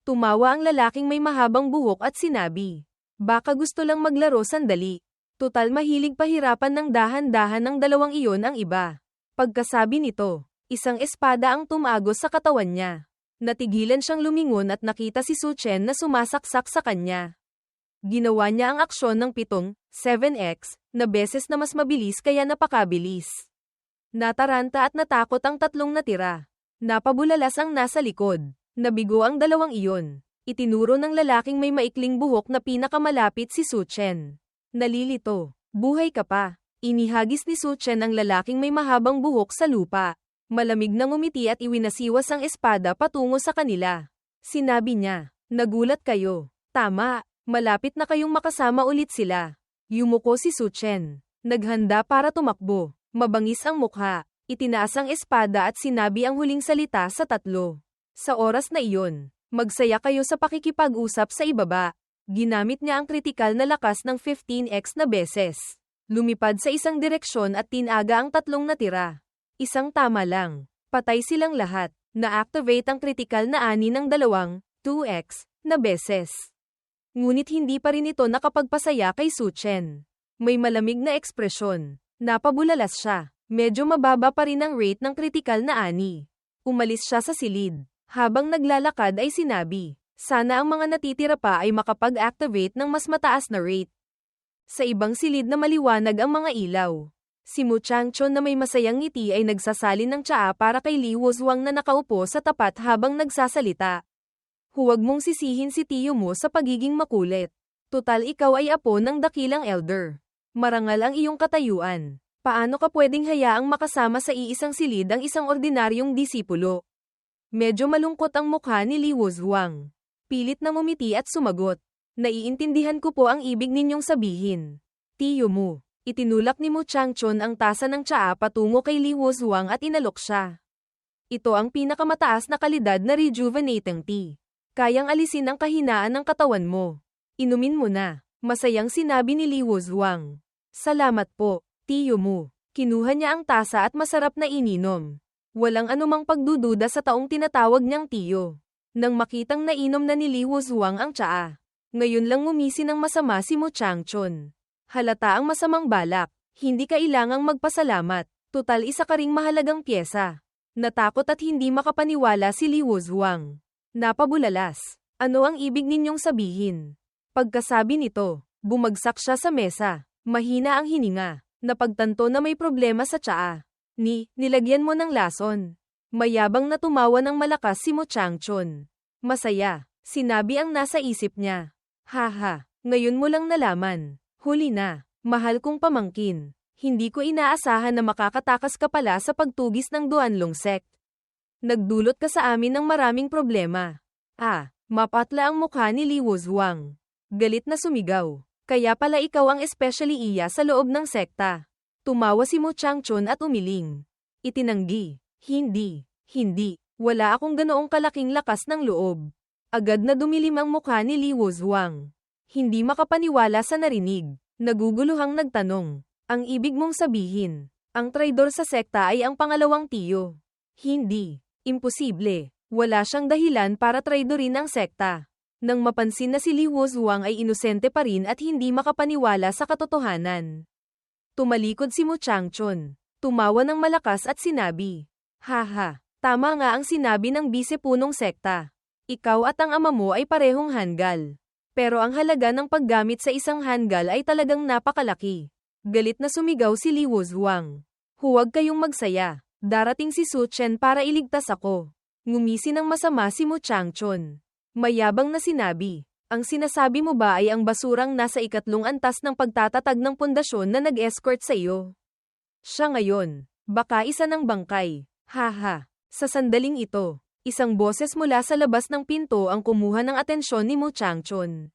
Tumawa ang lalaking may mahabang buhok at sinabi. Baka gusto lang maglaro sandali. Tutal mahilig pahirapan ng dahan-dahan ng dalawang iyon ang iba. Pagkasabi nito, isang espada ang tumagos sa katawan niya. Natigilan siyang lumingon at nakita si Su Chen na sumasaksak sa kanya. Ginawa niya ang aksyon ng 7x, na beses na mas mabilis kaya napakabilis. Nataranta at natakot ang tatlong natira. Napabulalas ang nasa likod. Nabigo ang dalawang iyon. Itinuro ng lalaking may maikling buhok na pinakamalapit si Su Chen. Nalilito. Buhay ka pa. Inihagis ni Su Chen ang lalaking may mahabang buhok sa lupa. Malamig na ngumiti at iwinasiwas ang espada patungo sa kanila. Sinabi niya, nagulat kayo. Tama, malapit na kayong makasama ulit sila. Yumuko si Su Chen. Naghanda para tumakbo. Mabangis ang mukha. Itinaas ang espada at sinabi ang huling salita sa tatlo. Sa oras na iyon, Magsaya kayo sa pakikipag-usap sa ibaba. Ginamit niya ang kritikal na lakas ng 15x na beses. Lumipad sa isang direksyon at tinaga ang tatlong natira. Isang tama lang. Patay silang lahat. Na-activate ang kritikal na ani ng 2x na beses. Ngunit hindi pa rin ito nakapagpasaya kay Su Chen. May malamig na ekspresyon. Napabulalas siya. Medyo mababa pa rin ang rate ng kritikal na ani. Umalis siya sa silid. Habang naglalakad ay sinabi, sana ang mga natitira pa ay makapag-activate ng mas mataas na rate. Sa ibang silid na maliwanag ang mga ilaw. Si Mu Changchun na may masayang ngiti ay nagsasalin ng tsaa para kay Li Wuzhuang na nakaupo sa tapat habang nagsasalita. Huwag mong sisihin si tiyo mo sa pagiging makulit. Tutal ikaw ay apo ng dakilang elder. Marangal ang iyong katayuan. Paano ka pwedeng hayaang makasama sa iisang silid ang isang ordinaryong disipulo? Medyo malungkot ang mukha ni Li Wuzhuang. Pilit na ngumiti at sumagot. Naiintindihan ko po ang ibig ninyong sabihin. Tiyo mo. Itinulak ni Mu Changchun ang tasa ng tsaa patungo kay Li Wuzhuang at inalok siya. Ito ang pinakamataas na kalidad na rejuvenating tea. Kayang alisin ang kahinaan ng katawan mo. Inumin mo na. Masayang sinabi ni Li Wuzhuang. Salamat po, tiyo mo. Kinuha niya ang tasa at masarap na ininom. Walang anumang pagdududa sa taong tinatawag niyang tiyo. Nang makitang nainom na ni Li Wuzhuang ang tsaa. Ngayon lang ngumisi ng masama si Mu Changchun. Halata ang masamang balak. Hindi kailangang magpasalamat. Tutal isa ka ring mahalagang pyesa. Natakot at hindi makapaniwala si Li Wuzhuang. Napabulalas. Ano ang ibig ninyong sabihin? Pagkasabi nito, bumagsak siya sa mesa. Mahina ang hininga. Napagtanto na may problema sa tsaa. Nilagyan mo ng lason. Mayabang na tumawa ng malakas si Mu Changchun. Masaya, sinabi ang nasa isip niya. Haha, ngayon mo lang nalaman. Huli na, mahal kong pamangkin. Hindi ko inaasahan na makakatakas ka pala sa pagtugis ng Duanlong sect. Nagdulot ka sa amin ng maraming problema. Mapatla ang mukha ni Li Wuzhuang. Galit na sumigaw. Kaya pala ikaw ang especially iya sa loob ng sekta. Tumawa si Mu Changchun at umiling. Itinanggi. Hindi. Wala akong ganoong kalaking lakas ng loob. Agad na dumilim ang mukha ni Li Wuzhuang. Hindi makapaniwala sa narinig. Naguguluhang nagtanong. Ang ibig mong sabihin, ang traidor sa sekta ay ang pangalawang tiyo. Hindi. Imposible. Wala siyang dahilan para traidorin ang sekta. Nang mapansin na si Li Wuzhuang ay inosente pa rin at hindi makapaniwala sa katotohanan. Tumalikod si Mu Changchun. Tumawa ng malakas at sinabi, haha, tama nga ang sinabi ng bise-punong sekta. Ikaw at ang ama mo ay parehong hanggal. Pero ang halaga ng paggamit sa isang hanggal ay talagang napakalaki. Galit na sumigaw si Li Wuzhuang. Huwag kayong magsaya. Darating si Su Chen para iligtas ako. Ngumisi ng masama si Mu Changchun. Mayabang na sinabi, ang sinasabi mo ba ay ang basurang nasa ikatlong antas ng pagtatatag ng pundasyon na nag-escort sa iyo? Siya ngayon, baka isa ng bangkay. Haha, sa sandaling ito, isang boses mula sa labas ng pinto ang kumuha ng atensyon ni Mu Changchun.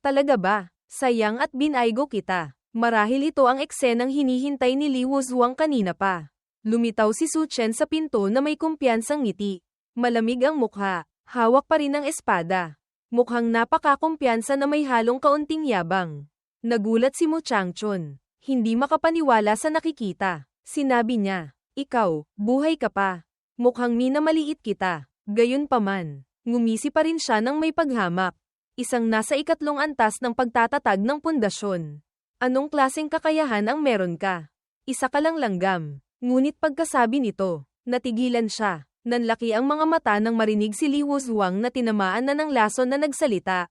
Talaga ba? Sayang at binaygo kita. Marahil ito ang eksenang hinihintay ni Li Wuzhuang kanina pa. Lumitaw si Su Chen sa pinto na may kumpiyansang ngiti. Malamig ang mukha, hawak pa rin ang espada. Mukhang napakakumpiyansa na may halong kaunting yabang. Nagulat si Mu Changchun. Hindi makapaniwala sa nakikita. Sinabi niya, ikaw, buhay ka pa. Mukhang minamaliit kita. Gayunpaman, ngumisi pa rin siya ng may paghamak. Isang nasa ikatlong antas ng pagtatatag ng pundasyon. Anong klaseng kakayahan ang meron ka? Isa ka lang langgam. Ngunit pagkasabi nito, natigilan siya. Nanlaki ang mga mata nang marinig si Li Wuzhuang na tinamaan na ng lason na nagsalita.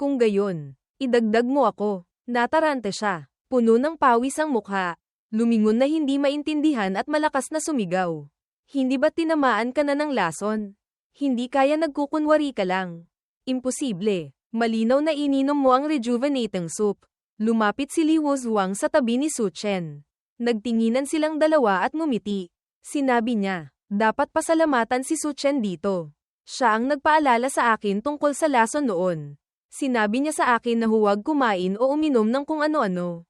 Kung gayon, idagdag mo ako. Natarante siya. Puno ng pawis ang mukha. Lumingon na hindi maintindihan at malakas na sumigaw. Hindi ba tinamaan ka na ng lason? Hindi kaya nagkukunwari ka lang. Imposible. Malinaw na ininom mo ang rejuvenating soup. Lumapit si Li Wuzhuang sa tabi ni Su Chen. Nagtinginan silang dalawa at ngumiti. Sinabi niya, dapat pasalamatan si Su Chen dito. Siya ang nagpaalala sa akin tungkol sa lason noon. Sinabi niya sa akin na huwag kumain o uminom ng kung ano-ano.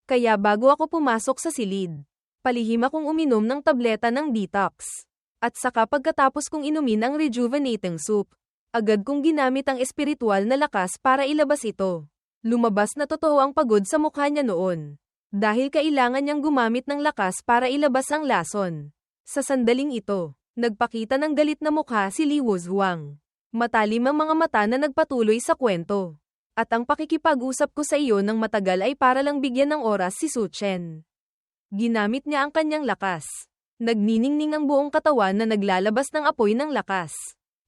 Kaya bago ako pumasok sa silid, palihim akong uminom ng tableta ng detox. At saka pagkatapos kong inumin ang rejuvenating soup, Agad kong ginamit ang espiritual na lakas para ilabas ito. Lumabas na totoo ang pagod sa mukha niya noon. Dahil kailangan niyang gumamit ng lakas para ilabas ang lason. Sa sandaling ito, nagpakita ng galit na mukha si Li Wuzhuang. Matalim ang mga mata na nagpatuloy sa kwento. At ang pakikipag-usap ko sa iyo ng matagal ay para lang bigyan ng oras si Su Chen. Ginamit niya ang kanyang lakas. Nagniningning ang buong katawan na naglalabas ng apoy ng lakas.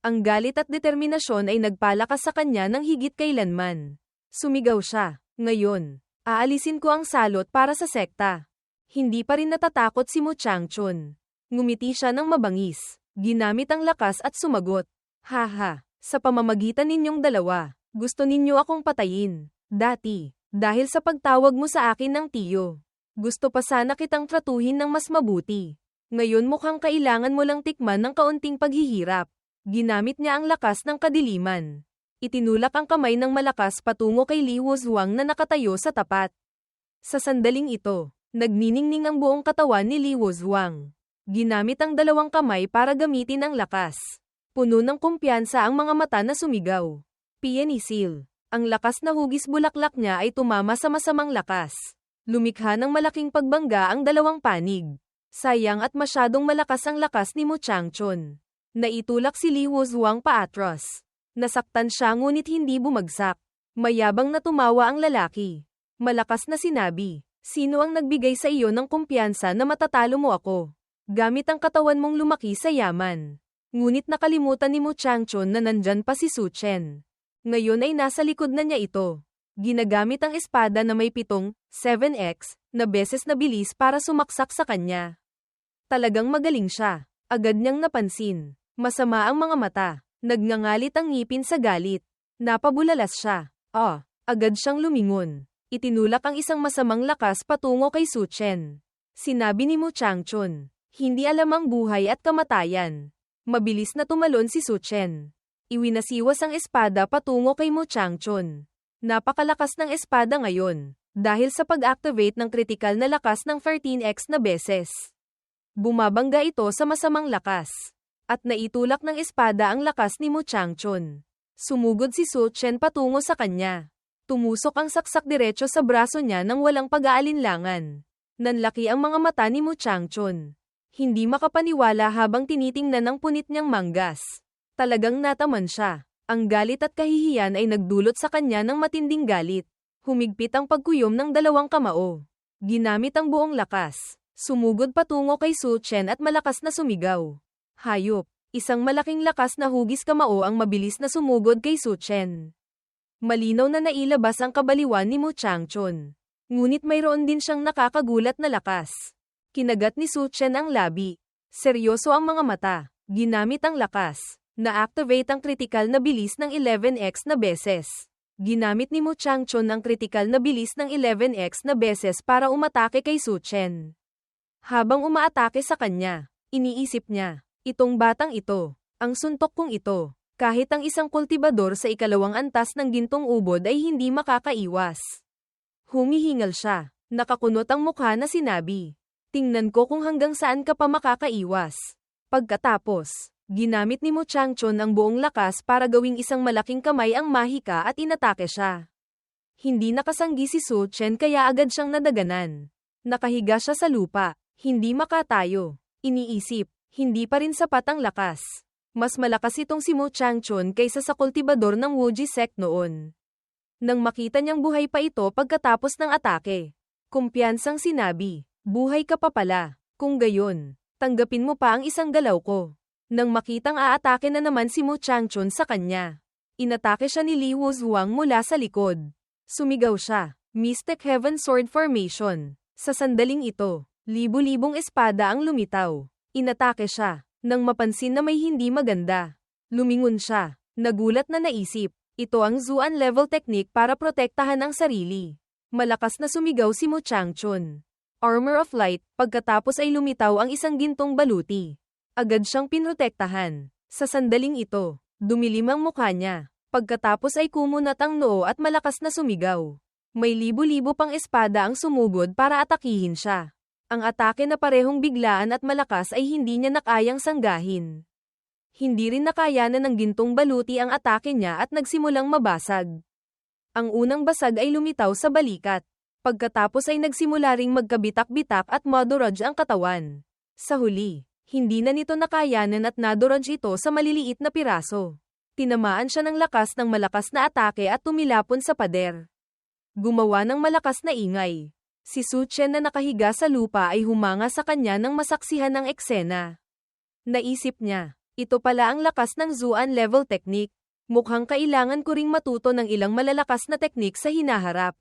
Ang galit at determinasyon ay nagpalakas sa kanya ng higit kailanman. Sumigaw siya, ngayon, aalisin ko ang salot para sa sekta. Hindi pa rin natatakot si Mu Changchun. Ngumiti siya ng mabangis, ginamit ang lakas at sumagot. Haha, sa pamamagitan ninyong dalawa, gusto ninyo akong patayin. Dati, dahil sa pagtawag mo sa akin ng tiyo. Gusto pa sana kitang tratuhin ng mas mabuti. Ngayon mukhang kailangan mo lang tikman ng kaunting paghihirap. Ginamit niya ang lakas ng kadiliman. Itinulak ang kamay ng malakas patungo kay Li Wuzhuang na nakatayo sa tapat. Sa sandaling ito, nagniningning ang buong katawan ni Li Wuzhuang. Ginamit ang dalawang kamay para gamitin ang lakas. Puno ng kumpiyansa ang mga mata na sumigaw. Pianisil. Ang lakas na hugis bulaklak niya ay tumama sa masamang lakas. Lumikha ng malaking pagbangga ang dalawang panig. Sayang at masyadong malakas ang lakas ni Mu Changchun. Naitulak si Li Wuzhuang paatros. Nasaktan siya ngunit hindi bumagsak. Mayabang na tumawa ang lalaki. Malakas na sinabi, sino ang nagbigay sa iyo ng kumpiyansa na matatalo mo ako? Gamit ang katawan mong lumaki sa yaman. Ngunit nakalimutan ni Mu Changchun na nandyan pa si Su Chen. Ngayon ay nasa likod na niya ito. Ginagamit ang espada na may 7x na beses na bilis para sumaksak sa kanya. Talagang magaling siya. Agad niyang napansin. Masama ang mga mata. Nagngangalit ang ngipin sa galit. Napabulalas siya. Agad siyang lumingon. Itinulak ang isang masamang lakas patungo kay Su Chen. Sinabi ni Mu Changchun, hindi alam ang buhay at kamatayan. Mabilis na tumalon si Su Chen. Iwinasiwas ang espada patungo kay Mu Changchun. Napakalakas ng espada ngayon, dahil sa pag-activate ng kritikal na lakas ng 13x na beses. Bumabangga ito sa masamang lakas. At naitulak ng espada ang lakas ni Mu Changchun. Sumugod si Su Chen patungo sa kanya. Tumusok ang saksak diretso sa braso niya nang walang pag-aalinlangan. Nanlaki ang mga mata ni Mu Changchun. Hindi makapaniwala habang tinitingnan ang punit niyang manggas. Talagang nataman siya. Ang galit at kahihiyan ay nagdulot sa kanya ng matinding galit. Humigpit ang pagkuyom ng dalawang kamao. Ginamit ang buong lakas. Sumugod patungo kay Su Chen at malakas na sumigaw. Hayop, isang malaking lakas na hugis kamao ang mabilis na sumugod kay Su Chen. Malinaw na nailabas ang kabaliwan ni Mu Changchun. Ngunit mayroon din siyang nakakagulat na lakas. Kinagat ni Su Chen ang labi. Seryoso ang mga mata. Ginamit ang lakas. Na-activate ang kritikal na bilis ng 11x na beses. Ginamit ni Mu Changchun ang kritikal na bilis ng 11x na beses para umatake kay Su Chen. Habang umaatake sa kanya, iniisip niya, itong batang ito, ang suntok kong ito, kahit ang isang kultibador sa ikalawang antas ng gintong ubod ay hindi makakaiwas. Humihingal siya, nakakunot ang mukha na sinabi, tingnan ko kung hanggang saan ka pa makakaiwas. Pagkatapos, ginamit ni Mu Changchun ang buong lakas para gawing isang malaking kamay ang mahika at inatake siya. Hindi nakasanggi si Su Chen kaya agad siyang nadaganan. Nakahiga siya sa lupa, hindi makatayo. Iniisip, hindi pa rin sapat ang lakas. Mas malakas itong si Mu Changchun kaysa sa kultibador ng Wuji sect noon. Nang makita niyang buhay pa ito pagkatapos ng atake, kumpiyansang sinabi, buhay ka pa pala. Kung gayon, tanggapin mo pa ang isang galaw ko. Nang makitang aatake na naman si Mu Changchun sa kanya, inatake siya ni Li Wuzhuang mula sa likod. Sumigaw siya, Mystic Heaven Sword Formation. Sa sandaling ito, libu-libong espada ang lumitaw. Inatake siya. Nang mapansin na may hindi maganda, lumingon siya. Nagulat na naisip, ito ang Zuan level technique para protektahan ang sarili. Malakas na sumigaw si Mu Changchun. Armor of Light, pagkatapos ay lumitaw ang isang gintong baluti. Agad siyang pinrotektahan. Sa sandaling ito, dumilim ang mukha niya. Pagkatapos ay kumunat ang noo at malakas na sumigaw. May libo-libo pang espada ang sumugod para atakihin siya. Ang atake na parehong biglaan at malakas ay hindi niya nakayang sanggahin. Hindi rin nakayanan ng gintong baluti ang atake niya at nagsimulang mabasag. Ang unang basag ay lumitaw sa balikat. Pagkatapos ay nagsimula ring magkabitak-bitak at madurage ang katawan. Sa huli, hindi na nito nakayanan at nadurage ito sa maliliit na piraso. Tinamaan siya ng lakas ng malakas na atake at tumilapon sa pader. Gumawa ng malakas na ingay. Si Su Chen na nakahiga sa lupa ay humanga sa kanya nang masaksihan ang eksena. Naisip niya, ito pala ang lakas ng Zuan level technique. Mukhang kailangan ko ring matuto ng ilang malalakas na teknik sa hinaharap.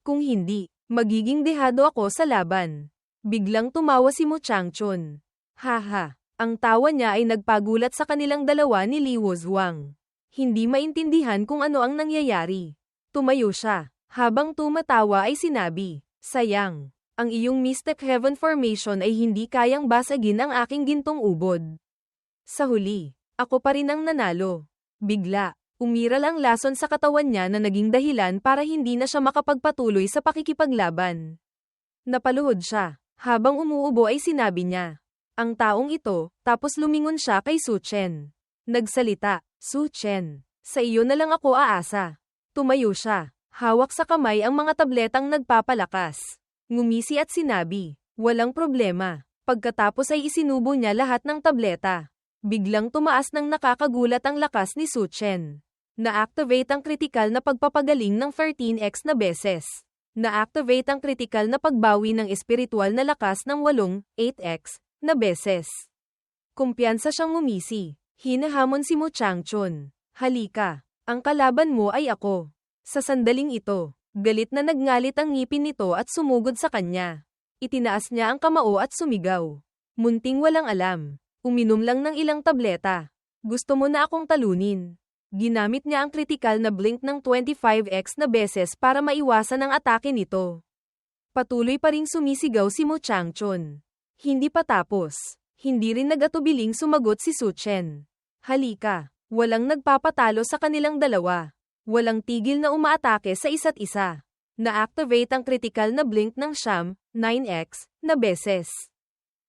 Kung hindi, magiging dehado ako sa laban. Biglang tumawa si Mu Changchun. Haha, ang tawa niya ay nagpagulat sa kanilang dalawa ni Li Wuzhuang. Hindi maintindihan kung ano ang nangyayari. Tumayo siya. Habang tumatawa ay sinabi, sayang, ang iyong Mystic Heaven Formation ay hindi kayang basagin ang aking gintong ubod. Sa huli, ako pa rin ang nanalo. Bigla, umiral ang lason sa katawan niya na naging dahilan para hindi na siya makapagpatuloy sa pakikipaglaban. Napaluhod siya. Habang umuubo ay sinabi niya, ang taong ito, tapos lumingon siya kay Su Chen. Nagsalita, Su Chen, sa iyo na lang ako aasa. Tumayo siya. Hawak sa kamay ang mga tabletang nagpapalakas. Ngumisi at sinabi, walang problema. Pagkatapos ay isinubo niya lahat ng tableta. Biglang tumaas ng nakakagulat ang lakas ni Su Chen. Na-activate ang kritikal na pagpapagaling ng 13x na beses. Na-activate ang kritikal na pagbawi ng espiritual na lakas ng 8x na beses. Kumpiyansa siyang ngumisi. Hinahamon si Mu Changchun. Halika, ang kalaban mo ay ako. Sa sandaling ito, galit na nagngalit ang ngipin nito at sumugod sa kanya. Itinaas niya ang kamao at sumigaw. Munting walang alam. Uminom lang ng ilang tableta. Gusto mo na akong talunin. Ginamit niya ang kritikal na blink ng 25x na beses para maiwasan ang atake nito. Patuloy pa ring sumisigaw si Mu Changchun. Hindi pa tapos. Hindi rin nag-atubiling sumagot si Su Chen. Halika, walang nagpapatalo sa kanilang dalawa. Walang tigil na umaatake sa isa't isa. Na-activate ang kritikal na blink ng 9x na beses.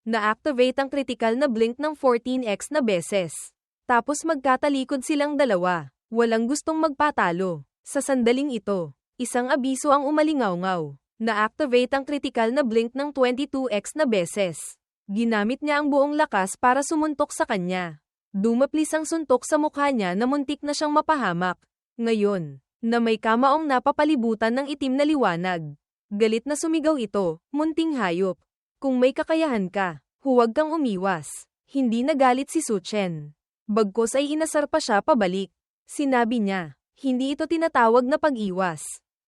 Na-activate ang kritikal na blink ng 14x na beses. Tapos magkatalikod silang dalawa. Walang gustong magpatalo. Sa sandaling ito, isang abiso ang umalingaw-ngaw. Na-activate ang kritikal na blink ng 22x na beses. Ginamit niya ang buong lakas para sumuntok sa kanya. Dumaplis ang suntok sa mukha niya na muntik na siyang mapahamak. Ngayon, na may kamaong napapalibutan ng itim na liwanag. Galit na sumigaw ito, munting hayop. Kung may kakayahan ka, huwag kang umiwas. Hindi nagalit si Su Chen. Bagkos ay inasar pa siya pabalik. Sinabi niya, hindi ito tinatawag na pag-iwas,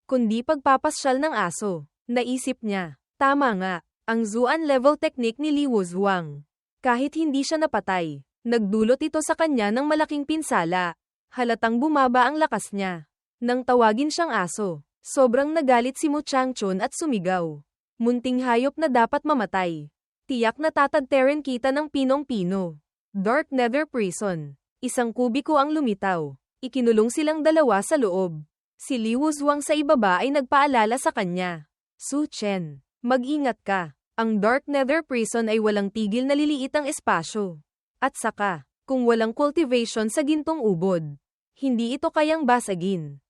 kundi pagpapasyal ng aso. Naisip niya, tama nga, ang Zuan level technique ni Li Wuzhuang. Kahit hindi siya napatay, nagdulot ito sa kanya ng malaking pinsala. Halatang bumaba ang lakas niya. Nang tawagin siyang aso, sobrang nagalit si Mu Changchun at sumigaw. Munting hayop na dapat mamatay. Tiyak na tatadterin kita ng pinong-pino. Dark Nether Prison. Isang kubiko ang lumitaw. Ikinulong silang dalawa sa loob. Si Li Wuzhuang sa ibaba ay nagpaalala sa kanya. Su Chen, mag-ingat ka. Ang Dark Nether Prison ay walang tigil na liliit ang espasyo. At saka, kung walang cultivation sa gintong ubod, hindi ito kayang basagin.